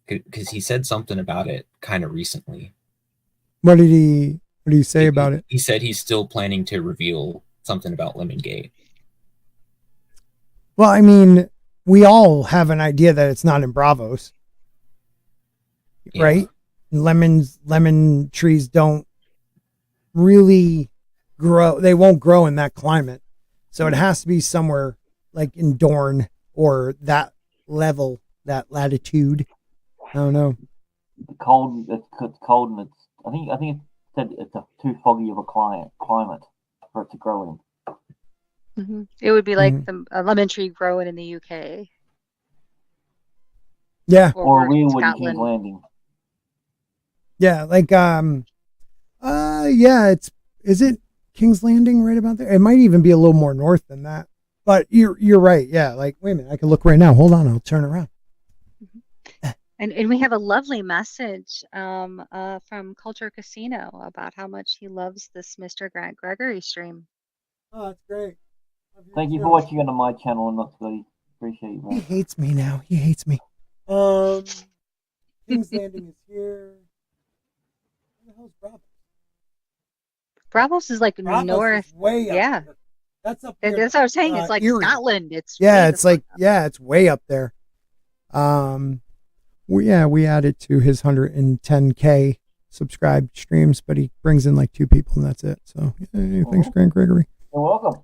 Because he said something about it kind of recently. What did he say about it? He said he's still planning to reveal something about Lemongate. Well, I mean, we all have an idea that it's not in Bravos, right? Lemon trees don't really grow. They won't grow in that climate. So it has to be somewhere like in Dorne or that level, that latitude. I don't know. It's cold, and it's. I think it said it's too foggy of a climate for it to grow in. Mm-hmm. It would be like a lemon tree growing in the UK. Yeah, or Rearwood in King's Landing. Yeah, like Yeah, is it King's Landing right about there? It might even be a little more north than that. But you're right. Yeah, like wait a minute, I can look right now. Hold on, I'll turn around. And we have a lovely message from Culture Casino about how much he loves this Mr. Grant Gregory stream. Oh, that's great. Thank you for watching on my channel and not Scotty. Appreciate you, He man. hates me now. He hates me. King's Landing is here. Where the hell's Bravos? Bravos is like Bravos north. is way up Yeah. there. That's up That's there. what I was saying. It's like Erie. Scotland. It's Yeah, way it's the like fuck up. it's way up there. We added to his 110K subscribed streams, but he brings in like 2 people and that's it. So thanks, Grant Gregory. You're welcome.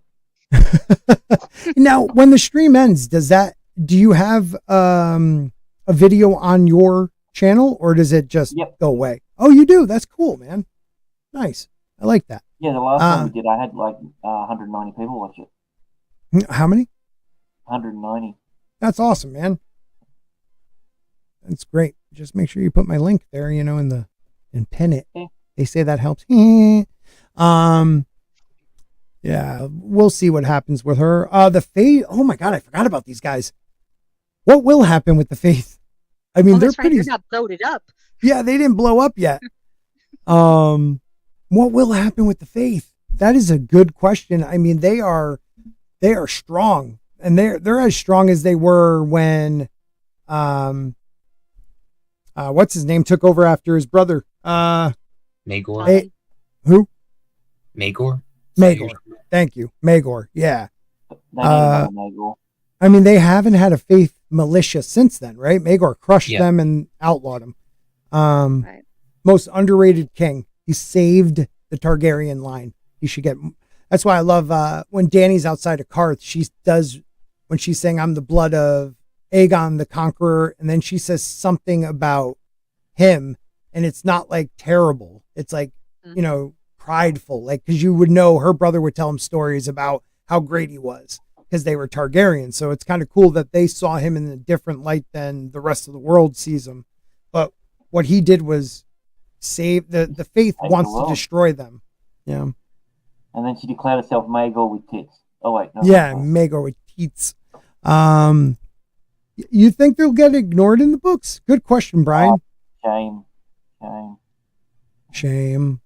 Now, when the stream ends, do you have a video on your channel or does it just go away? Oh, you do. That's cool, man. Nice. I like that. Yeah, the last time we did, I had like 190 people watch it. How many? 190. That's awesome, man. That's great. Just make sure you put my link there, and pin it. Okay. They say that helps. Yeah, we'll see what happens with her. The Faith. Oh my God, I forgot about these guys. What will happen with the Faith? I mean, they're That's right. pretty. They're not loaded up. Yeah, they didn't blow up yet. What will happen with the Faith? That is a good question. I mean, they are strong, and they're as strong as they were when what's his name took over after his brother. Maegor. Who? Maegor. Maegor. Thank you, Maegor. Yeah. Maegor. I mean, they haven't had a Faith militia since then, right? Maegor crushed them and outlawed them. Right. Most underrated king. He saved the Targaryen line. He should get. That's why I love when Dany's outside of Karth. When she's saying, "I'm the blood of Aegon the Conqueror," and then she says something about him, and it's not like terrible. It's like prideful, like because you would know her brother would tell him stories about how great he was because they were Targaryen. So it's kind of cool that they saw him in a different light than the rest of the world sees him. But what he did was save the Faith wants to destroy them. Yeah. And then she declared herself Maegor with tits. Oh wait, no. Yeah, Maegor with teats. You think they'll get ignored in the books? Good question, Brian. Shame.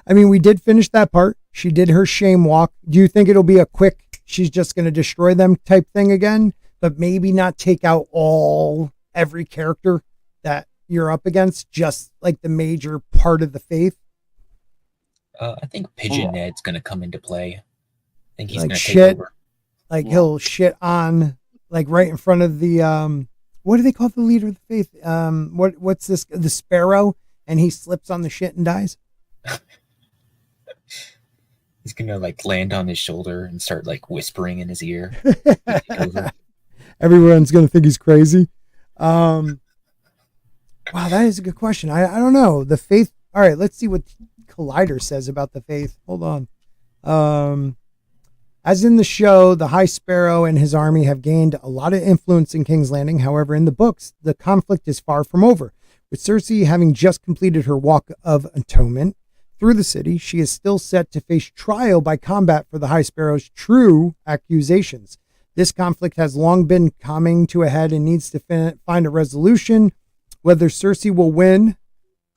I mean, we did finish that part. She did her shame walk. Do you think it'll be a quick, she's just going to destroy them type thing again, but maybe not take out every character that you're up against, just like the major part of the Faith? I think Pigeon Ned's going to come into play. I think he's like going to take over. Like he'll shit on, like right in front of the, what do they call the leader of the Faith? What's this? The Sparrow, and he slips on the shit and dies. He's going to like land on his shoulder and start like whispering in his ear. Everyone's going to think he's crazy. Wow, that is a good question. I don't know. The Faith. All right, let's see what Collider says about the Faith. Hold on. As in the show, the High Sparrow and his army have gained a lot of influence in King's Landing. However, in the books, the conflict is far from over. With Cersei having just completed her walk of atonement through the city, she is still set to face trial by combat for the High Sparrow's true accusations. This conflict has long been coming to a head and needs to find a resolution. Whether Cersei will win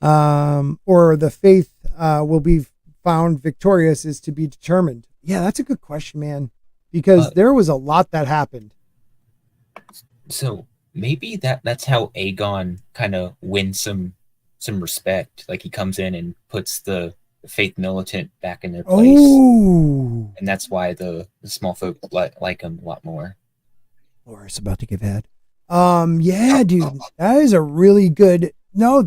or the Faith will be found victorious is to be determined. Yeah, that's a good question, man, because there was a lot that happened. So maybe that's how Aegon kind of wins some respect. Like he comes in and puts the Faith militant back in their place. Oh, and that's why the small folk like him a lot more. Laura's about to give head. Yeah, dude, that is a really good. No,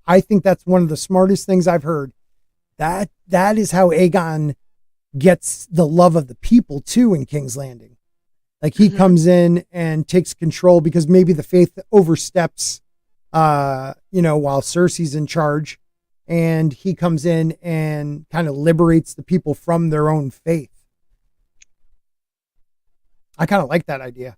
I think that's one of the smartest things I've heard. That is how Aegon gets the love of the people too in King's Landing. Like he comes in and takes control because maybe the Faith oversteps, while Cersei's in charge, and he comes in and kind of liberates the people from their own faith. I kind of like that idea.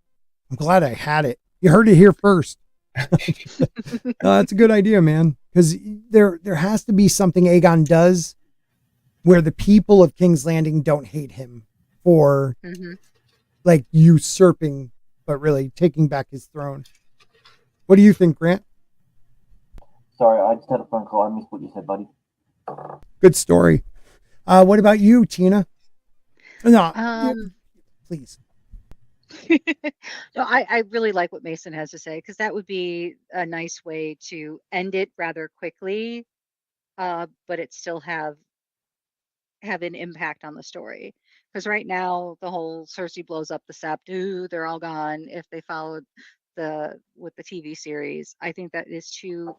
I'm glad I had it. You heard it here first. No, that's a good idea, man. Because there has to be something Aegon does where the people of King's Landing don't hate him for Hmm. like usurping, but really taking back his throne. What do you think, Grant? Sorry, I just had a phone call. I missed what you said, buddy. Good story. What about you, Tina? No, please. No, I really like what Mason has to say, because that would be a nice way to end it rather quickly, but it still have an impact on the story. Because right now the whole Cersei blows up the Sept, ooh, they're all gone. If they followed with the TV series, I think that is too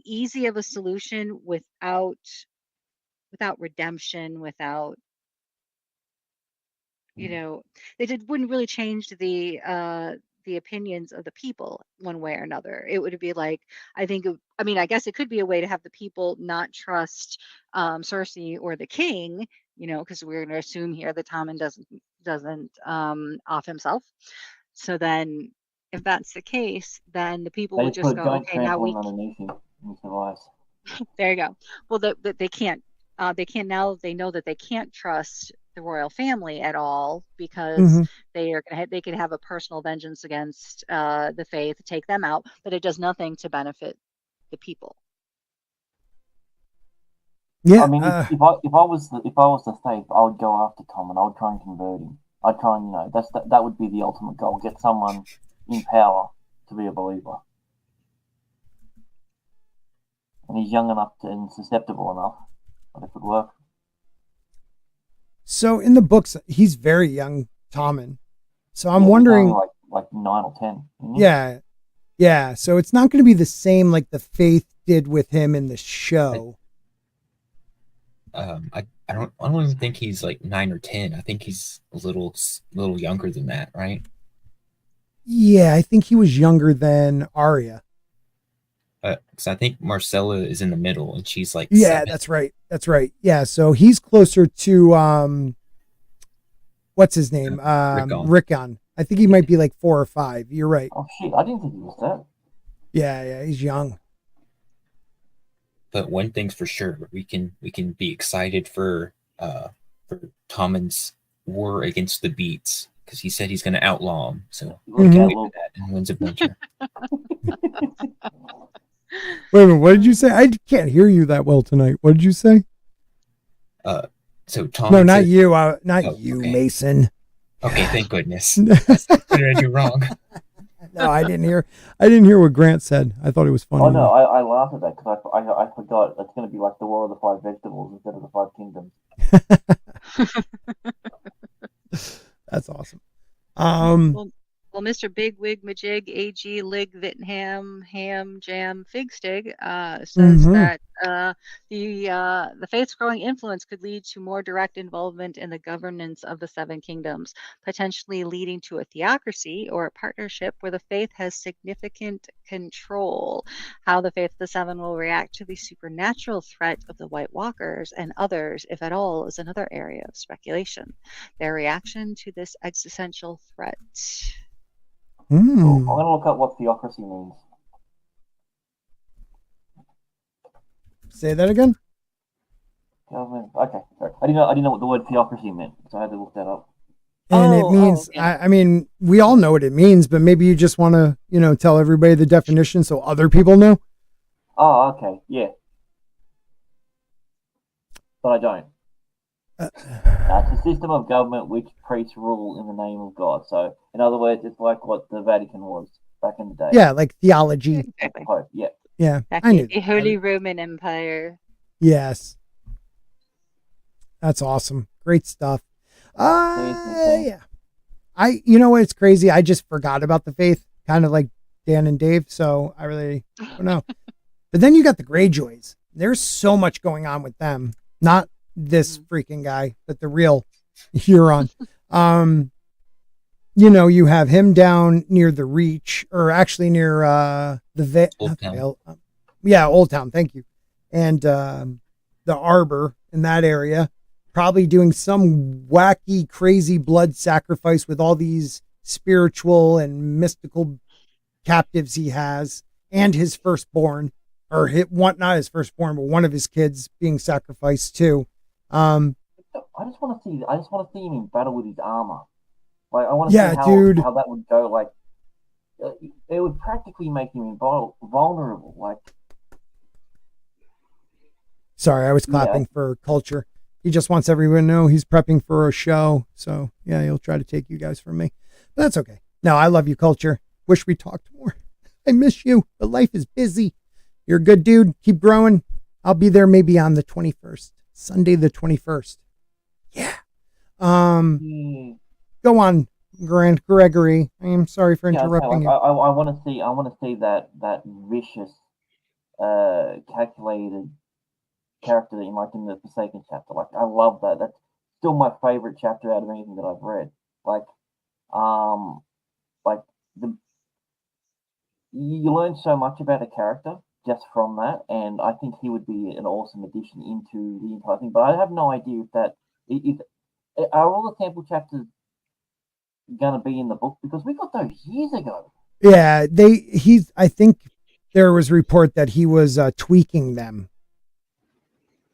easy of a solution without redemption, without, wouldn't really change the opinions of the people one way or another. It would be like, I guess it could be a way to have the people not trust Cersei or the king, because we're going to assume here that Tommen doesn't off himself. So then, if that's the case, then the people They would just just put a go, giant okay, now trampoline underneath him and he survives. there you go. Well, they can't. They can't now. They know that they can't trust the royal family at all, because Mm-hmm. they could have a personal vengeance against the faith, take them out, but it does nothing to benefit the people. Yeah. I mean, if I was the faith, I would go after Tom and I would try and convert him. I'd try and that would be the ultimate goal: get someone in power to be a believer. And he's young enough and susceptible enough that it could work. So in the books, he's very young, Tommen. So I'm He's wondering, only like 9 or 10. Isn't he? yeah, yeah. So it's not going to be the same like the Faith did with him in the show. I don't even think he's like 9 or 10. I think he's a little younger than that, right? Yeah, I think he was younger than Arya. Because I think Marcella is in the middle and she's like Yeah, 7. that's right. That's right. Yeah, so he's closer to what's his name? Rickon. I think he might be like 4 or 5. You're right. Oh shit! I didn't think he was that. Yeah, he's young. But one thing's for sure, we can be excited for Tommen's war against the Beats, because he said he's going to outlaw them. So we can wait for that in Winds of Winter. Wait a minute, what did you say? I can't hear you that well tonight. What did you say? So Tommen. No, not you. Not you, okay. Mason. Okay, thank goodness. What did I do wrong? No, I didn't hear what Grant said. I thought it was funny. Oh no, I laughed at that because I forgot it's going to be like the War of the 5 Vegetables instead of the 5 Kingdoms. That's awesome. Well, Mr. Bigwig Majig AG Lig Vittenham Ham Jam Figstig says that the faith's growing influence could lead to more direct involvement in the governance of the 7 kingdoms, potentially leading to a theocracy or a partnership where the faith has significant control. How the faith of the 7 will react to the supernatural threat of the White Walkers and others, if at all, is another area of speculation. Their reaction to this existential threat. Cool. I'm going to look up what theocracy means. Say that again? Okay, sorry. I didn't know what the word theocracy meant, so I had to look that up. And it means, okay. I mean, we all know what it means, but maybe you just want to, tell everybody the definition so other people know. Oh, okay, yeah. But I don't. It's a system of government which priests rule in the name of God. So, in other words, it's like what the Vatican was back in the day. Yeah, like theology. Exactly. Yeah. Yeah, Back I knew in the Holy Roman Empire. Yes. That's awesome. Great stuff. Yeah. You know what? It's crazy. I just forgot about the faith, kind of like Dan and Dave. So I really don't know. But then you got the Greyjoys. There's so much going on with them. Not this freaking guy, but the real Huron. You have him down near the Reach, or actually near Old Town. Old Town. Thank you. And the Arbor in that area, probably doing some wacky, crazy blood sacrifice with all these spiritual and mystical captives he has, and his firstborn, or not his firstborn, but one of his kids being sacrificed too. I just want to see him in battle with his armor. Like, I want to Yeah, see dude. how that would go. Like, it would practically make him vulnerable. Like, Sorry, I was clapping for culture. He just wants everyone to know he's prepping for a show. So yeah, he'll try to take you guys from me. But that's okay. No, I love you, culture. Wish we talked more. I miss you, but life is busy. You're a good dude. Keep growing. I'll be there maybe on the 21st. Sunday the 21st. Yeah. Go on, Grant Gregory. I am sorry for interrupting you. I want to see that vicious, calculated character that you like in the Forsaken chapter. Like, I love that. That's still my favorite chapter out of anything that I've read. Like, you learn so much about a character just from that, and I think he would be an awesome addition into the entire thing. But I have no idea if are all the sample chapters gonna be in the book, because we got those years ago. Yeah, I think there was report that he was tweaking them.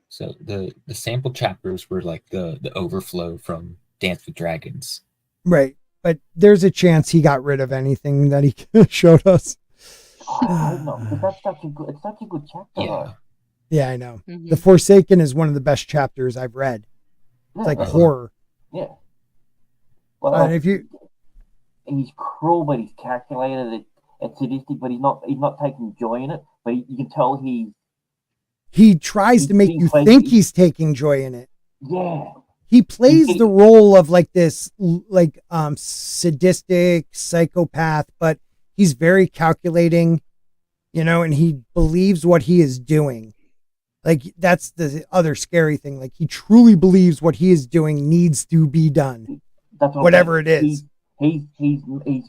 So the sample chapters were like the overflow from Dance with Dragons. Right. But there's a chance he got rid of anything that he showed us. I hope not, because it's such a good chapter. Yeah. Though. Yeah, I know. Mm-hmm. The Forsaken is one of the best chapters I've read. It's like horror. Yeah. Well, if you, he's cruel, but he's calculated. It's sadistic, but he's not taking joy in it. But you can tell he tries to make you think he's taking joy in it. Yeah. He plays the role of like this, like sadistic psychopath, but he's very calculating, and he believes what he is doing. Like, that's the other scary thing. Like, he truly believes what he is doing needs to be done. That's whatever it is. He's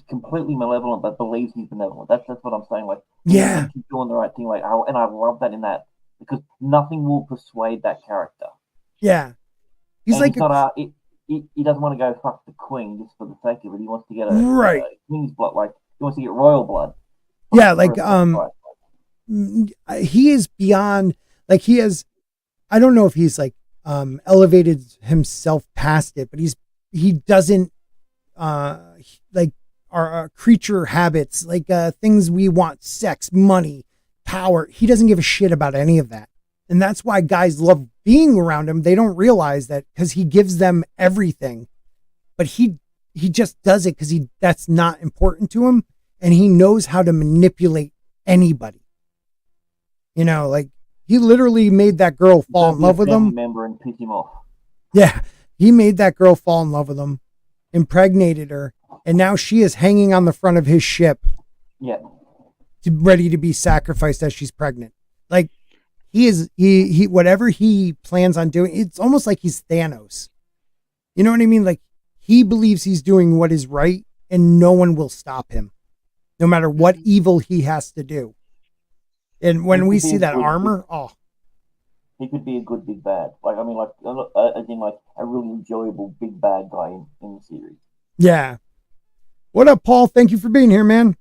completely malevolent, but believes he's benevolent. That's what I'm saying. Like, yeah, he's doing the right thing. Like, and I love that in that, because nothing will persuade that character. Yeah, he's like he doesn't want to go fuck the queen just for the sake of it. He wants to get a queen's blood. Like, he wants to get royal blood. Yeah, like he is beyond. Like, he has. I don't know if he's like elevated himself past it, but he doesn't like our creature habits, like things we want, sex, money, power. He doesn't give a shit about any of that. And that's why guys love being around him. They don't realize that, because he gives them everything, but he just does it because that's not important to him. And he knows how to manipulate anybody, like he literally made that girl fall in love with him. Remember, and piss him off. Yeah. He made that girl fall in love with him, impregnated her, and now she is hanging on the front of his ship. Yeah. Ready to be sacrificed as she's pregnant. Like, he whatever he plans on doing, it's almost like he's Thanos. You know what I mean? Like, he believes he's doing what is right, and no one will stop him, no matter what evil he has to do. And when we see that armor, he could be a good big bad. Like, I mean, like, as in, like, a really enjoyable big bad guy in the series. Yeah. What up, Paul? Thank you for being here, man.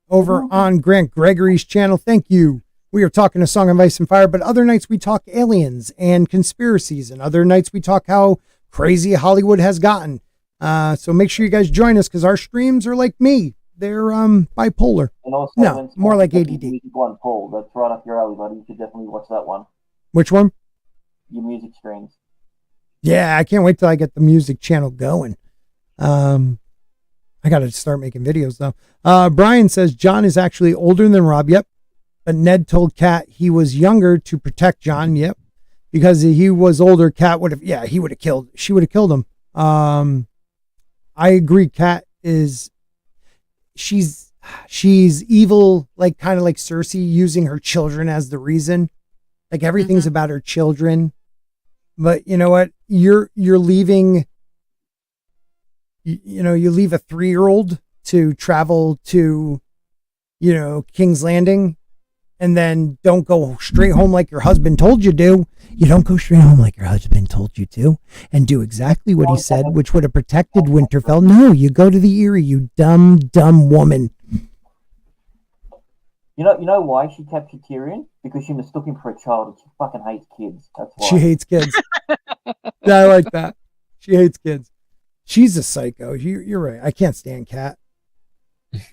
Over on Grant Gregory's channel. Thank you. We are talking A Song of Ice and Fire, but other nights we talk aliens and conspiracies, and other nights we talk how crazy Hollywood has gotten. So make sure you guys join us, because our streams are like me. They're bipolar. And also, no, more like ADD. One, Paul, that's right up your alley, buddy. You should definitely watch that one. Which one? Your music streams. Yeah, I can't wait till I get the music channel going. I got to start making videos though. Brian says John is actually older than Rob. Yep. But Ned told Kat he was younger to protect John. Yep. Because he was older, Kat would have, she would have killed him. I agree. Kat she's evil, like kind of like Cersei, using her children as the reason. Like, everything's about her children. But you know what? You're leaving, you leave a 3-year-old to travel to, King's Landing, and then don't go straight home like your husband told you to. You don't go straight home like your husband told you to and do exactly what he said, which would have protected Winterfell. No, you go to the Eyrie, you dumb woman. You know why she captured Tyrion? Because she mistook him for a child, and she fucking hates kids. That's why. She hates kids. I like that. She hates kids. She's a psycho. You're right. I can't stand Kat.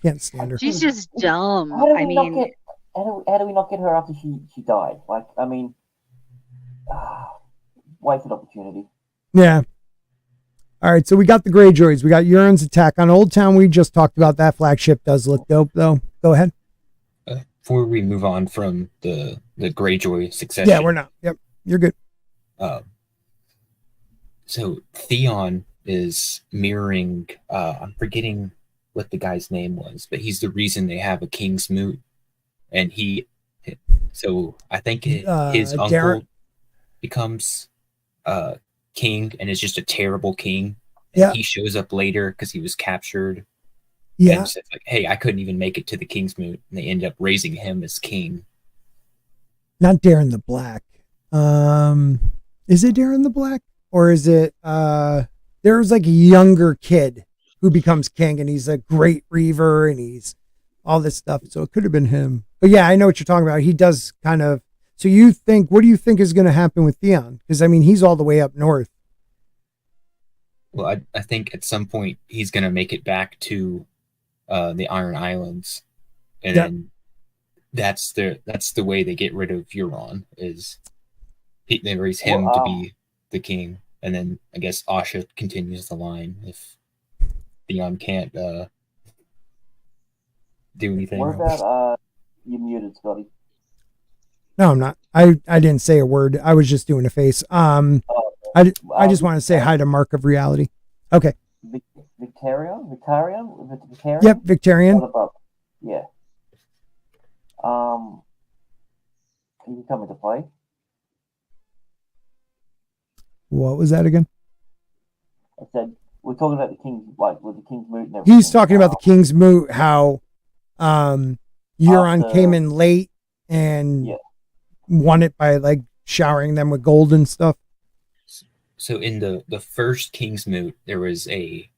Can't stand her. She's just dumb. How do I we not mean, get? How do we not get her after she died? Like, I mean, wasted opportunity. Yeah. All right, so we got the Greyjoys. We got Euron's attack on Old Town. We just talked about that. Flagship does look dope, though. Go ahead. Before we move on from the Greyjoy succession. Yeah, we're not. Yep, you're good. So Theon is mirroring, I'm forgetting what the guy's name was, but he's the reason they have a King's Moot. And so I think his uncle Darren becomes king and is just a terrible king. And yeah. He shows up later because he was captured. Yeah. And says, like, hey, I couldn't even make it to the King's Moot. And they end up raising him as king. Not Darren the Black. Is it Darren the Black? Or is it there's like a younger kid who becomes king and he's a great reaver and he's all this stuff. So it could have been him. But yeah, I know what you're talking about. He does kind of. So what do you think is going to happen with Theon? Because I mean, he's all the way up north. Well, I think at some point he's going to make it back to the Iron Islands. And then that's the way they get rid of Euron is they raise him to be the king. And then I guess Asha continues the line if Theon can't do anything. What about you muted, Scotty? No, I'm not. I didn't say a word. I was just doing a face. I just want to say hi to Mark of Reality. Okay. Victorian? Yep, Victorian. Yeah. Are you coming to play? What was that again? I said we're talking about the King's, like with the King's Moot and everything. He's talking about the King's Moot, how Euron came in late and won it by like showering them with gold and stuff. So in the first King's Moot, there was a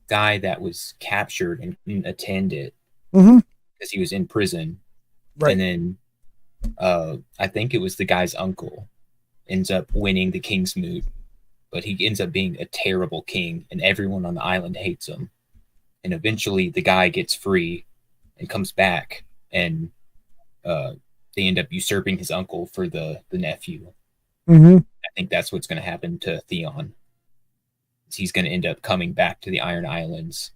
guy that was captured and couldn't attend it because he was in prison. Right. And then I think it was the guy's uncle ends up winning the King's Moot, but he ends up being a terrible king and everyone on the island hates him. And eventually the guy gets free and comes back and they end up usurping his uncle for the nephew. I think that's what's going to happen to Theon. He's going to end up coming back to the Iron Islands.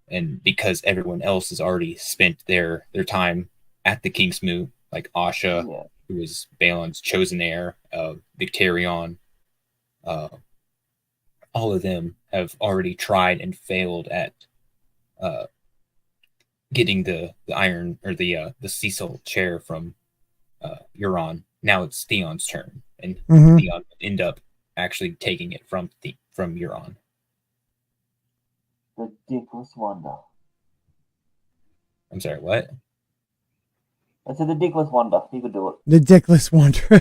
And because everyone else has already spent their time at the King's Moot, like Asha, who was Balon's chosen heir, Victorian, all of them have already tried and failed at getting the iron or the Cecil chair from Euron. Now it's Theon's turn, and Theon end up actually taking it from Euron. The Dickless Wonder. I'm sorry, what? I said the Dickless Wonder. He could do it. The Dickless Wonder.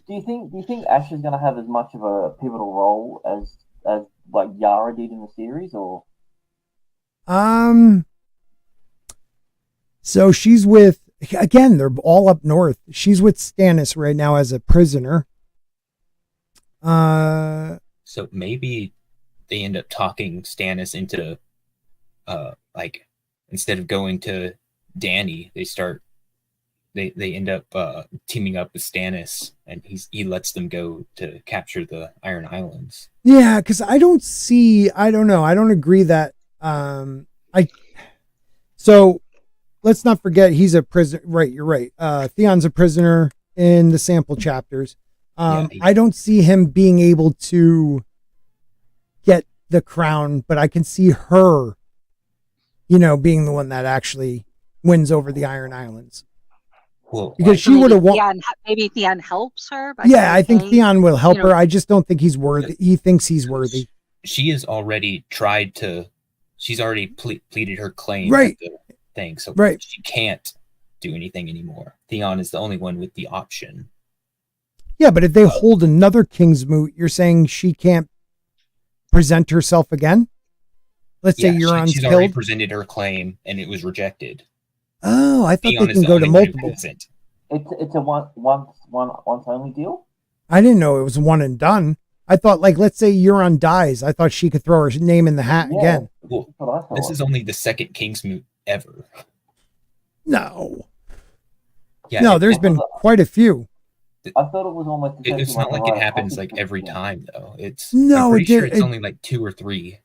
Do you think Ash is going to have as much of a pivotal role as like Yara did in the series, or? So she's with, again, they're all up north. She's with Stannis right now as a prisoner. So maybe they end up talking Stannis into, like, instead of going to Dany, they end up teaming up with Stannis, and he lets them go to capture the Iron Islands. Yeah, because I don't know. I don't agree that, so let's not forget he's a prisoner. Right, you're right. Theon's a prisoner in the sample chapters. I don't see him being able to get the crown, but I can see her, being the one that actually wins over the Iron Islands. Well, because she would have won. Maybe Theon helps her. I think Theon will help her. I just don't think he's worthy. He thinks he's worthy. She has already tried to. She's already pleaded her claim. Right. At the thing, so she can't do anything anymore. Theon is the only one with the option. Yeah, but if they hold another King's Moot, you're saying she can't present herself again? Let's say Euron's she's killed. Already presented her claim and it was rejected. Oh, I thought Theon they can go to multiple. It's a once only deal. I didn't know it was one and done. I thought, like, let's say Euron dies. I thought she could throw her name in the hat again. Well, That's what I thought. this is only the second Kingsmoot ever. No. Yeah, No, there's been quite a few. I thought it was almost. It's not like it happens like every time though. No, I'm pretty sure it it's only like 2 or 3,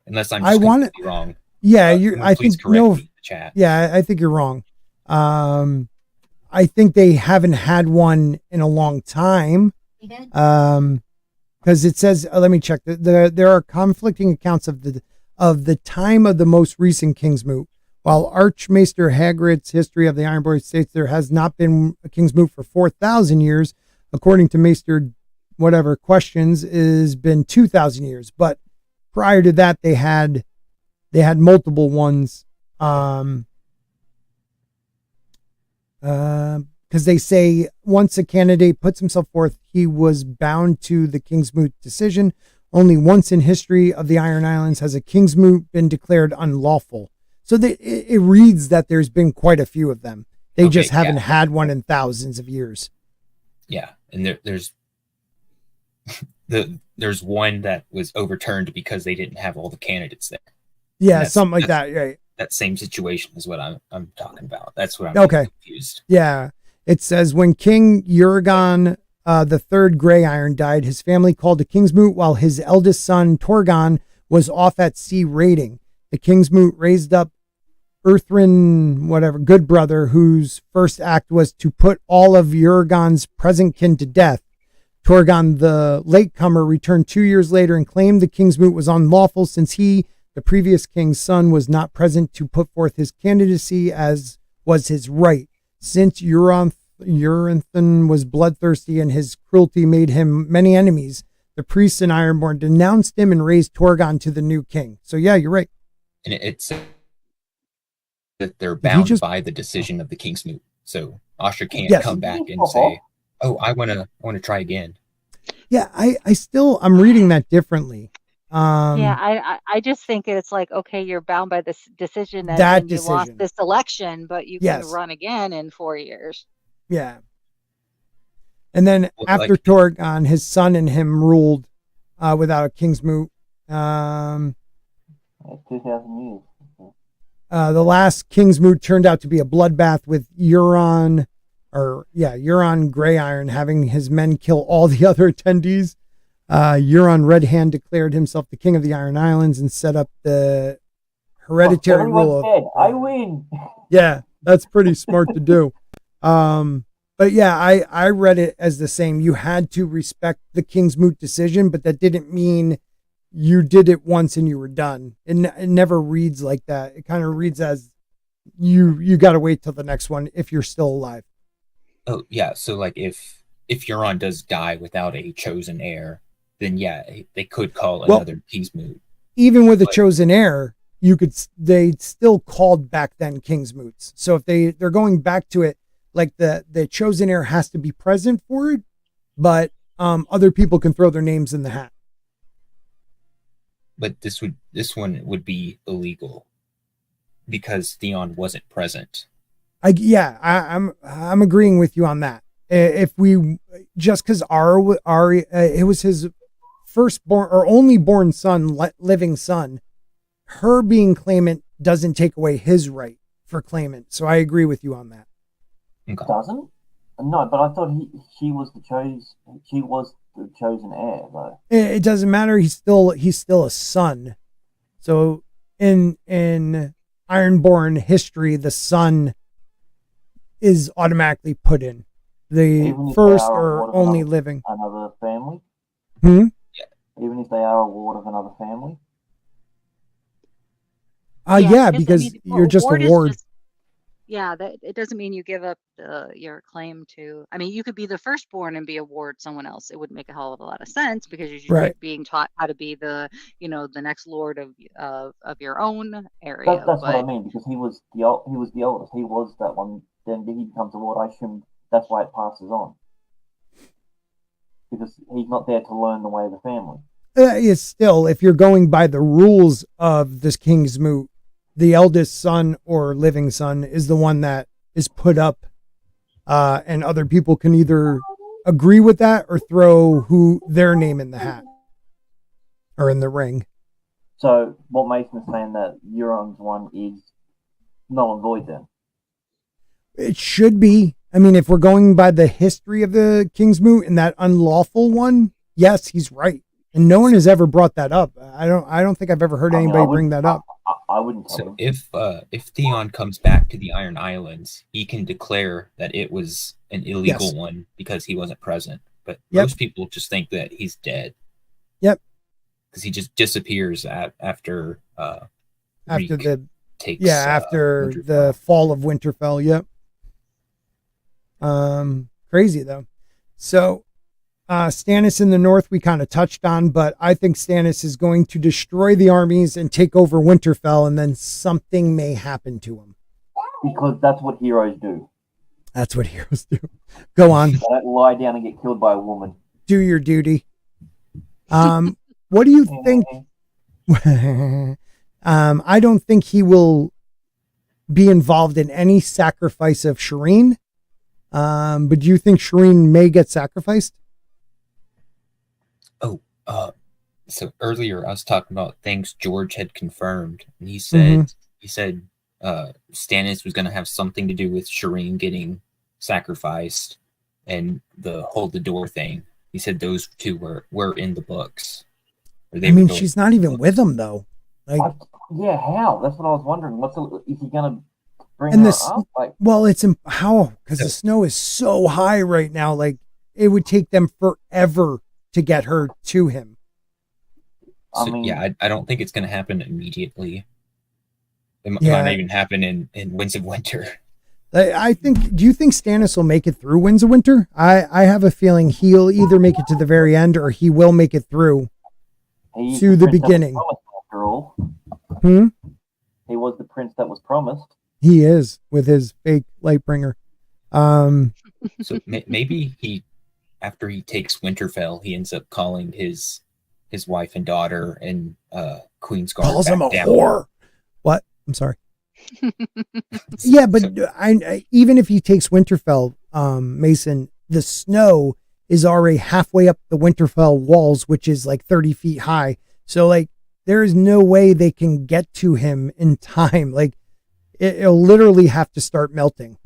unless I'm I just want completely wrong. Yeah, I think no. me in the chat. Yeah, I think you're wrong. I think they haven't had one in a long time. Because it says, let me check. There are conflicting accounts of the time of the most recent Kingsmoot. While Archmaester Hagrid's history of the Ironborn states there has not been a Kingsmoot for 4,000 years, according to Maester whatever questions, is been 2,000 years. But prior to that, they had multiple ones. Because they say once a candidate puts himself forth, he was bound to the Kingsmoot decision. Only once in history of the Iron Islands has a Kingsmoot been declared unlawful. So it reads that there's been quite a few of them. They just haven't had one in thousands of years. Yeah, and there's one that was overturned because they didn't have all the candidates there. Yeah, something like that. Right. That same situation is what I'm talking about. That's what I'm confused. Yeah. It says when King Uragan the third Grey Iron died, his family called a Kingsmoot while his eldest son Torgon was off at sea raiding. The Kingsmoot raised up Earthrin, good brother, whose first act was to put all of Uragan's present kin to death. Torgon, the latecomer, returned 2 years later and claimed the Kingsmoot was unlawful since he, the previous king's son, was not present to put forth his candidacy as was his right. Since Uranthan was bloodthirsty and his cruelty made him many enemies, the priests in Ironborn denounced him and raised Torgon to the new king. So yeah, you're right. And it's that they're bound by the decision of the Kingsmoot. So Osher can't come back and say, "Oh, I want to try again." Yeah, I'm reading that differently. I just think it's like, okay, you're bound by this decision and you lost this election, but you can run again in 4 years. Yeah. And then after Torgon, his son and him ruled without a Kingsmoot. 2,000 years. The last Kingsmoot turned out to be a bloodbath with Euron Grey Iron having his men kill all the other attendees. Euron Red Hand declared himself the king of the Iron Islands and set up the hereditary rule. I win. Yeah, that's pretty smart to do. But yeah, I read it as the same. You had to respect the Kingsmoot decision, but that didn't mean you did it once and you were done. It never reads like that. It kind of reads as you got to wait till the next one if you're still alive. Oh yeah, so like if Euron does die without a chosen heir, then yeah, they could call another Kingsmoot. Even with a chosen heir, they still called back then Kingsmoots. So if they're going back to it, like the chosen heir has to be present for it, but other people can throw their names in the hat. But this one would be illegal because Theon wasn't present. I'm agreeing with you on that. If we just because Ari it was his firstborn or only born son, living son, her being claimant doesn't take away his right for claimant. So I agree with you on that. Okay. Doesn't? No, but I thought she was the chosen heir though. It doesn't matter. He's still a son. So in Ironborn history, the son is automatically put in. The first or only living. Another family? Yeah. Even if they are a ward of another family? Because you're just a ward. That it doesn't mean you give up your claim to. I mean, you could be the firstborn and be a ward someone else. It would make a hell of a lot of sense because you're being taught how to be the next lord of your own area. That's what I mean, because he was the oldest. He was that one. Then he becomes a ward. I assume that's why it passes on, because he's not there to learn the way of the family. It's still, if you're going by the rules of this Kingsmoot, the eldest son or living son is the one that is put up, and other people can either agree with that or throw their name in the hat or in the ring. So what Mason is saying that Euron's one is null and void then? It should be. I mean, if we're going by the history of the King's Moot and that unlawful one, yes, he's right. And no one has ever brought that up. I don't think I've ever heard anybody bring that up. I wouldn't tell So him. if Theon comes back to the Iron Islands, he can declare that it was an illegal one because he wasn't present. But most people just think that he's dead. Yep. Because he just disappears after after Reek the takes after Winterfell. the fall of Winterfell. Yep. Crazy though. So Stannis in the north we kind of touched on, but I think Stannis is going to destroy the armies and take over Winterfell, and then something may happen to him. Because that's what heroes do. That's what heroes do. Go on. They don't lie down and get killed by a woman. Do your duty. What do you think? I don't think he will be involved in any sacrifice of Shireen. But do you think Shireen may get sacrificed? So earlier I was talking about things George had confirmed, and he said Stannis was going to have something to do with Shireen getting sacrificed and the hold the door thing. He said those two were in the books. I mean, she's not even with him though. Like, yeah, how? That's what I was wondering. Is he going to bring and her this? up? Like, Well, it's how because the snow is so high right now. Like, it would take them forever to get her to him. So, I mean, yeah, I don't think it's going to happen immediately. It might Yeah. not even happen in Winds of Winter. I think. Do you think Stannis will make it through Winds of Winter? I have a feeling he'll either make it to the very end or he will make it through he's to the prince that was beginning. promised, after all. He was the prince that was promised. He is with his fake Lightbringer. So maybe he, after he takes Winterfell, he ends up calling his wife and daughter and Queensguard Calls him a back down. whore. What? I'm sorry. Yeah, but I even if he takes Winterfell, Mason, the snow is already halfway up the Winterfell walls, which is like 30 feet high. So like, there is no way they can get to him in time. Like, it'll literally have to start melting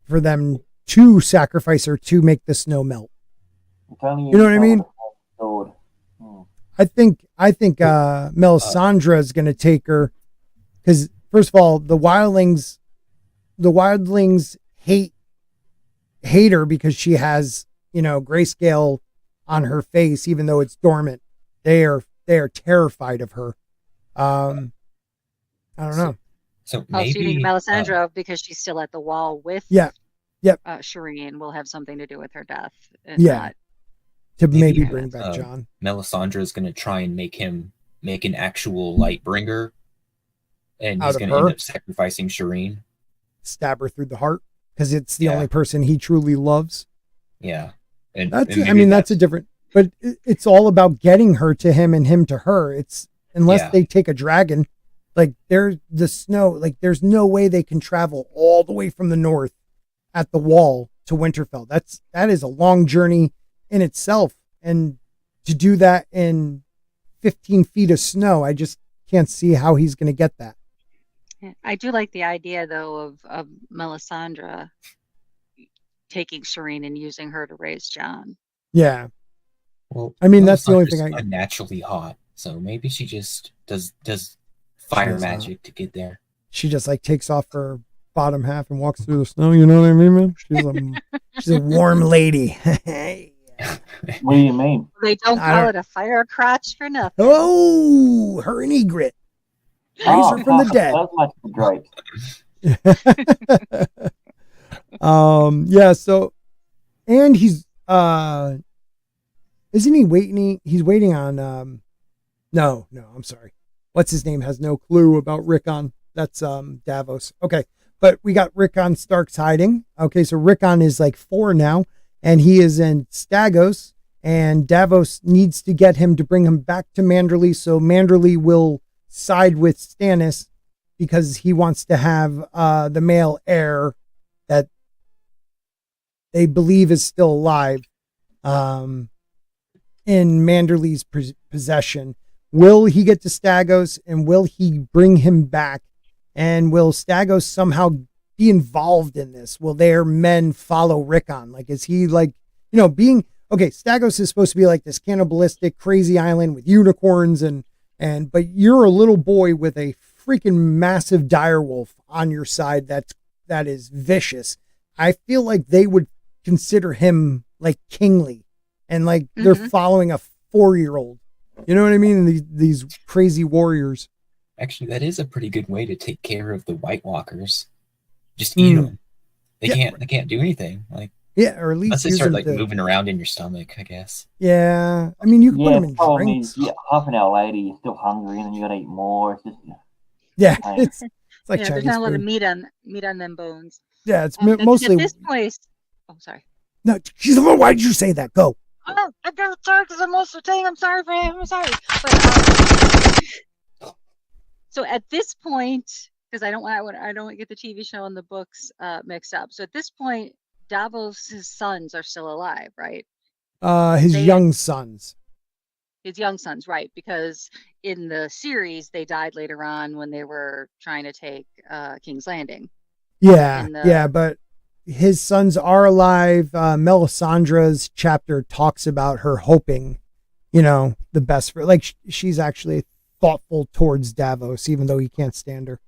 for them to sacrifice her to make the snow melt. You know what I mean? Sword. I think Melisandre is going to take her because first of all, the wildlings hate her because she has, grayscale on her face, even though it's dormant. They are terrified of her. I don't know. So Oh, so you maybe think Melisandre, because she's still at the wall with Shireen, will have something to do with her death. And not to maybe yeah, bring back Jon. Melisandre is going to try and make an actual Lightbringer, and Out he's of going to her? end up sacrificing Shireen. Stab her through the heart because it's the Yeah. only person he truly loves. Yeah, and That's maybe that's a different, but it's all about getting her to him and him to her. It's unless they take a dragon, like there's the snow, like there's no way they can travel all the way from the north at the wall to Winterfell. That is a long journey in itself. And to do that in 15 feet of snow, I just can't see how he's going to get that. I do like the idea, though, of Melisandre taking Shireen and using her to raise Jon. Yeah. Well, I mean, that's the only thing unnaturally hot, so maybe she just does fire magic to get there. She just like takes off her bottom half and walks through the snow. You know what I mean, man? She's a warm lady. What do you mean? They don't call it a fire crotch for nothing. Oh, her and Egret. Raise her from the dead. That was great. Yeah, so and he's isn't he waiting? He's waiting on no, I'm sorry. What's his name has no clue about Rickon. That's Davos. Okay. But we got Rickon Stark's hiding. Okay, so Rickon is like 4 now, and he is in Stagos, and Davos needs to get him to bring him back to Manderley, so Manderley will side with Stannis because he wants to have the male heir that they believe is still alive, in Manderly's possession. Will he get to Stagos, and will he bring him back? And will Stagos somehow be involved in this? Will their men follow Rickon? Like, is he like, being, okay, Stagos is supposed to be like this cannibalistic, crazy island with unicorns but you're a little boy with a freaking massive direwolf on your side that is vicious. I feel like they would consider him like kingly, and like they're following a 4-year-old. You know what I mean? These crazy warriors. Actually, that is a pretty good way to take care of the White Walkers. Just eat them. They can't do anything. Like, yeah, or at least unless they start like moving around in your stomach, I guess. Yeah, I mean, you can put them in drinks. Half an hour later, you're still hungry, and then you got to eat more. It's just it's like Chinese there's not a lot of food. meat on them bones. Yeah, it's mostly at this place. Oh, sorry. No, why did you say that? Go. Oh, I got sorry because I'm also saying I'm sorry for him. I'm sorry. But, so at this point, because I don't want to get the TV show and the books mixed up. So at this point, Davos' sons are still alive, right? His young sons. His young sons, right? Because in the series, they died later on when they were trying to take King's Landing. Yeah, but his sons are alive. Melisandre's chapter talks about her hoping, the best for, like, she's actually thoughtful towards Davos, even though he can't stand her.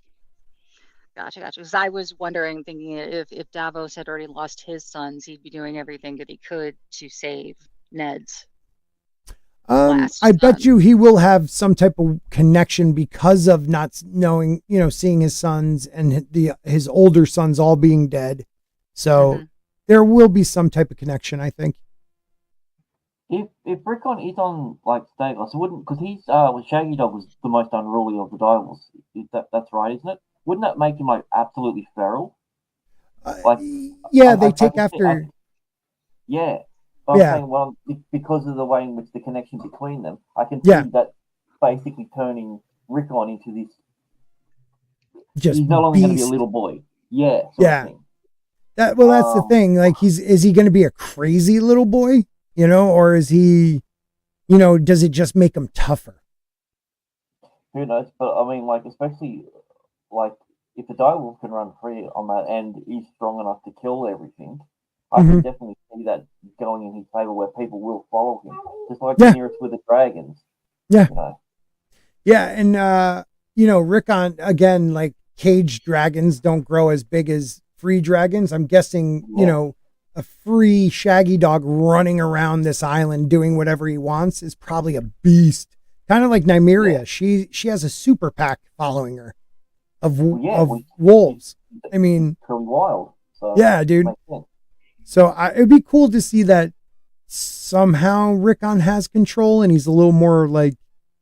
Gotcha. Because I was thinking if Davos had already lost his sons, he'd be doing everything that he could to save Ned's. I bet you he will have some type of connection because of not knowing, seeing his sons and his older sons all being dead. So there will be some type of connection, I think. If Rickon is on like Stagos, wouldn't, because he's Shaggy Dog was the most unruly of the direwolves. That's right, isn't it? Wouldn't that make him like absolutely feral? They take after. I'm saying, well, because of the way in which the connection between them, I can see that basically turning Rickon into this. He's no longer going to be a little boy. That's the thing. Like, is he going to be a crazy little boy? Or is he, does it just make him tougher? Who knows? But I mean, like, especially like if the direwolf can run free on that and is strong enough to kill everything. I can definitely see that going in his favor, where people will follow him, just like Daenerys with the dragons. And Rickon, again, like, caged dragons don't grow as big as free dragons. I'm guessing, a free Shaggy Dog running around this island doing whatever he wants is probably a beast. Kind of like Nymeria. She has a super pack following her of wolves. I mean, pretty wild. So dude. So it'd be cool to see that somehow Rickon has control, and he's a little more like,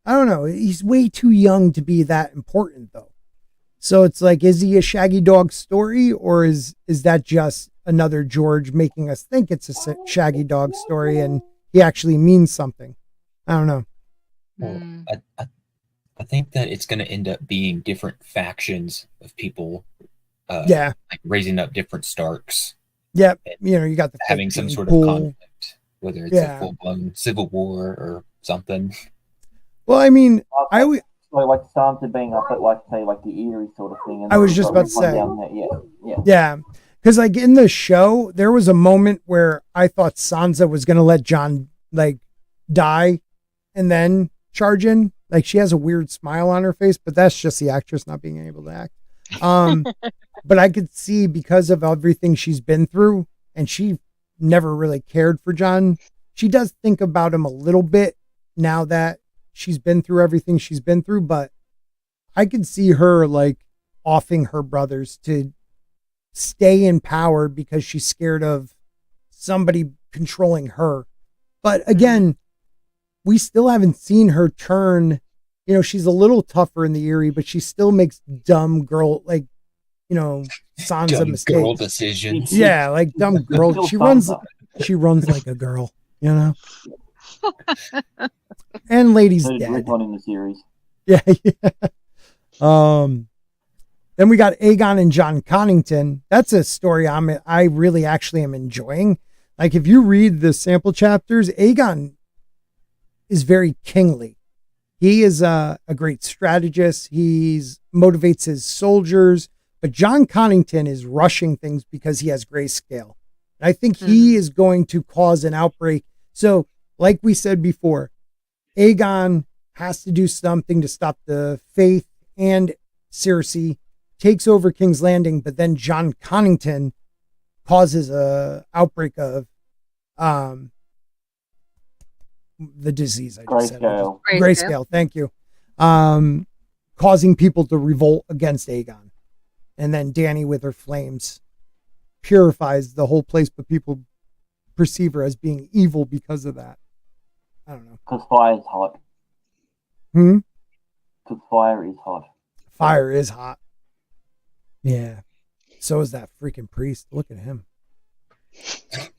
I don't know, he's way too young to be that important, though. So it's like, is he a Shaggy Dog story, or is that just another George making us think it's a Shaggy Dog story and he actually means something? I don't know. Well, I think that it's going to end up being different factions of people, like raising up different Starks. Yep, you got the having some sort of conflict, whether it's a full-blown civil war or something. Well, I mean, like Sansa being up at, like, say, like the Eerie sort of thing. And I was just about to say, because like in the show, there was a moment where I thought Sansa was going to let Jon like die and then charge in. Like, she has a weird smile on her face, but that's just the actress not being able to act. But I could see, because of everything she's been through, and she never really cared for Jon, she does think about him a little bit now that she's been through everything she's been through. But I could see her like offing her brothers to stay in power because she's scared of somebody controlling her. But again, we still haven't seen her turn. She's a little tougher in the Eerie, but she still makes dumb girl, like, Sansa dumb mistakes. Girl decisions. Yeah, like dumb girl. She runs like a girl, And Lady's dead. In the series. Yeah. Then we got Aegon and John Connington. That's a story I really actually am enjoying. Like if you read the sample chapters, Aegon is very kingly. He is a great strategist. He motivates his soldiers, but John Connington is rushing things because he has grayscale. And I think he is going to cause an outbreak. So like we said before, Aegon has to do something to stop the Faith, and Cersei takes over King's Landing, but then John Connington causes a outbreak of the disease I just said. Grayscale, thank you. Causing people to revolt against Aegon. And then Dany with her flames purifies the whole place, but people perceive her as being evil because of that. I don't know. Because fire is hot. Because fire is hot. Fire is hot. Yeah. So is that freaking priest. Look at him.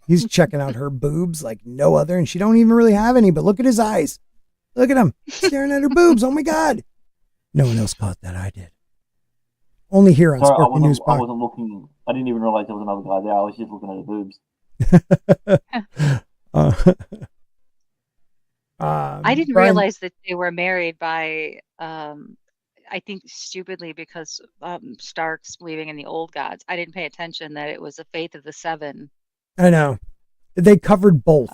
He's checking out her boobs like no other, and she don't even really have any, but look at his eyes. Look at him staring at her boobs. Oh my God. No one else caught that. I did. Only here on Sporking News Podcast. I wasn't looking. I didn't even realize there was another guy there. I was just looking at her boobs. I didn't realize that they were married by, I think stupidly because Stark's believing in the old gods. I didn't pay attention that it was the faith of the seven. I know. They covered both.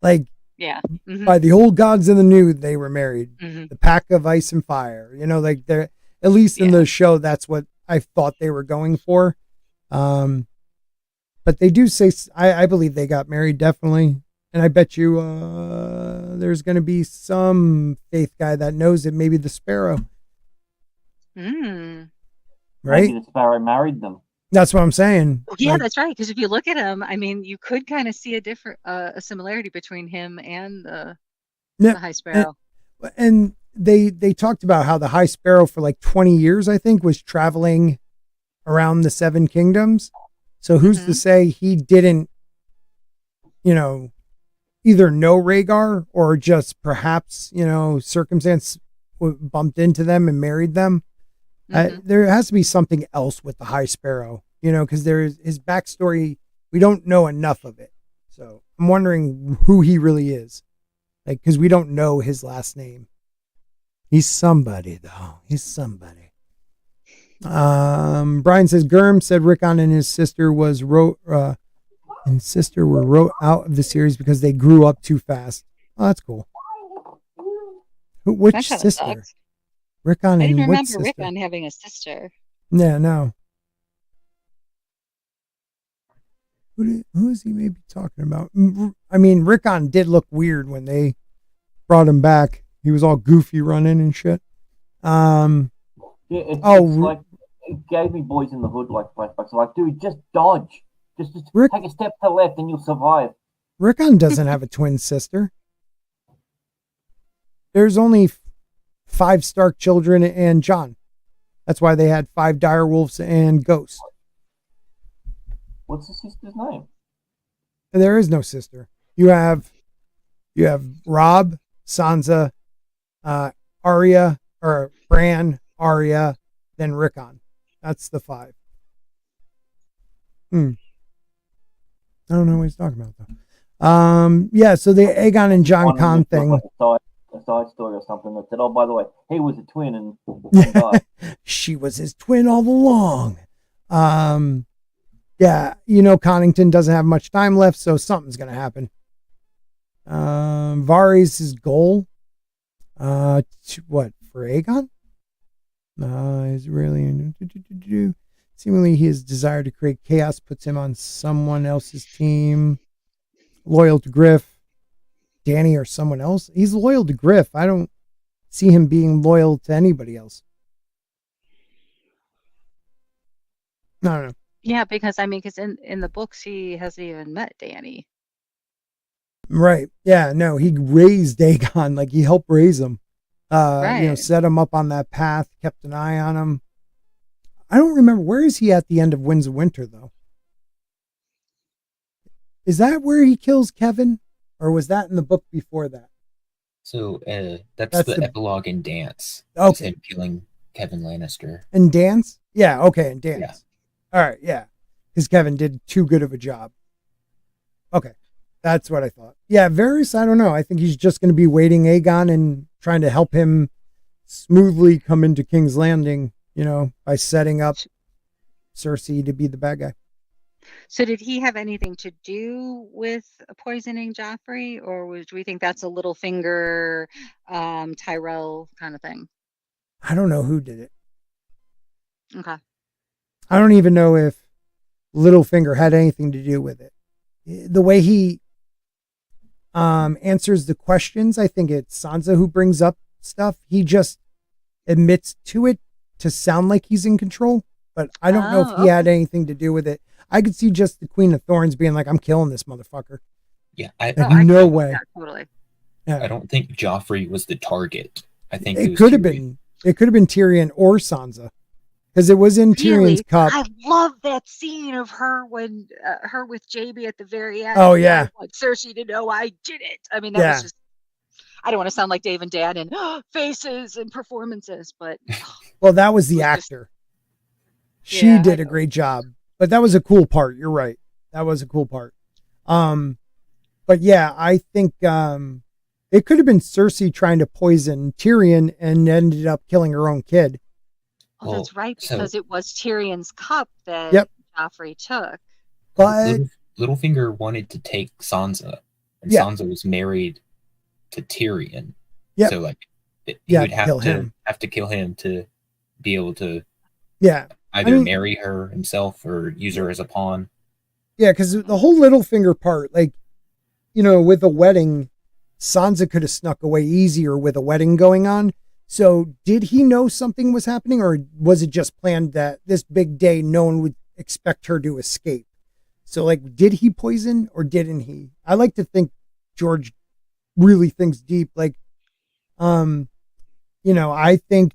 By the old gods and the new, they were married. The pack of ice and fire. Like they're at least in the show, that's what I thought they were going for. But they do say, I believe they got married, definitely. And I bet you there's going to be some faith guy that knows it. Maybe the Sparrow. Right? Maybe the Sparrow married them. That's what I'm saying. Yeah, that's right. Because if you look at him, I mean, you could kind of see a similarity between him and the High Sparrow. And they talked about how the High Sparrow for like 20 years, I think, was traveling around the Seven Kingdoms. So who's to say he didn't, either know Rhaegar or just perhaps, circumstance bumped into them and married them. There has to be something else with the High Sparrow, because there's his backstory. We don't know enough of it. So I'm wondering who he really is. Like, because we don't know his last name. He's somebody, though. He's somebody. Brian says, Gurm said Rickon and his sister were wrote out of the series because they grew up too fast. Oh, that's cool. Which sister? Sucks. Rickon I didn't and remember sister? Rickon having a sister. Yeah, no. Who is he maybe talking about? I mean, Rickon did look weird when they brought him back. He was all goofy running and shit. It's like it gave me Boys in the Hood like flashbacks. Like, dude, just dodge. Just take a step to the left and you'll survive. Rickon doesn't have a twin sister. There's only 5 Stark children and Jon. That's why they had 5 direwolves and ghosts. What's the sister's name? There is no sister. You have Robb, Sansa, Arya, or Bran, Arya, then Rickon. That's the 5. I don't know what he's talking about though. Yeah, so the Aegon and Jon Con thing. Like a side story or something that said, oh, by the way, he was a twin and died. She was his twin all along. Yeah, Connington doesn't have much time left, so something's gonna happen. Varys' goal. What, for Aegon? Is really seemingly his desire to create chaos puts him on someone else's team. Loyal to Griff, Dany, or someone else. He's loyal to Griff. I don't see him being loyal to anybody else. I don't know. Yeah, because in the books he hasn't even met Dany. Right. Yeah, no, he raised Aegon, like he helped raise him. Right. Set him up on that path, kept an eye on him. I don't remember, where is he at the end of Winds of Winter though? Is that where he kills Kevin? Or was that in the book before that? So that's the epilogue in Dance. Okay. Him killing Kevin Lannister. And dance? Yeah, okay, and dance. Yeah. All right, yeah. Because Kevin did too good of a job. Okay, that's what I thought. Yeah, Varys, I don't know. I think he's just going to be waiting Aegon and trying to help him smoothly come into King's Landing, by setting up Cersei to be the bad guy. So did he have anything to do with poisoning Joffrey, or do we think that's a Littlefinger, Tyrell kind of thing? I don't know who did it. Okay. I don't even know if Littlefinger had anything to do with it. The way he answers the questions, I think it's Sansa who brings up stuff. He just admits to it to sound like he's in control, but I don't know if he had anything to do with it. I could see just the Queen of Thorns being like, I'm killing this motherfucker. Yeah, no way. Totally. Yeah. I don't think Joffrey was the target. I think it could have been. It could have been Tyrion or Sansa, because it was in Tyrion's cup. I love that scene of her when her with Jaime at the very end. Oh yeah, I want Cersei to know I did it. I mean, that was just. I don't want to sound like Dave and Dan and faces and performances, but well, that was the actor. She did a great job, but that was a cool part. You're right. That was a cool part. But yeah, I think it could have been Cersei trying to poison Tyrion and ended up killing her own kid. Oh, that's right, because it was Tyrion's cup that Joffrey took. But Littlefinger wanted to take Sansa, and Sansa was married to Tyrion. Yep. So he would have to kill him to be able to either marry her himself or use her as a pawn. Yeah, because the whole Littlefinger part, with the wedding, Sansa could have snuck away easier with a wedding going on. So did he know something was happening, or was it just planned that this big day no one would expect her to escape? So did he poison or didn't he? I like to think George really thinks deep. I think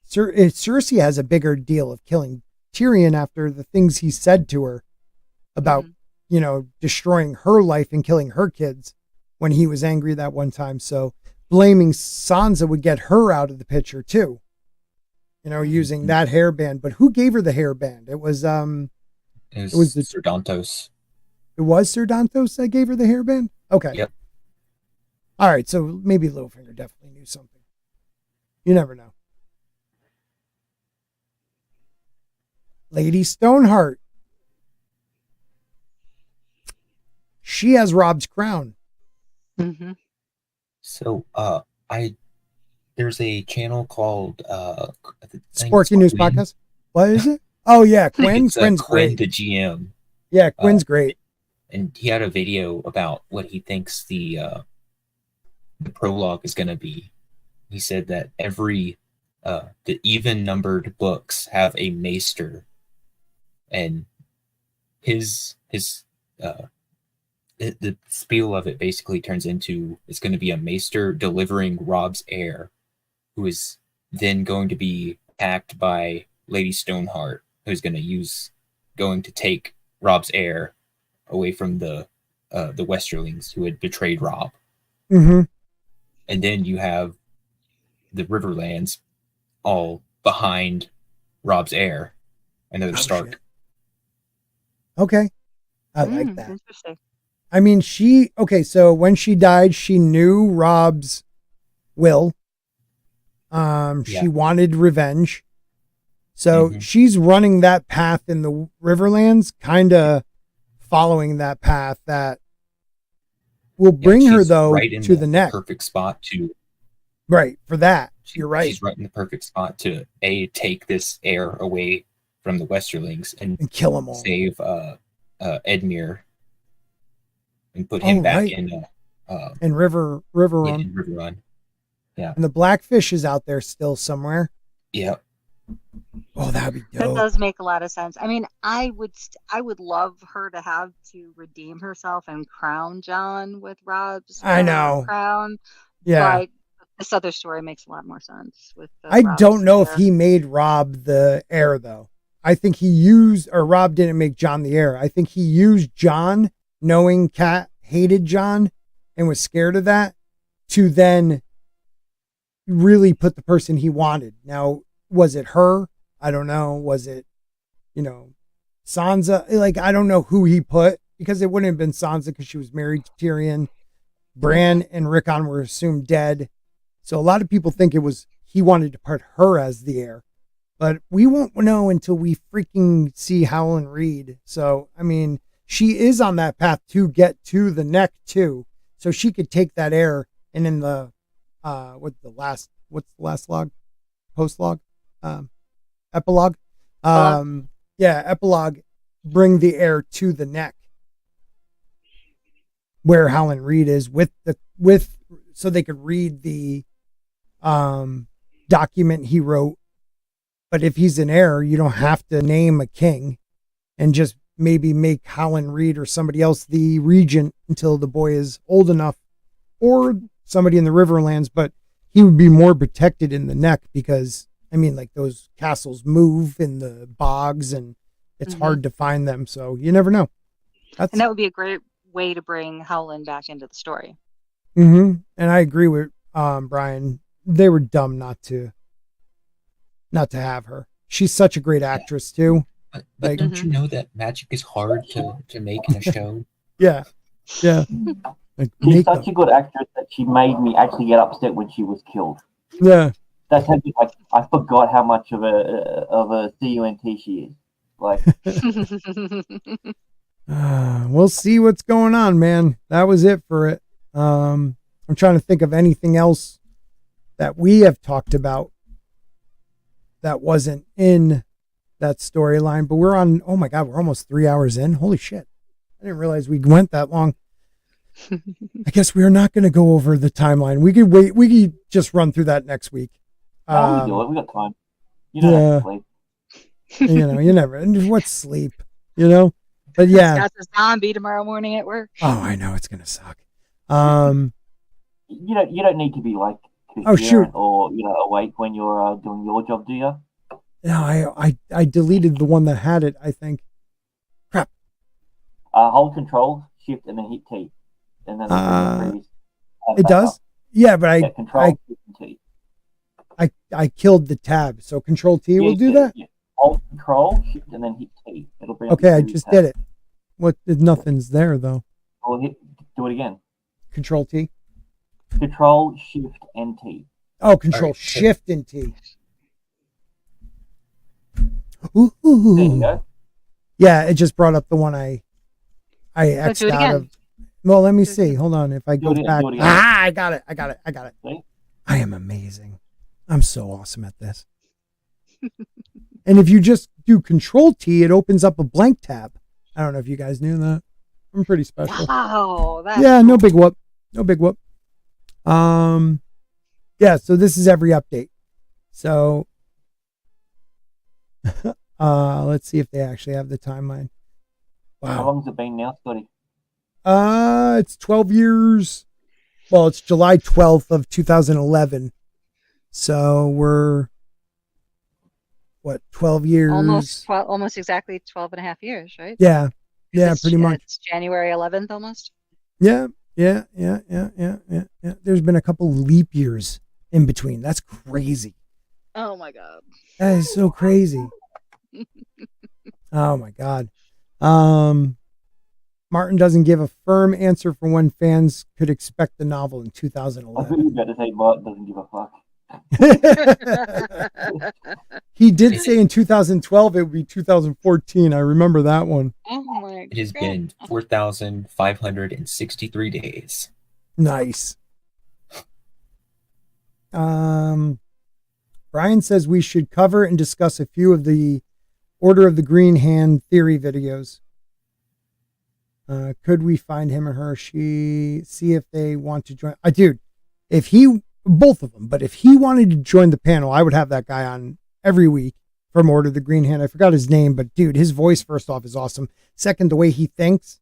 Cersei has a bigger deal of killing Tyrion after the things he said to her about, destroying her life and killing her kids when he was angry that one time. So blaming Sansa would get her out of the picture too, using that hairband. But who gave her the hairband? It was Sir Dantos. It was Sir Dantos that gave her the hairband? Okay. Yep. All right, so maybe Littlefinger definitely knew something. You never know. Lady Stoneheart. She has Rob's crown. Mm-hmm. So, there's a channel called Sporking News Podcast. What is it? Oh yeah, Quinn. Quinn's Quinn, great. the GM. Yeah, Quinn's great. And he had a video about what he thinks the prologue is going to be. He said that every the even numbered books have a maester, and the spiel of it basically turns into it's going to be a maester delivering Rob's heir, who is then going to be attacked by Lady Stoneheart, who's going to take Rob's heir away from the Westerlings who had betrayed Rob. Mm-hmm. And then you have the Riverlands all behind Rob's heir, another Stark. Shit. Okay. I like that. Interesting. I mean, so when she died, she knew Rob's will. She wanted revenge. So she's running that path in the Riverlands, kind of following that path that will bring her, though, right to the neck. Perfect spot to... Right, for that. You're right. She's right in the perfect spot to, take this heir away from the Westerlings and kill them all. Save Edmure and put him back in River Run. In River Run. Yeah. And the Blackfish is out there still somewhere. Yep. Oh, that'd be That dope. does make a lot of sense. I mean, I would love her to have to redeem herself and crown Jon with Rob's crown. Yeah. But this other story makes a lot more sense with I don't know if he made Rob the heir, though. I think Rob didn't make Jon the heir. I think he used Jon, knowing Kat hated Jon and was scared of that, to then really put the person he wanted. Now, was it her? I don't know. Was it, Sansa? Like, I don't know who he put, because it wouldn't have been Sansa because she was married to Tyrion. Bran and Rickon were assumed dead. So a lot of people think he wanted to put her as the heir. But we won't know until we freaking see Howland Reed. So, I mean, she is on that path to get to the neck too. So she could take that heir, and in the what's the last log? Post log? Epilogue? Epilogue, bring the heir to the neck. Where Howland Reed is so they could read the document he wrote. But if he's an heir, you don't have to name a king, and just maybe make Howland Reed or somebody else the regent until the boy is old enough, or somebody in the Riverlands. But he would be more protected in the neck, because I mean, like, those castles move in the bogs, and it's hard to find them. So you never know. And that would be a great way to bring Howland back into the story. And I agree with Brian. They were dumb not to have her. She's such a great actress too. But don't you know that magic is hard to make in a show? Yeah. Like, she's such a good actress that she made me actually get upset when she was killed. Yeah. That's how, like, I forgot how much of a CUNT she is. Like, we'll see what's going on, man. That was it for it. I'm trying to think of anything else that we have talked about that wasn't in that storyline, but we're almost 3 hours in. Holy shit. I didn't realize we went that long. I guess we are not going to go over the timeline. We could wait. We could just run through that next week. we do it. We got time. You don't have to sleep. You never. What's sleep? But yeah. Scott's a zombie tomorrow morning at work. Oh, I know, it's gonna suck. You don't need to be like coherent or awake when you're doing your job, do you? No, I deleted the one that had it. I think. Crap. Hold Control, Shift, and then hit T, and then it does. Up. Yeah, but Control, Shift, and T. I killed the tab, so Control T will do that. Yeah. Hold Control, Shift, and then hit T. It'll bring. Okay, I just did it. Nothing's there though. Or do it again. Control T. Control, Shift, and T. Oh, Control, Shift, and T. Ooh. There you go. Yeah, it just brought up the one I X'd out of. Well, let me see. Hold on. If I go back. I got it. See? I am amazing. I'm so awesome at this. And if you just do Control T, it opens up a blank tab. I don't know if you guys knew that. I'm pretty special. Wow. Yeah, no big whoop. Yeah, so this is every update. So let's see if they actually have the timeline. Wow. How long has it been now, Scotty? It's 12 years. Well, it's July 12th of 2011. So we're 12 years? Almost exactly 12 and a half years, right? Yeah, pretty much. It's January 11th almost. Yeah. There's been a couple leap years in between. That's crazy. Oh my God. That is so crazy. Oh my God. Martin doesn't give a firm answer for when fans could expect the novel in 2011. I thought you were about to say Martin doesn't give a fuck. He did say in 2012 it would be 2014. I remember that one. Oh my God. It has been 4,563 days. Nice. Brian says we should cover and discuss a few of the Order of the Green Hand theory videos. Could we find him or her? See if they want to join. Dude, both of them, but if he wanted to join the panel, I would have that guy on every week from Order of the Green Hand. I forgot his name, but dude, his voice, first off, is awesome. Second, the way he thinks,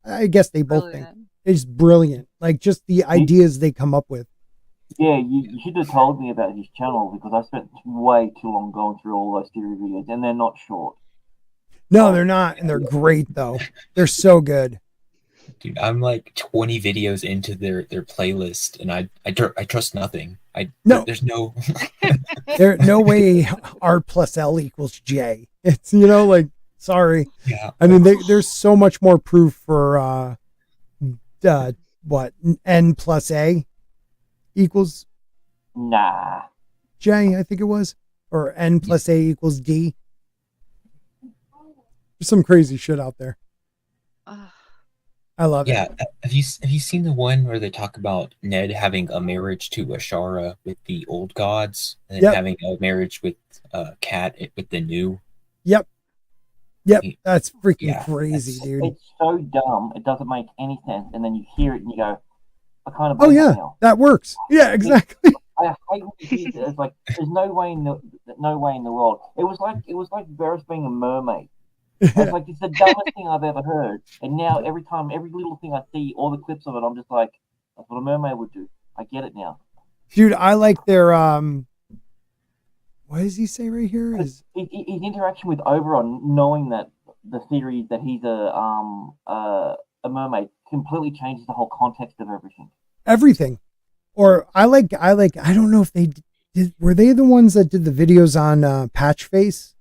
I guess they both think is brilliant. Like, just the ideas they come up with. Yeah, you should have told me about his channel, because I spent way too long going through all those theory videos, and they're not short. No, they're not, and they're great though. They're so good. Dude, I'm like 20 videos into their playlist, and I trust nothing. No, There's no. there no way R plus L equals J. It's, you know, like, sorry. Yeah. I mean, there's so much more proof for what, N plus A equals Nah. J, I think it was, or N plus A equals D. There's some crazy shit out there. I love Yeah. it. Have you seen the one where they talk about Ned having a marriage to Ashara with the old gods, and then Yep. having a marriage with Cat with the new? Yep. That's freaking crazy, dude. It's so dumb. It doesn't make any sense. And then you hear it and you go, I kind of Oh believe it yeah, now. that works. Yeah, exactly. I hate when you hear it. It's like there's no way in the world. It was like Varys being a mermaid. It's like it's the dumbest thing I've ever heard. And now every little thing I see, all the clips of it, I'm just like, that's what a mermaid would do. I get it now. Dude, I like their what does he say right here? His interaction with Oberon, knowing that the theory that he's a mermaid completely changes the whole context of everything. Everything. Or I don't know if they did, were they the ones that did the videos on Patchface?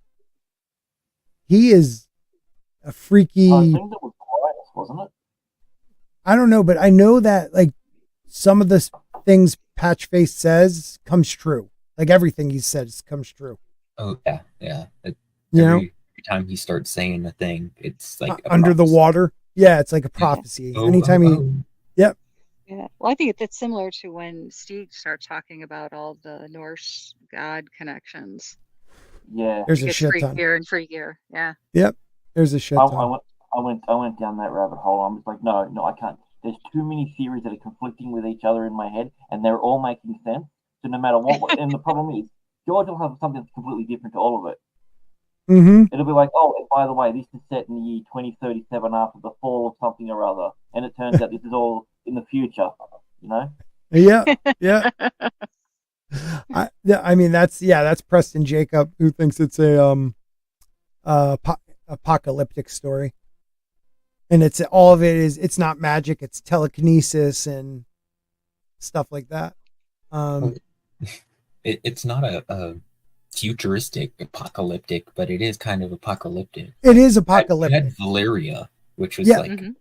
He is a freaky. I think that was Quiet, wasn't it? I don't know, but I know that like some of the things Patchface says comes true. Like everything he says comes true. Oh yeah. Every time he starts saying a thing, it's like under the water. Yeah, it's like a prophecy. Anytime he. Yep. Yeah. Well, I think that's similar to when Steve starts talking about all the Norse god connections. Yeah. There's a shit ton. Freakier and freakier. Yeah. Yep. There's a shit ton. I went down that rabbit hole. I'm just like, no, I can't. There's too many theories that are conflicting with each other in my head, and they're all making sense. So no matter what, and the problem is, George will have something that's completely different to all of it. Mm-hmm. It'll be like, oh, and by the way, this is set in the year 2037 after the fall of something or other, and it turns out this is all in the future. You know? Yeah. I mean that's Preston Jacob, who thinks it's a apocalyptic story, and it's all of it is, it's not magic, it's telekinesis and stuff like that. It's not a futuristic apocalyptic, but it is kind of apocalyptic. It is apocalyptic. I had Valeria, which was and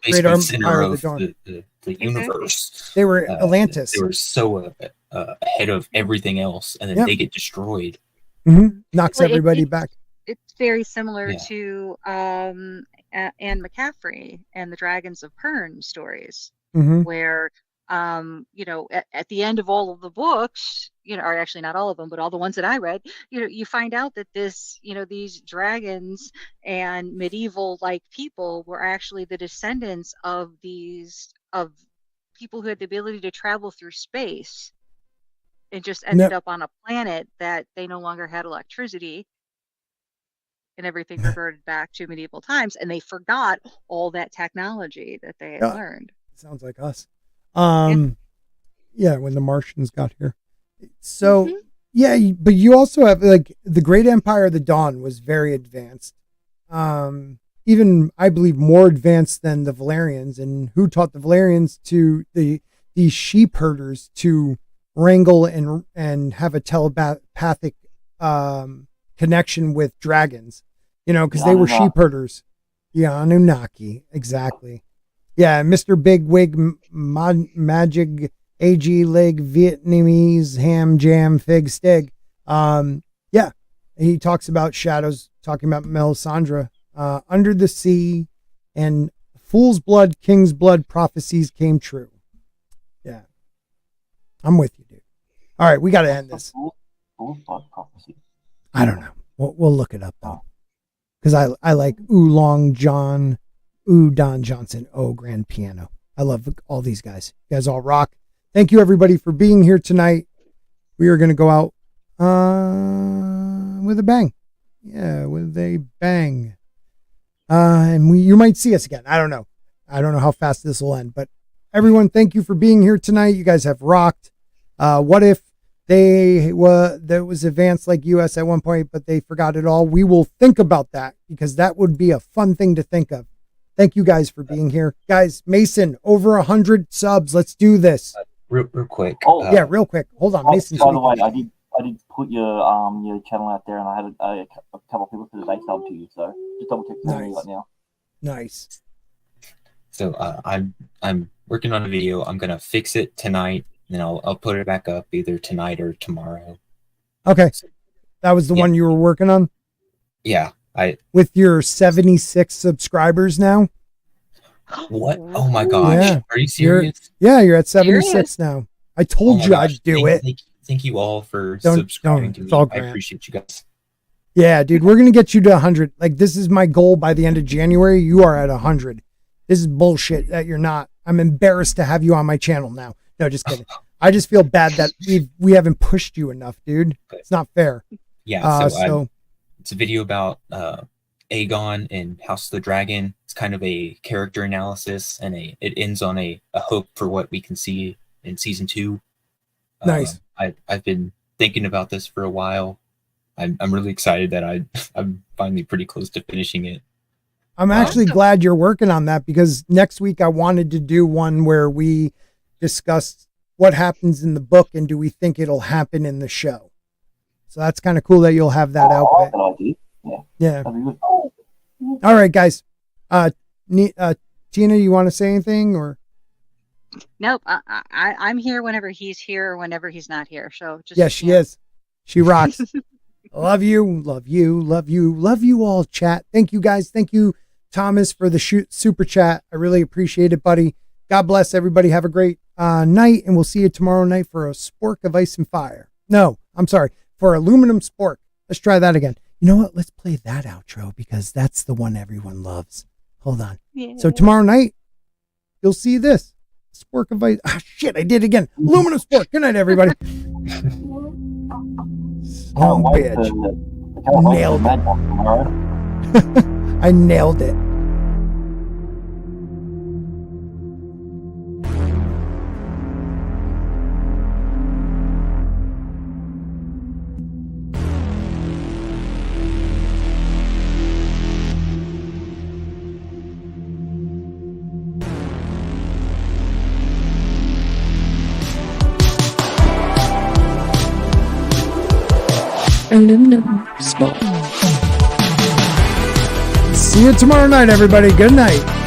the center of the universe. They were Atlantis. They were so ahead of everything else, and then they get destroyed. Mm-hmm. Knocks everybody back. It's very similar to Anne McCaffrey and the Dragons of Pern stories, where at the end of all of the books, or actually not all of them, but all the ones that I read, you find out that these dragons and medieval like people were actually the descendants of people who had the ability to travel through space and just ended up on a planet that they no longer had electricity, and everything reverted back to medieval times, and they forgot all that technology that they had learned. Sounds like us. When the Martians got here. So but you also have like the Great Empire of the Dawn was very advanced. Even I believe more advanced than the Valerians. And who taught the Valerians to these sheep herders to wrangle and have a telepathic connection with dragons, because they were sheep herders. Yeah, Anunnaki, exactly. Yeah, Mr. Big Wig Magic AG Leg Vietnamese Ham Jam Fig Stig. He talks about shadows, talking about Melisandre. Under the sea and fool's blood, king's blood prophecies came true. Yeah. I'm with you, dude. All right, we got to end this. Fool's blood prophecy. I don't know. We'll look it up though. Because I like Oolong John, Don Johnson, Grand Piano. I love all these guys. You guys all rock. Thank you everybody for being here tonight. We are going to go out with a bang. Yeah, with a bang. And you might see us again. I don't know. I don't know how fast this will end, but everyone, thank you for being here tonight. You guys have rocked. What if there was advanced like US at one point, but they forgot it all? We will think about that, because that would be a fun thing to think of. Thank you guys for being here. Guys, Mason, over 100 subs. Let's do this. Real quick. Oh, Yeah, real quick. Hold on, Mason. by the way, I did put your channel out there, and I had a couple of people today sub to you. So just double check for me right now. Nice. So I'm working on a video. I'm gonna fix it tonight, and I'll put it back up either tonight or tomorrow. Okay, that was the one you were working on. Yeah, with your 76 subscribers now. What? Oh my gosh! Yeah. Are you serious? You're at 76 now. I told you I'd do it. Thank you all for subscribing to me. I appreciate you guys. Yeah, dude, we're gonna get you to 100. Like, this is my goal by the end of January. You are at 100. This is bullshit that you're not. I'm embarrassed to have you on my channel now. No, just kidding. I just feel bad that we haven't pushed you enough, dude. It's not fair. Yeah. So it's a video about Aegon and House of the Dragon. It's kind of a character analysis, and it ends on a hope for what we can see in season 2. Nice. I've been thinking about this for a while. I'm really excited that I'm finally pretty close to finishing it. I'm actually glad you're working on that, because next week I wanted to do one where we discuss what happens in the book and do we think it'll happen in the show. So that's kind of cool that you'll have that out. Yeah. All right, guys. Tina, you want to say anything or? Nope. I'm here whenever he's here or whenever he's not here. So just yes, she is. She rocks. Love you, love you, love you, love you all, chat. Thank you, guys. Thank you, Thomas, for the super chat. I really appreciate it, buddy. God bless everybody. Have a great night, and we'll see you tomorrow night for a Spork of Ice and Fire. No, I'm sorry, for Aluminum Spork. Let's try that again. You know what? Let's play that outro, because that's the one everyone loves. Hold on. Yeah. So tomorrow night, you'll see this. Spork of Ice. Ah, shit, I did it again. Aluminum Spork. Good night, everybody. Oh, bitch. Nailed it. I nailed it. Aluminum Spork. See you tomorrow night, everybody. Good night.